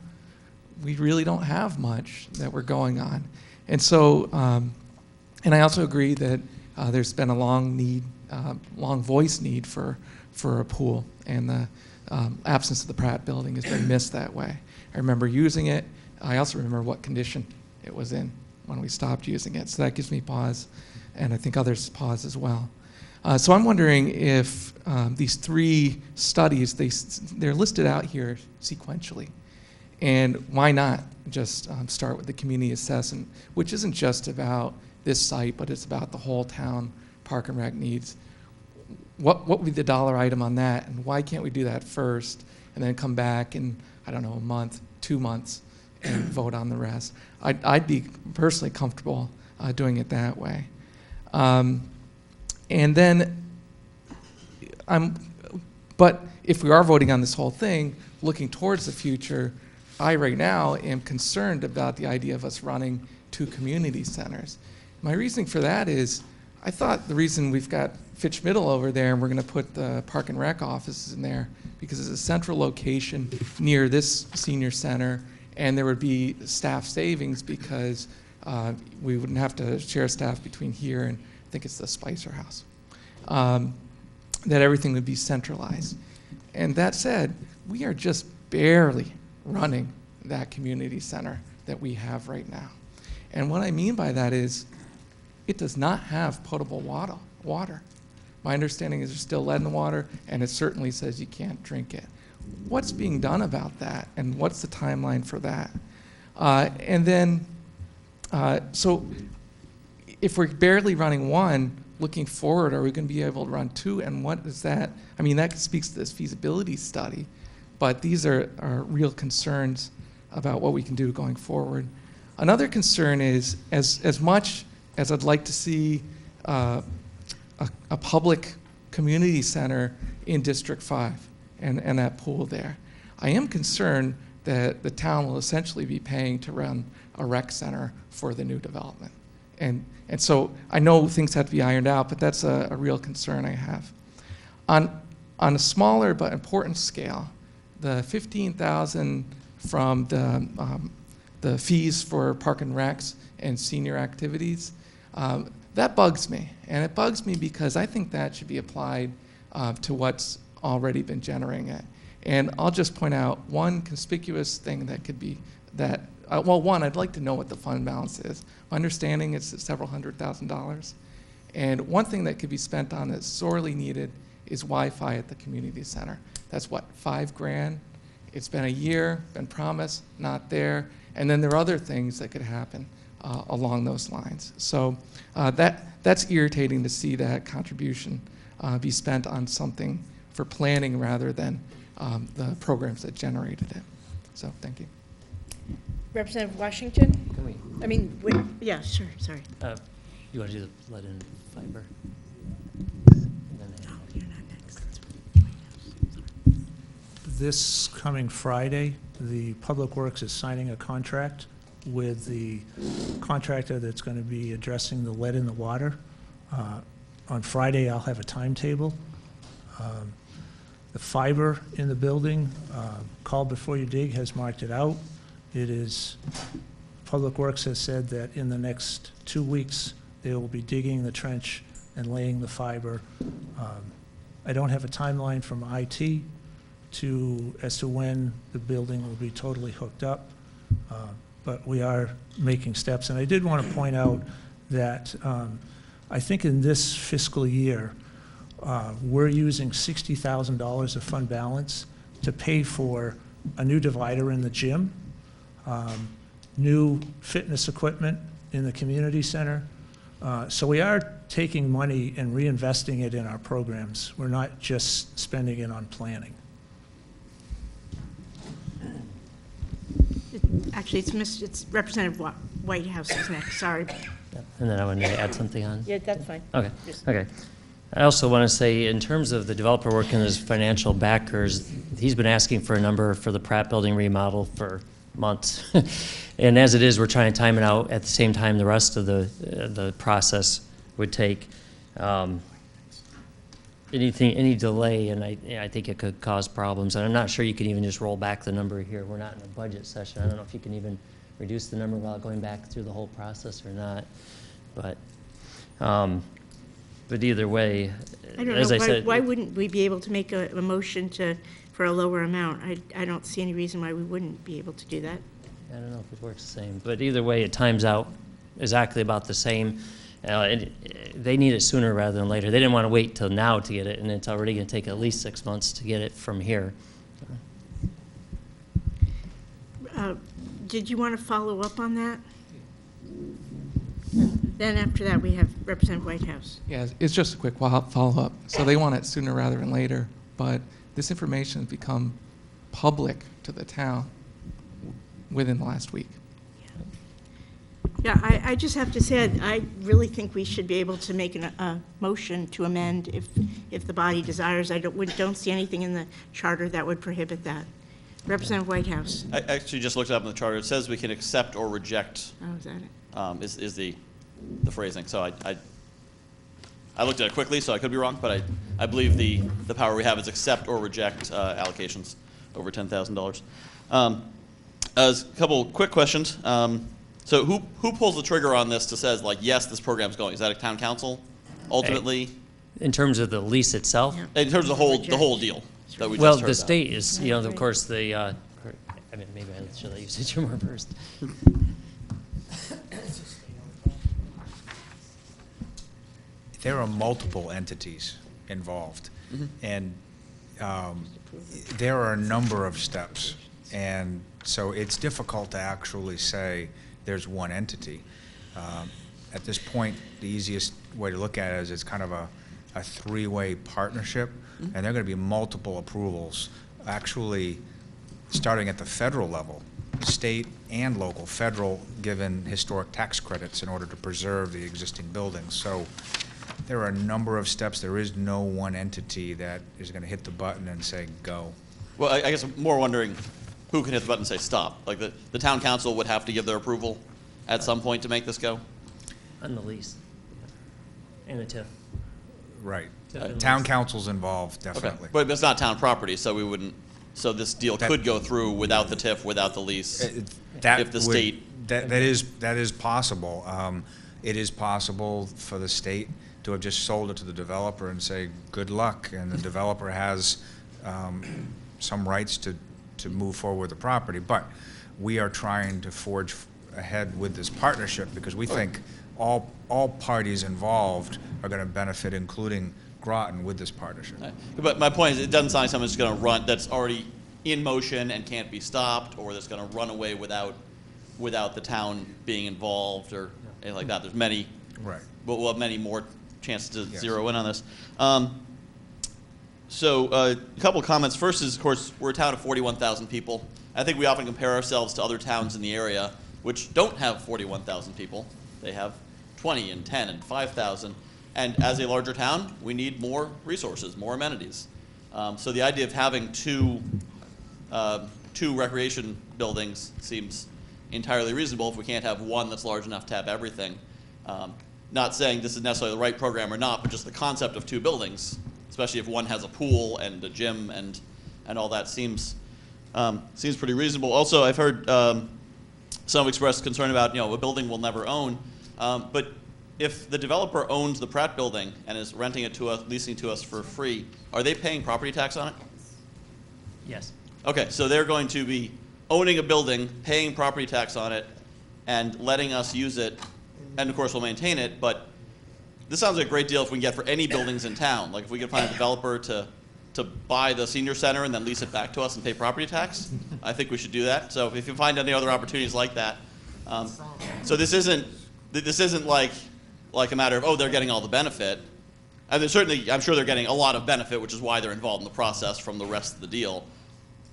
we really don't have much that we're going on. And so, and I also agree that there's been a long voice need for a pool, and the absence of the Pratt building has been missed that way. I remember using it. I also remember what condition it was in when we stopped using it. So that gives me pause, and I think others pause as well. So I'm wondering if these 3 studies, they're listed out here sequentially. And why not just start with the community assessment, which isn't just about this site, but it's about the whole town park and rec needs. What would be the dollar item on that, and why can't we do that first and then come back in, I don't know, a month, 2 months, and vote on the rest? I'd be personally comfortable doing it that way. And then, but if we are voting on this whole thing, looking towards the future, I right now am concerned about the idea of us running 2 community centers. My reasoning for that is I thought the reason we've got Fitch Middle over there and we're going to put the Park and Rec offices in there because it's a central location near this senior center, and there would be staff savings because we wouldn't have to share staff between here and I think it's the Spicer House. That everything would be centralized. And that said, we are just barely running that community center that we have right now. And what I mean by that is it does not have potable water. My understanding is there's still lead in the water, and it certainly says you can't drink it. What's being done about that, and what's the timeline for that? So if we're barely running one, looking forward, are we going to be able to run two, and what is that? I mean, that speaks to this feasibility study, but these are real concerns about what we can do going forward. Another concern is, as much as I'd like to see a public community center in District 5 and that pool there, I am concerned that the town will essentially be paying to run a rec center for the new development. And so I know things have to be ironed out, but that's a real concern I have. On a smaller but important scale, the $15,000 from the fees for park and recs and senior activities, that bugs me. And it bugs me because I think that should be applied to what's already been generating it. And I'll just point out one conspicuous thing that could be that, one, I'd like to know what the fund balance is. My understanding is it's several $100,000. And one thing that could be spent on that's sorely needed is Wi-Fi at the community center. That's what, $5,000? It's been a year, been promised, not there. And then there are other things that could happen along those lines. So that's irritating to see that contribution be spent on something for planning rather than the programs that generated it. So thank you. Representative Washington? Can we? I mean, yeah, sure, sorry. You want to do the lead and fiber? You're not next. This coming Friday, the Public Works is signing a contract with the contractor that's going to be addressing the lead in the water. On Friday, I'll have a timetable. The fiber in the building, Call Before You Dig has marked it out. It is, Public Works has said that in the next 2 weeks, they will be digging the trench and laying the fiber. I don't have a timeline from IT as to when the building will be totally hooked up, but we are making steps. And I did want to point out that I think in this fiscal year, we're using $60,000 of fund balance to pay for a new divider in the gym, new fitness equipment in the community center. So we are taking money and reinvesting it in our programs. We're not just spending it on planning. Actually, it's Representative Whitehouse is next, sorry. And then I wanted to add something on. Yeah, that's fine. Okay, okay. I also want to say, in terms of the developer working with his financial backers, he's been asking for a number for the Pratt Building remodel for months. And as it is, we're trying to time it out at the same time the rest of the process would take. Any delay, and I think it could cause problems. And I'm not sure you can even just roll back the number here. We're not in a budget session. I don't know if you can even reduce the number without going back through the whole process or not. But either way, I don't as know, I said, why wouldn't we be able to make a motion for a lower amount? I don't see any reason why we wouldn't be able to do that. I don't know if it works the same, but either way, it times out exactly about the same. They need it sooner rather than later. They didn't want to wait till now to get it, and it's already going to take at least 6 months to get it from here. Did you want to follow up on that? Then after that, we have Representative Whitehouse. Yeah, it's just a quick follow-up. So they want it sooner rather than later, but this information has become public to the town within the last week. Yeah, I just have to say, I really think we should be able to make a motion to amend if the body desires. I don't see anything in the charter that would prohibit that. Representative Whitehouse. I actually just looked it up in the charter. It says we can accept or reject. Oh, is that it? Is the phrasing. So I looked at it quickly, so I could be wrong, but I believe the power we have is accept or reject allocations over $10,000. A couple quick questions. So who pulls the trigger on this to says, like, yes, this program's going? Is that a town council ultimately? In terms of the lease itself? In terms of the whole deal that we Well, just heard the about. state is, you know, of course, I mean, maybe should I use it more first? There are multiple entities involved, and there are a number of steps, and so it's difficult to actually say there's one entity. At this point, the easiest way to look at it is it's kind of a three-way partnership, and there are going to be multiple approvals, actually starting at the federal level, state and local. Federal given historic tax credits in order to preserve the existing buildings. So there are a number of steps. There is no one entity that is going to hit the button and say go. Well, I guess I'm more wondering who can hit the button and say stop. Like the town council would have to give their approval at some point to make this go? On the lease. And the TIF. Right. Town council's involved, definitely. Okay. But it's not town property, so we wouldn't. So this deal could go through without the TIF, without the lease, if the state. That is possible. It is possible for the state to have just sold it to the developer and say, good luck, and the developer has some rights to move forward with the property. But we are trying to forge ahead with this partnership because we think all parties involved are going to benefit, including Groton, with this partnership. But my point is, it doesn't sound like something's going to run that's already in motion and can't be stopped, or that's going to run away without the town being involved or anything like that. There's many. Right. But we'll have many more chances to zero in on this. So a couple of comments. First is, of course, we're a town of 41,000 people. I think we often compare ourselves to other towns in the area which don't have 41,000 people. They have 20 and 10 and 5,000. And as a larger town, we need more resources, more amenities. So the idea of having two recreation buildings seems entirely reasonable if we can't have one that's large enough to have everything. Not saying this is necessarily the right program or not, but just the concept of two buildings, especially if one has a pool and a gym and all that seems pretty reasonable. Also, I've heard some express concern about, a building we'll never own, but if the developer owns the Pratt building and is renting it to us, leasing to us for free, are they paying property tax on it? Yes. Okay, so they're going to be owning a building, paying property tax on it, and letting us use it, and of course we'll maintain it, but this sounds like a great deal if we can get for any buildings in town. Like if we could find a developer to buy the senior center and then lease it back to us and pay property tax, I think we should do that. So if you find any other opportunities like that. So this isn't like a matter of, they're getting all the benefit. And certainly, I'm sure they're getting a lot of benefit, which is why they're involved in the process from the rest of the deal.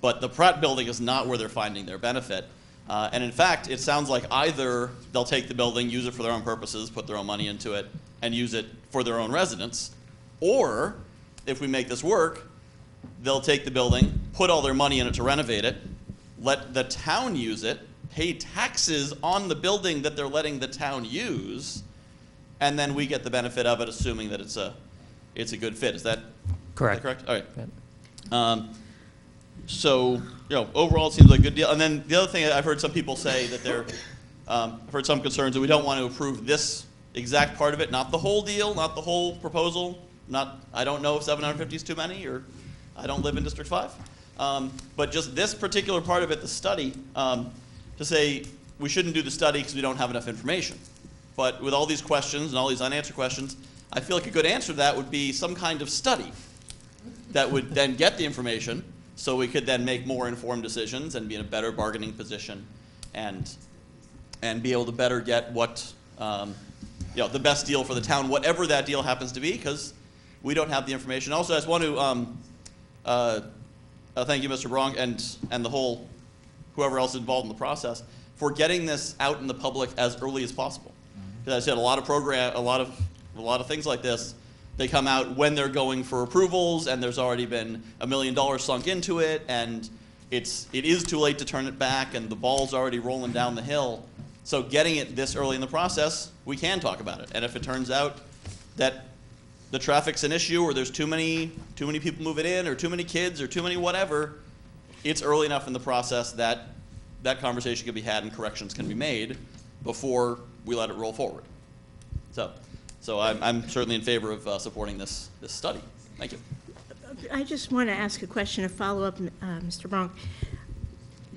But the Pratt building is not where they're finding their benefit. And in fact, it sounds like either they'll take the building, use it for their own purposes, put their own money into it, and use it for their own residents, or if we make this work, they'll take the building, put all their money in it to renovate it, let the town use it, pay taxes on the building that they're letting the town use, and then we get the benefit of it, assuming that it's a good fit. Is that correct? All right. Yeah. So, overall it seems like a good deal. And then the other thing, I've heard some people say that I've heard some concerns that we don't want to approve this exact part of it, not the whole deal, not the whole proposal. I don't know if 750 is too many, or I don't live in District 5. But just this particular part of it, the study, to say we shouldn't do the study because we don't have enough information. But with all these questions and all these unanswered questions, I feel like a good answer to that would be some kind of study that would then get the information so we could then make more informed decisions and be in a better bargaining position and be able to better get what, the best deal for the town, whatever that deal happens to be, because we don't have the information. Also, I just want to thank you, Mr. Bronk, and the whole, whoever else is involved in the process, for getting this out in the public as early as possible. Because I said a lot of things like this, they come out when they're going for approvals, and there's already been $1 million sunk into it, and it is too late to turn it back, and the ball's already rolling down the hill. So getting it this early in the process, we can talk about it. And if it turns out that the traffic's an issue, or there's too many people moving in, or too many kids, or too many whatever, it's early enough in the process that that conversation can be had and corrections can be made before we let it roll forward. So I'm certainly in favor of supporting this study. Thank you. I just want to ask a question, a follow-up, Mr. Bronk.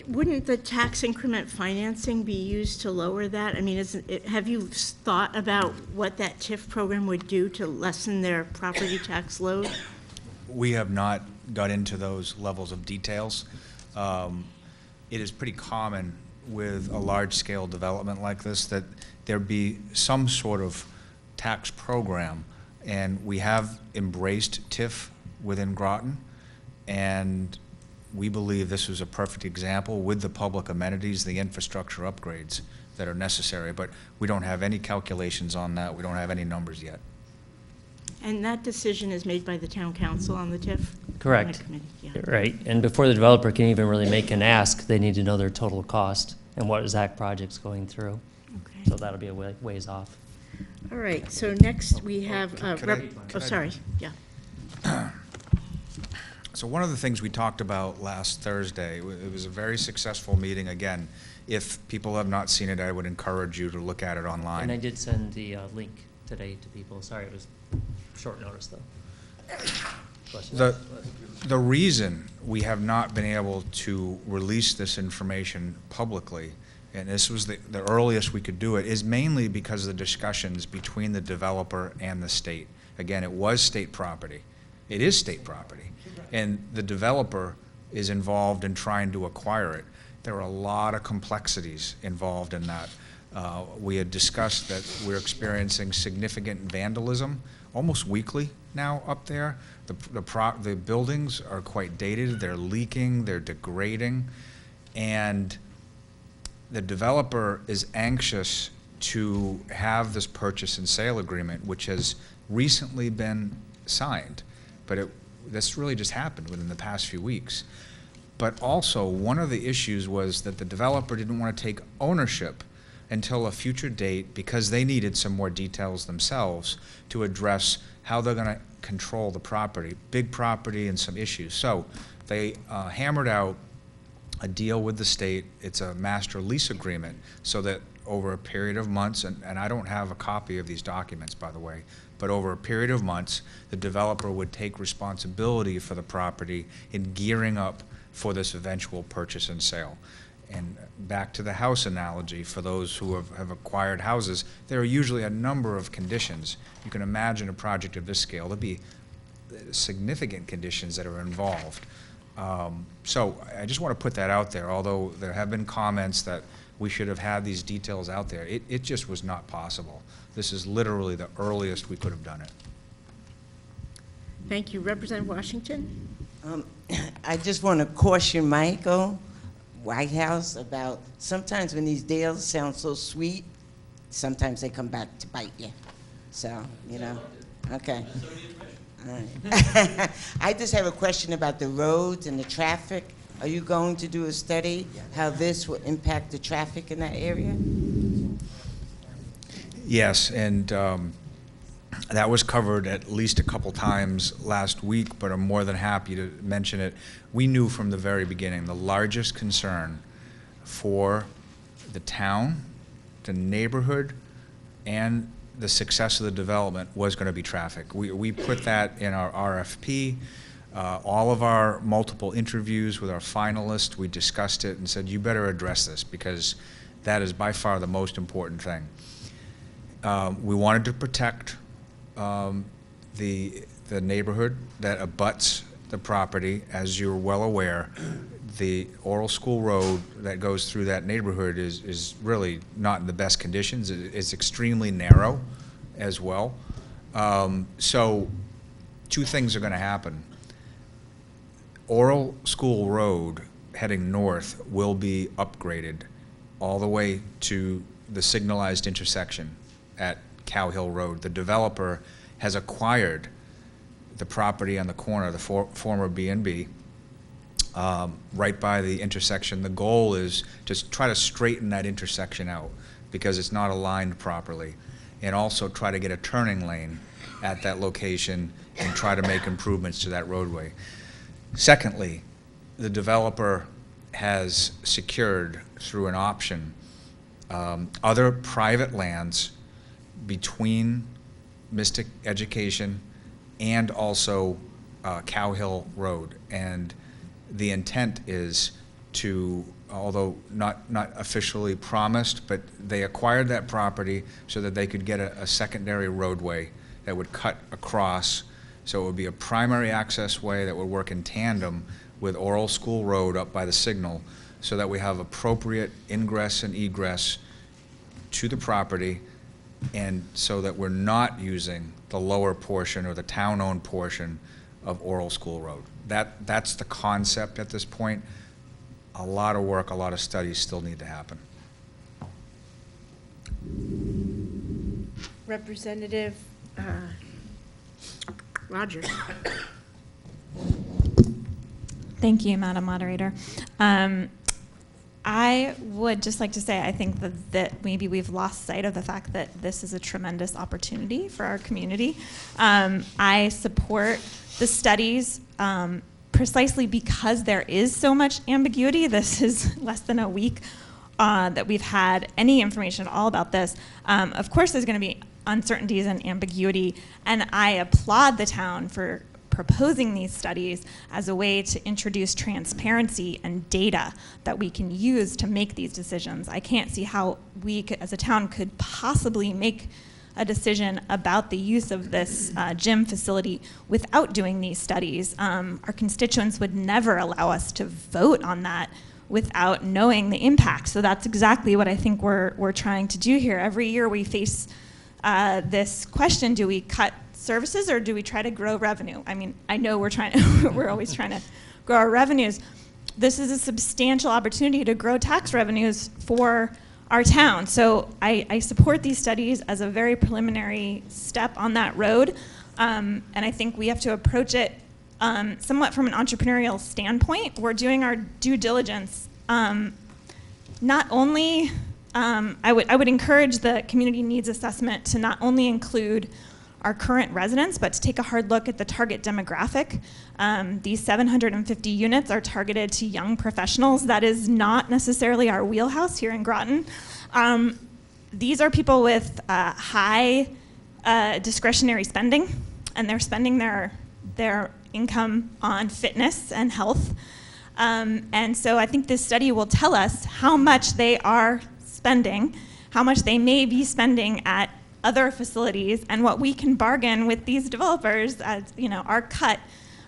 Wouldn't the tax increment financing be used to lower that? I mean, have you thought about what that TIF program would do to lessen their property tax load? We have not got into those levels of details. It is pretty common with a large-scale development like this that there be some sort of tax program, and we have embraced TIF within Groton, and we believe this was a perfect example with the public amenities, the infrastructure upgrades that are necessary, but we don't have any calculations on that. We don't have any numbers yet. And that decision is made by the town council on the TIF? Correct. Yeah. Right, and before the developer can even really make an ask, they need to know their total cost and what exact project's going through. Okay. So that'll be a ways off. All right, so next we have, sorry, yeah. So one of the things we talked about last Thursday, it was a very successful meeting. Again, if people have not seen it, I would encourage you to look at it online. And I did send the link today to people. Sorry, it was short notice, though. The reason we have not been able to release this information publicly, and this was the earliest we could do it, is mainly because of the discussions between the developer and the state. Again, it was state property. It is state property. And the developer is involved in trying to acquire it. There are a lot of complexities involved in that. We had discussed that we're experiencing significant vandalism almost weekly now up there. The buildings are quite dated. They're leaking. They're degrading. And the developer is anxious to have this purchase and sale agreement, which has recently been signed. But this really just happened within the past few weeks. But also, one of the issues was that the developer didn't want to take ownership until a future date because they needed some more details themselves to address how they're going to control the property, big property and some issues. So they hammered out a deal with the state. It's a master lease agreement so that over a period of months, and I don't have a copy of these documents, by the way, but over a period of months, the developer would take responsibility for the property in gearing up for this eventual purchase and sale. And back to the house analogy, for those who have acquired houses, there are usually a number of conditions. You can imagine a project of this scale. There'll be significant conditions that are involved. So I just want to put that out there, although there have been comments that we should have had these details out there. It just was not possible. This is literally the earliest we could have done it. Thank you. Representative Washington? I just want to caution Michael White House about sometimes when these deals sound so sweet, sometimes they come back to bite you. So, okay. All right. I just have a question about the roads and the traffic. Are you going to do a study how this will impact the traffic in that area? Yes, and that was covered at least a couple times last week, but I'm more than happy to mention it. We knew from the very beginning the largest concern for the town, the neighborhood, and the success of the development was going to be traffic. We put that in our RFP. All of our multiple interviews with our finalists, we discussed it and said, you better address this because that is by far the most important thing. We wanted to protect the neighborhood that abuts the property. As you're well aware, the Oral School Road that goes through that neighborhood is really not in the best conditions. It's extremely narrow as well. So two things are going to happen. Oral School Road heading north will be upgraded all the way to the signalized intersection at Cow Hill Road. The developer has acquired the property on the corner, the former B&B, right by the intersection. The goal is to try to straighten that intersection out because it's not aligned properly, and also try to get a turning lane at that location and try to make improvements to that roadway. Secondly, the developer has secured through an option other private lands between Mystic Education and also Cow Hill Road. And the intent is to, although not officially promised, but they acquired that property so that they could get a secondary roadway that would cut across. So it would be a primary access way that would work in tandem with Oral School Road up by the signal, so that we have appropriate ingress and egress to the property, and so that we're not using the lower portion or the town-owned portion of Oral School Road. That's the concept at this point. A lot of work, a lot of studies still need to happen. Representative Rogers. Thank you, Madam Moderator. I would just like to say I think that maybe we've lost sight of the fact that this is a tremendous opportunity for our community. I support the studies precisely because there is so much ambiguity. This is less than a week that we've had any information at all about this. Of course, there's going to be uncertainties and ambiguity, and I applaud the town for proposing these studies as a way to introduce transparency and data that we can use to make these decisions. I can't see how we as a town could possibly make a decision about the use of this gym facility without doing these studies. Our constituents would never allow us to vote on that without knowing the impact. So that's exactly what I think we're trying to do here. Every year we face this question: do we cut services or do we try to grow revenue? I mean, I know we're always trying to grow our revenues. This is a substantial opportunity to grow tax revenues for our town. So I support these studies as a very preliminary step on that road. And I think we have to approach it somewhat from an entrepreneurial standpoint. We're doing our due diligence. Not only, I would encourage the community needs assessment to not only include our current residents, but to take a hard look at the target demographic. These 750 units are targeted to young professionals. That is not necessarily our wheelhouse here in Groton. These are people with high discretionary spending, and they're spending their income on fitness and health. And so I think this study will tell us how much they are spending, how much they may be spending at other facilities, and what we can bargain with these developers as, our cut,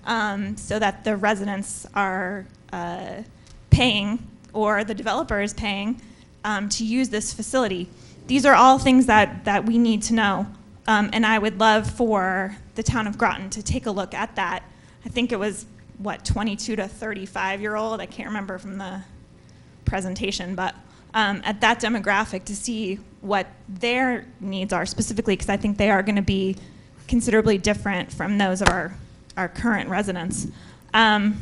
so that the residents are paying, or the developer is paying, to use this facility. These are all things that we need to know, and I would love for the town of Groton to take a look at that. I think it was, 22 to 35-year-old, I can't remember from the presentation, but at that demographic, to see what their needs are specifically, because I think they are going to be considerably different from those of our current residents. And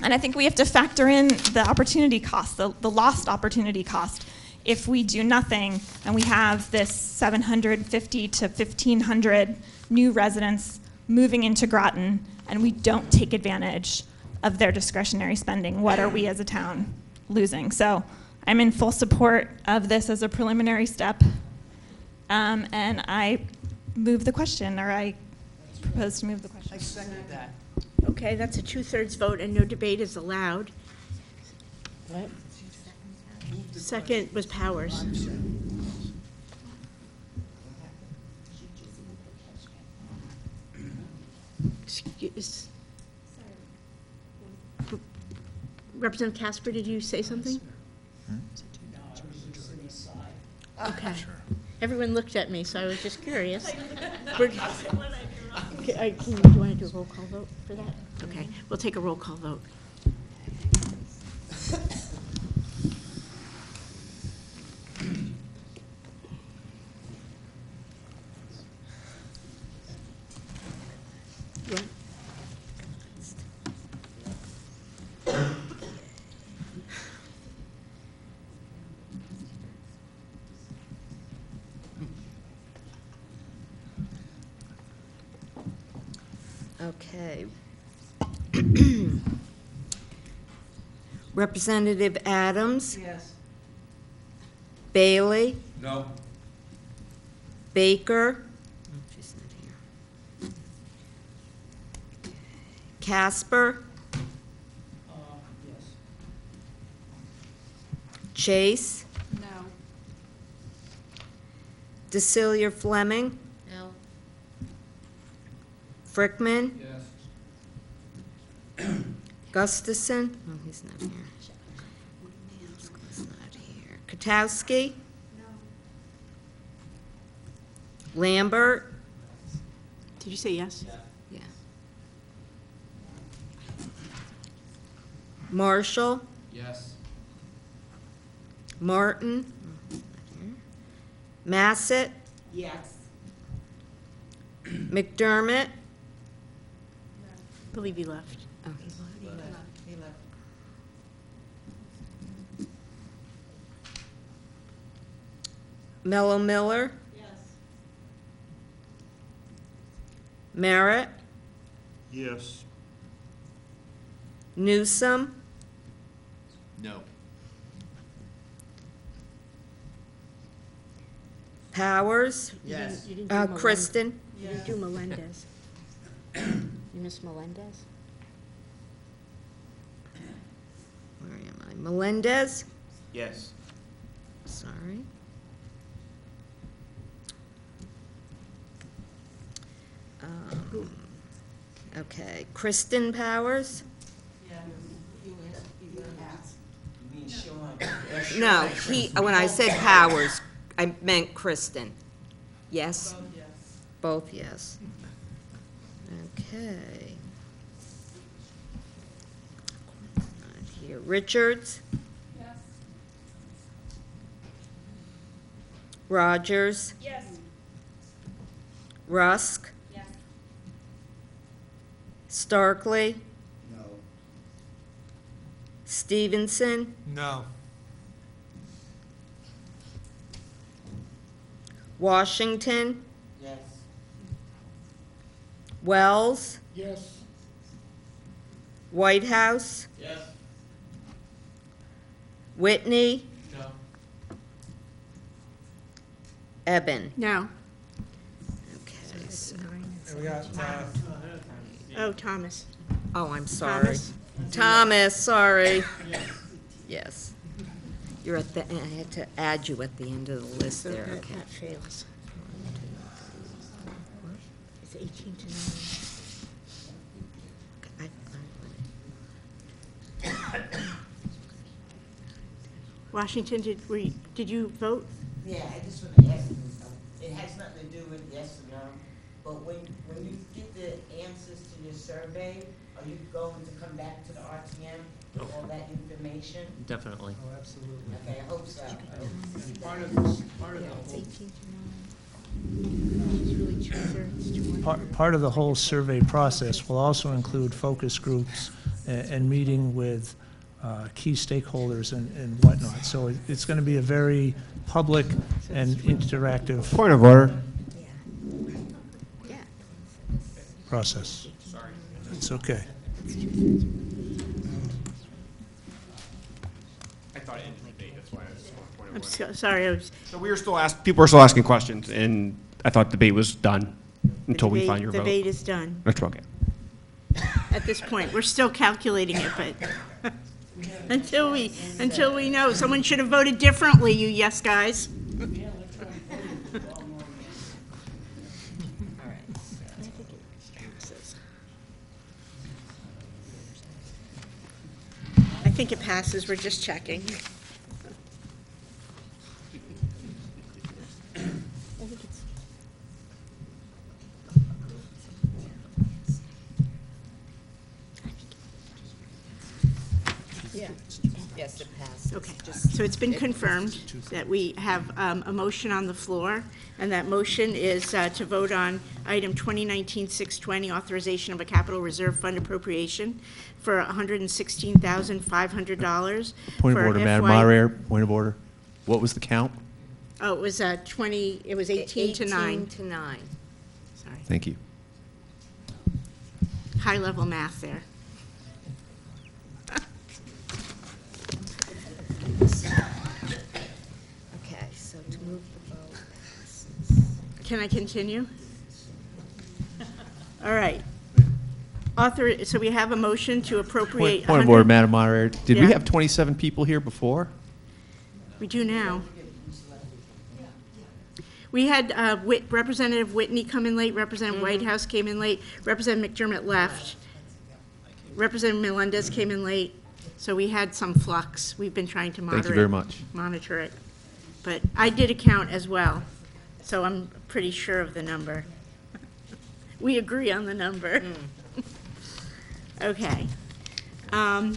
I think we have to factor in the opportunity cost, the lost opportunity cost. If we do nothing and we have this 750 to 1,500 new residents moving into Groton, and we don't take advantage of their discretionary spending, what are we as a town losing? So I'm in full support of this as a preliminary step, and I move the question, or I propose to move the question. I second that. Okay, that's a 2/3 vote, and no debate is allowed. What? Second was Powers. Excuse. Representative Casper, did you say something? Okay. Everyone looked at me, so I was just curious. Do you want to do a roll call vote for that? Okay, we'll take a roll call vote. Yeah. Okay. Representative Adams? Yes. Bailey? No. Baker? She's not here. Casper? Yes. Chase? No. DeCilia Fleming? No. Frickman? Yes. Gustafson? Oh, he's not here. He's not here. Katowski? No. Lambert? Did you say yes? Yeah. Marshall? Yes. Martin? Massett? Yes. McDermott? I believe he left. Oh, he left. He left. Mello Miller? Yes. Merritt? Yes. Newsome? No. Powers? Yes. You didn't do Melendez. Kristen? You didn't do Melendez. You missed Melendez? Where am I? Melendez? Yes. Sorry. Okay, Kristen Powers? No, when I said Powers, I meant Kristen. Yes? Both yes. Okay. Not here. Richards? Yes. Rogers? Yes. Rusk? Yes. Starkley? No. Stevenson? No. Washington? Yes. Wells? Yes. Whitehouse? Yes. Whitney? No. No. Eben? Okay. And we got, Oh, Thomas. Oh, I'm sorry. Thomas? Thomas, sorry. Yes. You're at the, I had to add you at the end of the list So there, that okay. that fails. It's 18 to 9. Washington, did you vote? Yeah, I just want to ask you, it has nothing to do with yes or no, but when you get the answers to your survey, are you going to come back to the RTM with all that information? Definitely. oh, absolutely. Okay, I hope so. Part of this, It's 18 to 9. It's really 2/3 to 1/3. Part of the whole survey process will also include focus groups and meeting with key stakeholders and whatnot. So it's going to be a very public and interactive Point of order. Yeah. process. Sorry. It's okay. I thought it ended the debate, that's why I just want to point I'm of so, sorry, I was. So we were still people were still asking questions, and I thought the debate was done until we find your The vote. debate is done That's okay. at this point. We're still calculating it, but until we know. Someone should have voted differently, you yes guys. I think it passes, we're just checking. Yes, it passed. Okay, so it's been confirmed that we have a motion on the floor, and that motion is to vote on item 2019-620, authorization of a capital reserve fund appropriation for $116,500. Point of for order, Madam FY Moderator, point of order. What was the count? Oh, it was 18 to 9. 18 to 9. Sorry. Thank you. high-level math there. Okay, so to move the vote passes. Can I continue? All right. So we have a motion to appropriate. Point of order, Madam Moderator. Did we Yeah. have 27 people here before? We do now. We had Representative Whitney come in late, Representative Whitehouse came in late, Representative McDermott left, Representative Melendez came in late, so we had some flux. We've been trying to Thank you very much. monitor it. But I did a count as well, so I'm pretty sure of the number. We agree on the number. Okay. All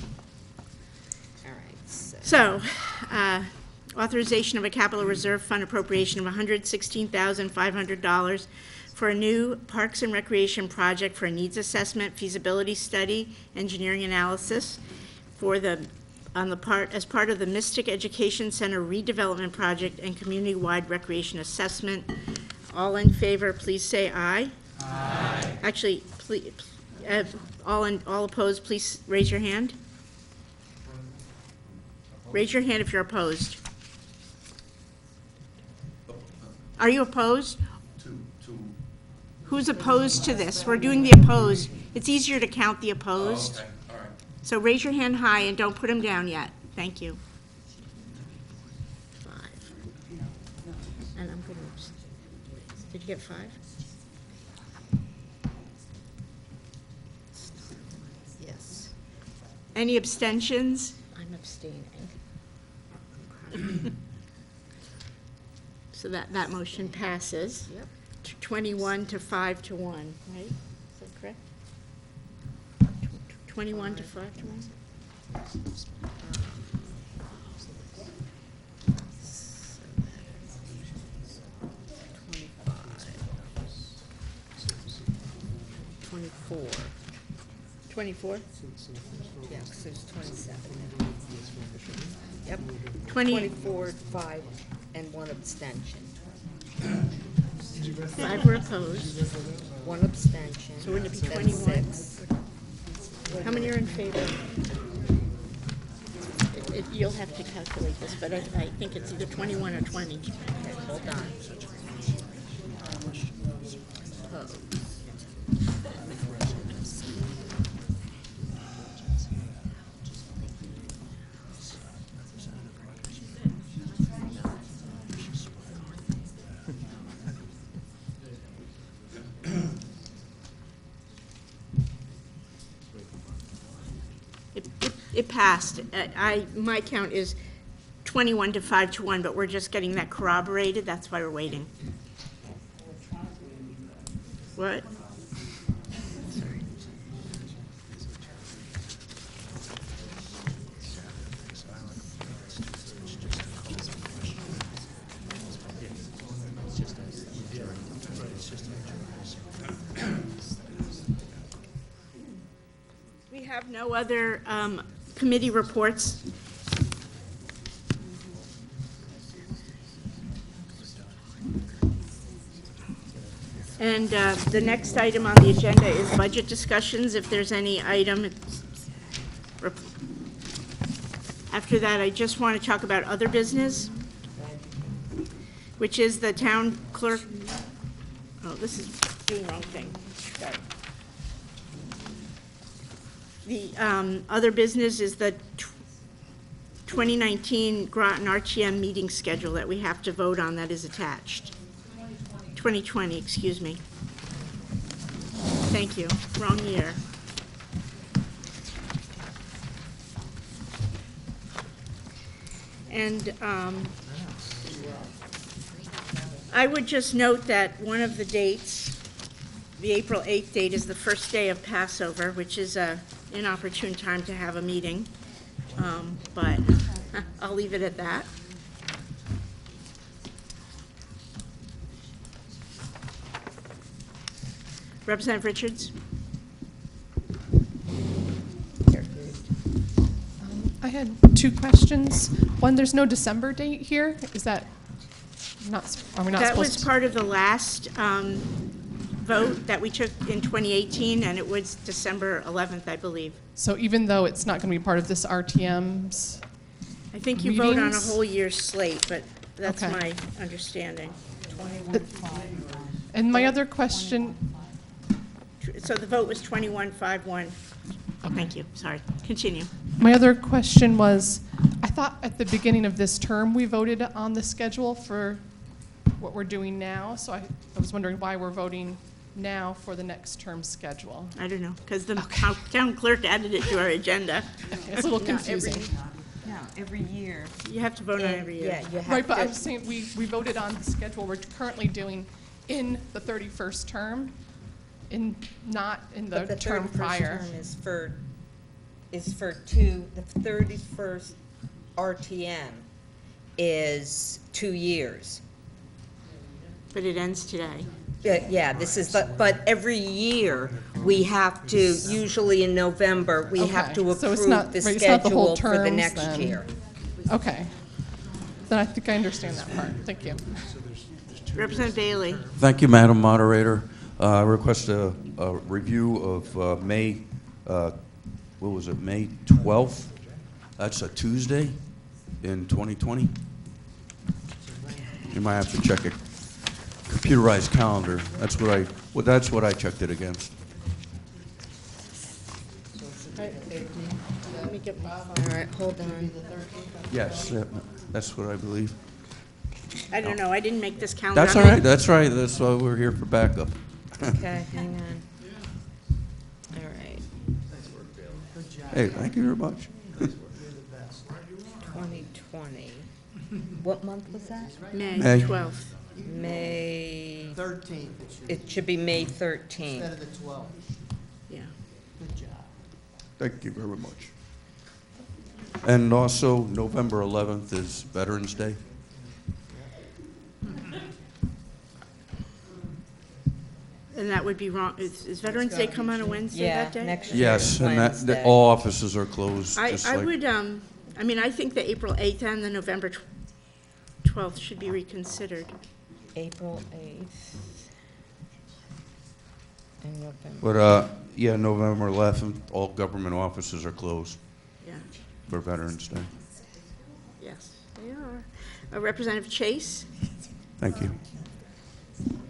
right, So, authorization of a capital reserve fund appropriation of $116,500 for a new Parks and Recreation project for a needs assessment, feasibility study, engineering analysis as part of the Mystic Education Center redevelopment project and community-wide recreation assessment. All in favor, please say aye. Aye. Actually, please, all opposed, please raise your hand. Raise your hand if you're opposed. Are you opposed? Who's opposed to this? We're doing the opposed. It's easier to count the opposed. Okay, all right. So raise your hand high and don't put them down yet. Thank you. 5. And I'm going to, did you get 5? yes, Any abstentions? I'm abstaining. So that motion passes. Yep. 21 to 5 to 1, right? Is that correct? 21 to 5 to 1? Twenty-four. 24? Yeah, 'cause there's 27. Yep. 24, 5, and 1 abstention. 5 were opposed. 1 abstention. So wouldn't it be Then 21? 6. How many are in favor? You'll have to calculate this, but I think it's either 21 or 20. Okay, hold on. Opposed. It passed. My count is 21 to 5 to 1, but we're just getting that corroborated. That's why we're waiting. What? We have no other committee reports. And the next item on the agenda is budget discussions, if there's any item. After that, I just want to talk about other business, which is the town clerk. Oh, this is doing the wrong thing. Sorry. The other business is the 2019 Groton RTM meeting schedule that we have to vote on that is attached. 2020, excuse me. Thank you. Wrong year. And I would just note that one of the dates, the April 8th date, is the first day of Passover, which is an inopportune time to have a meeting, but I'll leave it at that. Representative Richards? I had 2 questions. One, there's no December date here. Is that not, are we not That supposed was to? part of the last vote that we took in 2018, and it was December 11th, I believe. So even though it's not going to be part of this RTM's I think you vote on a meetings? whole year's slate, but that's Okay. my understanding. And my other question, So the vote was 21-5-1. Thank you, sorry. Continue. my other question was, I thought at the beginning of this term, we voted on the schedule for what we're doing now, so I was wondering why we're voting now for the next term schedule. I don't know, because the town clerk added it to our agenda. It's a little confusing. No, every year. You have to vote on every year. Yeah, you have Right, but to- I'm saying we voted on the schedule we're currently doing in the 31st term, not in the But the term 31st prior. term is for the 31st RTM is 2 years. But it ends today. Yeah, this is, but every year, we have to, usually in November, we have Okay, to so it's approve not- the right, it's not the whole schedule for the terms next then. year. Okay. Then I think I understand that part. Thank you. Representative Bailey. Thank you, Madam Moderator. I request a review of May, what was it, May 12th? That's a Tuesday in 2020. You might have to check a computerized calendar. That's what I checked it against. Let me get All right, hold on. Yes, that's what I believe. I don't know, I didn't make this calendar. That's all right, that's right. That's why we're here for backup. Okay, hang on. All right. Hey, thank you very much. 2020. What month was that? May May. 12th. May. 13th. It should be May 13th. Instead of the 12th. Yeah. Good job. Thank you very much. And also, November 11th is Veterans Day. And that would be wrong. Is Veterans Day come on a Wednesday Yeah, that day? next year. Yes, and Wednesday. all offices are closed. just I like- would, I mean, I think the April 8th and the November 12th should be reconsidered. April 8th. And November. But, yeah, November 11th, all government offices are closed Yeah, for Veterans Day. yes, they are. Representative Chase? Thank you.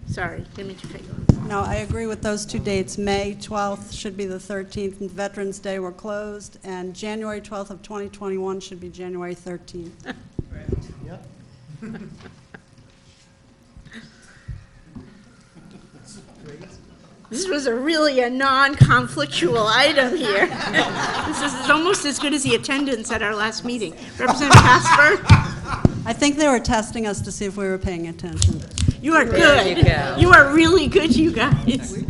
Sorry, didn't mean to cut you off. No, I agree with those two dates. May 12th should be the 13th, and Veterans Day were closed, and January 12th of 2021 should be January 13th. Yep. This was really a non-conflictual item here. This is almost as good as the attendance at our last meeting. Representative Casper? I think they were testing us to see if we were paying attention. You are There good. you go. You are really good, you guys.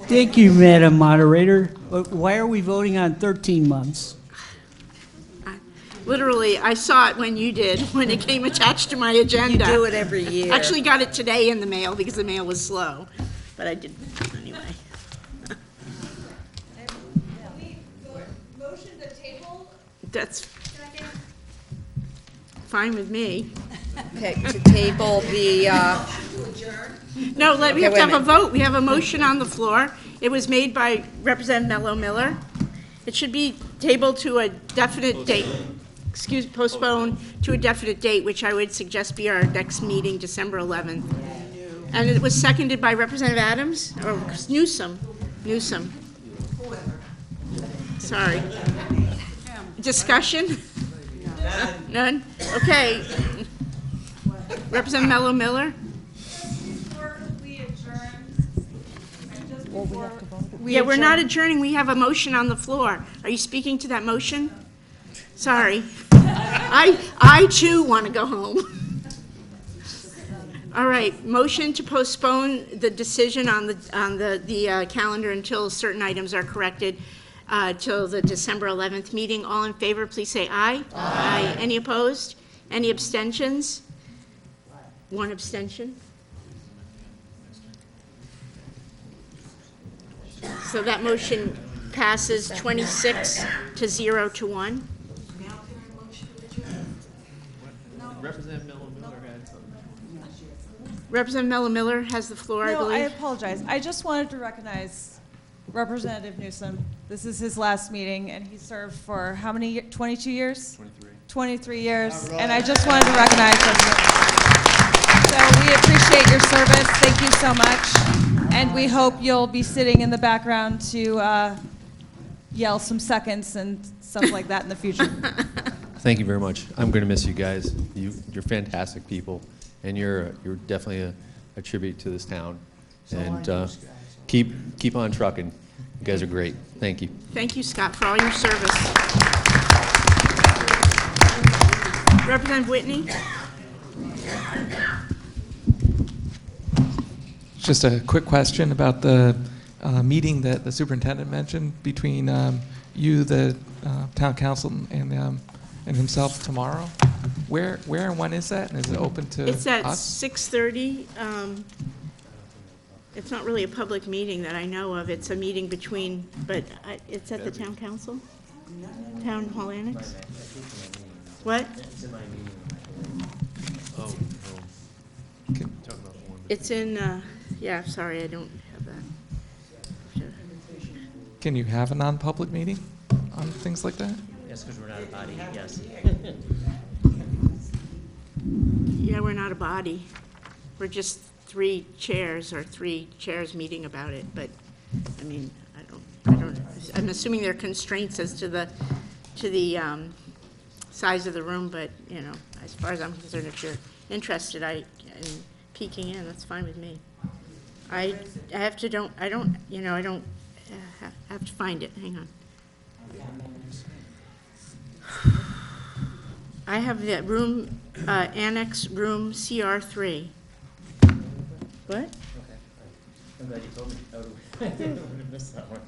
Thank you, Madam Moderator. But why are we voting on 13 months? Literally, I saw it when you did, when it came attached to my agenda. You do it every year. Actually got it today in the mail because the mail was slow, but I did anyway. Motion to table? That's fine with me. Okay, to table the, No, we Okay, have to wait a have a minute. vote. We have a motion on the floor. It was made by Representative Mello Miller. It should be tabled to a definite date, postponed to a definite date, which I would suggest be our next meeting, December 11th. And it was seconded by Representative Adams, or Newsom. Sorry. Discussion? None? Okay. Representative Mello Miller? Yeah, we're not adjourning, we have a motion on the floor. Are you speaking to that motion? Sorry. I too want to go home. All right, motion to postpone the decision on the calendar until certain items are corrected, till the December 11th meeting. All in favor, please say aye. Aye. Any opposed? Any abstentions? One abstention. So that motion passes 26 to 0 to 1. Representative Miller had something. Representative Mella Miller has the floor, I No, I believe. apologize. I just wanted to recognize Representative Newsom. This is his last meeting, and he served for how many, 22 years? 23. 23 years, and I just wanted to recognize him. So we appreciate your service. Thank you so much, and we hope you'll be sitting in the background to yell some seconds and stuff like that in the future. Thank you very much. I'm going to miss you guys. You're fantastic people, and you're definitely a tribute to this town. And keep on trucking. You guys are great. Thank you. Thank you, Scott, for all your service. Representative Whitney? Just a quick question about the meeting that the superintendent mentioned between you, the town council, and himself tomorrow. Where and when is that? And is it open to us? It's at 6:30. It's not really a public meeting that I know of. It's a meeting between, but it's at the town council? Town Hall Annex? What? It's in, yeah, sorry, I don't have that. Can you have a non-public meeting on things like that? Yes, because we're not a body, yes. Yeah, we're not a body. We're just three chairs meeting about it, but, I mean, I'm assuming there are constraints as to the size of the room, but, you know, as far as I'm concerned, if you're interested, in peeking in, that's fine with me. I have to find it, hang on. I have the room, annex room CR3. What? Okay. I'm glad you told me. I would have missed that one.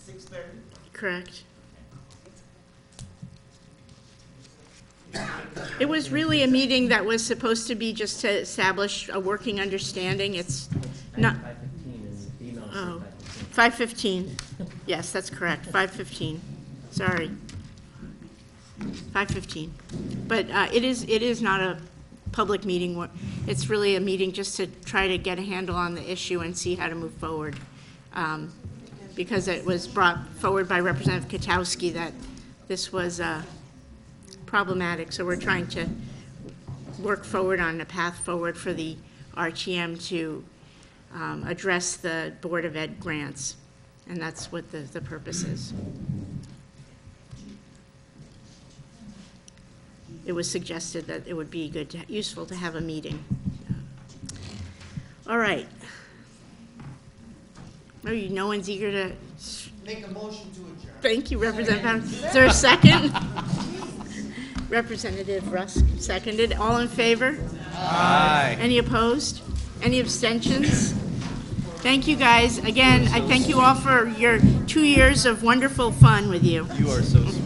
6:30. Correct. It was really a meeting that was supposed to be just to establish a working understanding. It's not. 5:15 is the email. Oh, 5:15. Yes, that's correct. 5:15. Sorry. 5:15. But it is not a public meeting. It's really a meeting just to try to get a handle on the issue and see how to move forward. Because it was brought forward by Representative Katowski that this was problematic. So we're trying to work forward on a path forward for the RTM to address the Board of Ed grants. And that's what the purpose is. It was suggested that it would be useful to have a meeting. All right. Maybe no one's eager to Make a motion to adjourn. Thank you, Representative Pound. Is there a second? Representative Rusk seconded. All in favor? Aye. Any opposed? Any abstentions? Thank you, guys. Again, I thank you all for your 2 years of wonderful fun with you. You are so sweet.